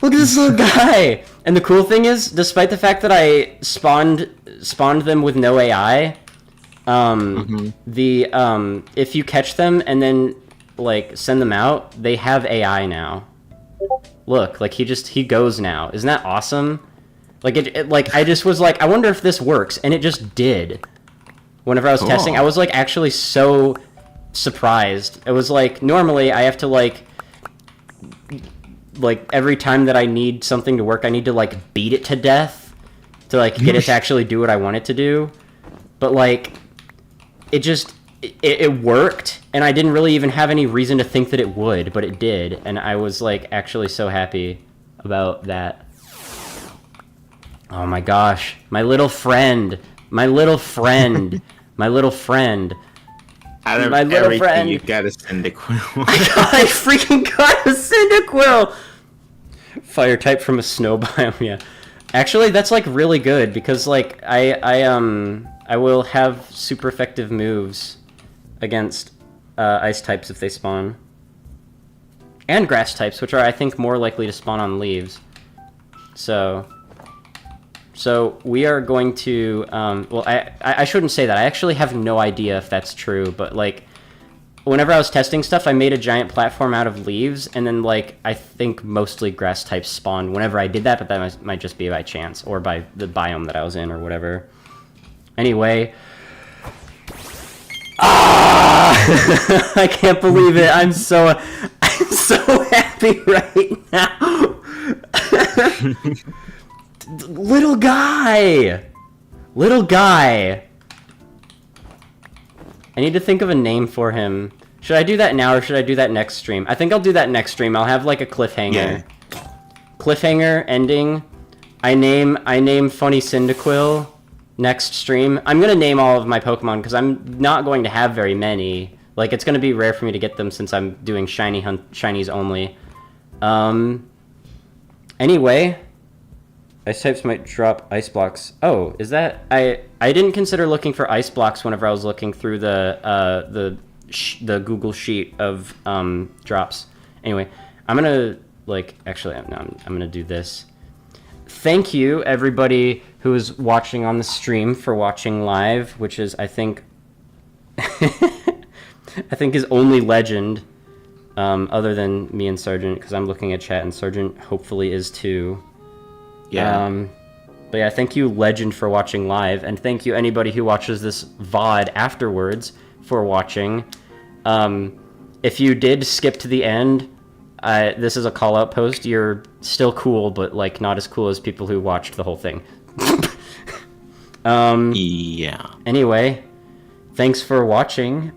Look at this little guy! And the cool thing is, despite the fact that I spawned them with no AI, if you catch them and then like send them out, they have AI now. Look, like he goes now. Isn't that awesome? Like like I just was like, I wonder if this works, and it just did. Whenever I was testing, I was like actually so surprised. It was like normally I have to like every time that I need something to work, I need to like beat it to death to like get it to actually do what I want it to do. But like it worked, and I didn't really even have any reason to think that it would, but it did, and I was like actually so happy about that. Oh my gosh, my little friend. Out of everything, you got a Cyndaquil. I freaking got a Cyndaquil! Fire type from a snow biome, yeah. Actually, that's like really good because like I will have super effective moves against ice types if they spawn, and grass types, which are I think more likely to spawn on leaves. So we are going to well, I shouldn't say that. I actually have no idea if that's true, but like whenever I was testing stuff, I made a giant platform out of leaves, and then like I think mostly grass types spawned whenever I did that, but that might just be by chance or by the biome that I was in or whatever. Anyway, I can't believe it. I'm so happy right now. Little guy. I need to think of a name for him. Should I do that now or should I do that next stream? I think I'll do that next stream. I'll have like a cliffhanger. Yeah. Cliffhanger ending. I name Funny Cyndaquil next stream. I'm gonna name all of my Pokemon because I'm not going to have very many. Like it's gonna be rare for me to get them since I'm doing shinies only. Anyway, ice types might drop ice blocks. Oh, is that I didn't consider looking for ice blocks whenever I was looking through the Google sheet of drops. Anyway, I'm gonna like actually no, I'm gonna do this. Thank you everybody who is watching on the stream for watching live, which is I think is only Legend, other than me and Sargent, because I'm looking at chat and Sargent hopefully is too. Yeah. But yeah, thank you Legend for watching live, and thank you anybody who watches this VOD afterwards for watching. If you did skip to the end, this is a call-out post. You're still cool, but like not as cool as people who watched the whole thing. Yeah. Anyway, thanks for watching.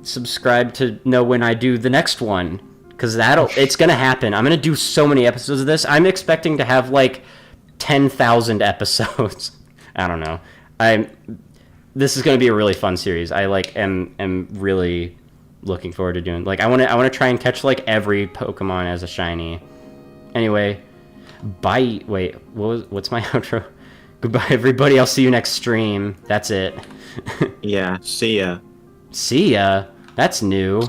Subscribe to know when I do the next one, because it's gonna happen. I'm gonna do so many episodes of this. I'm expecting to have like 10,000 episodes. I don't know. This is gonna be a really fun series. I like am really looking forward to doing. Like I wanna try and catch like every Pokemon as a shiny. Anyway, bye. Wait, what's my outro? Goodbye, everybody. I'll see you next stream. That's it. Yeah. See ya. See ya. That's new.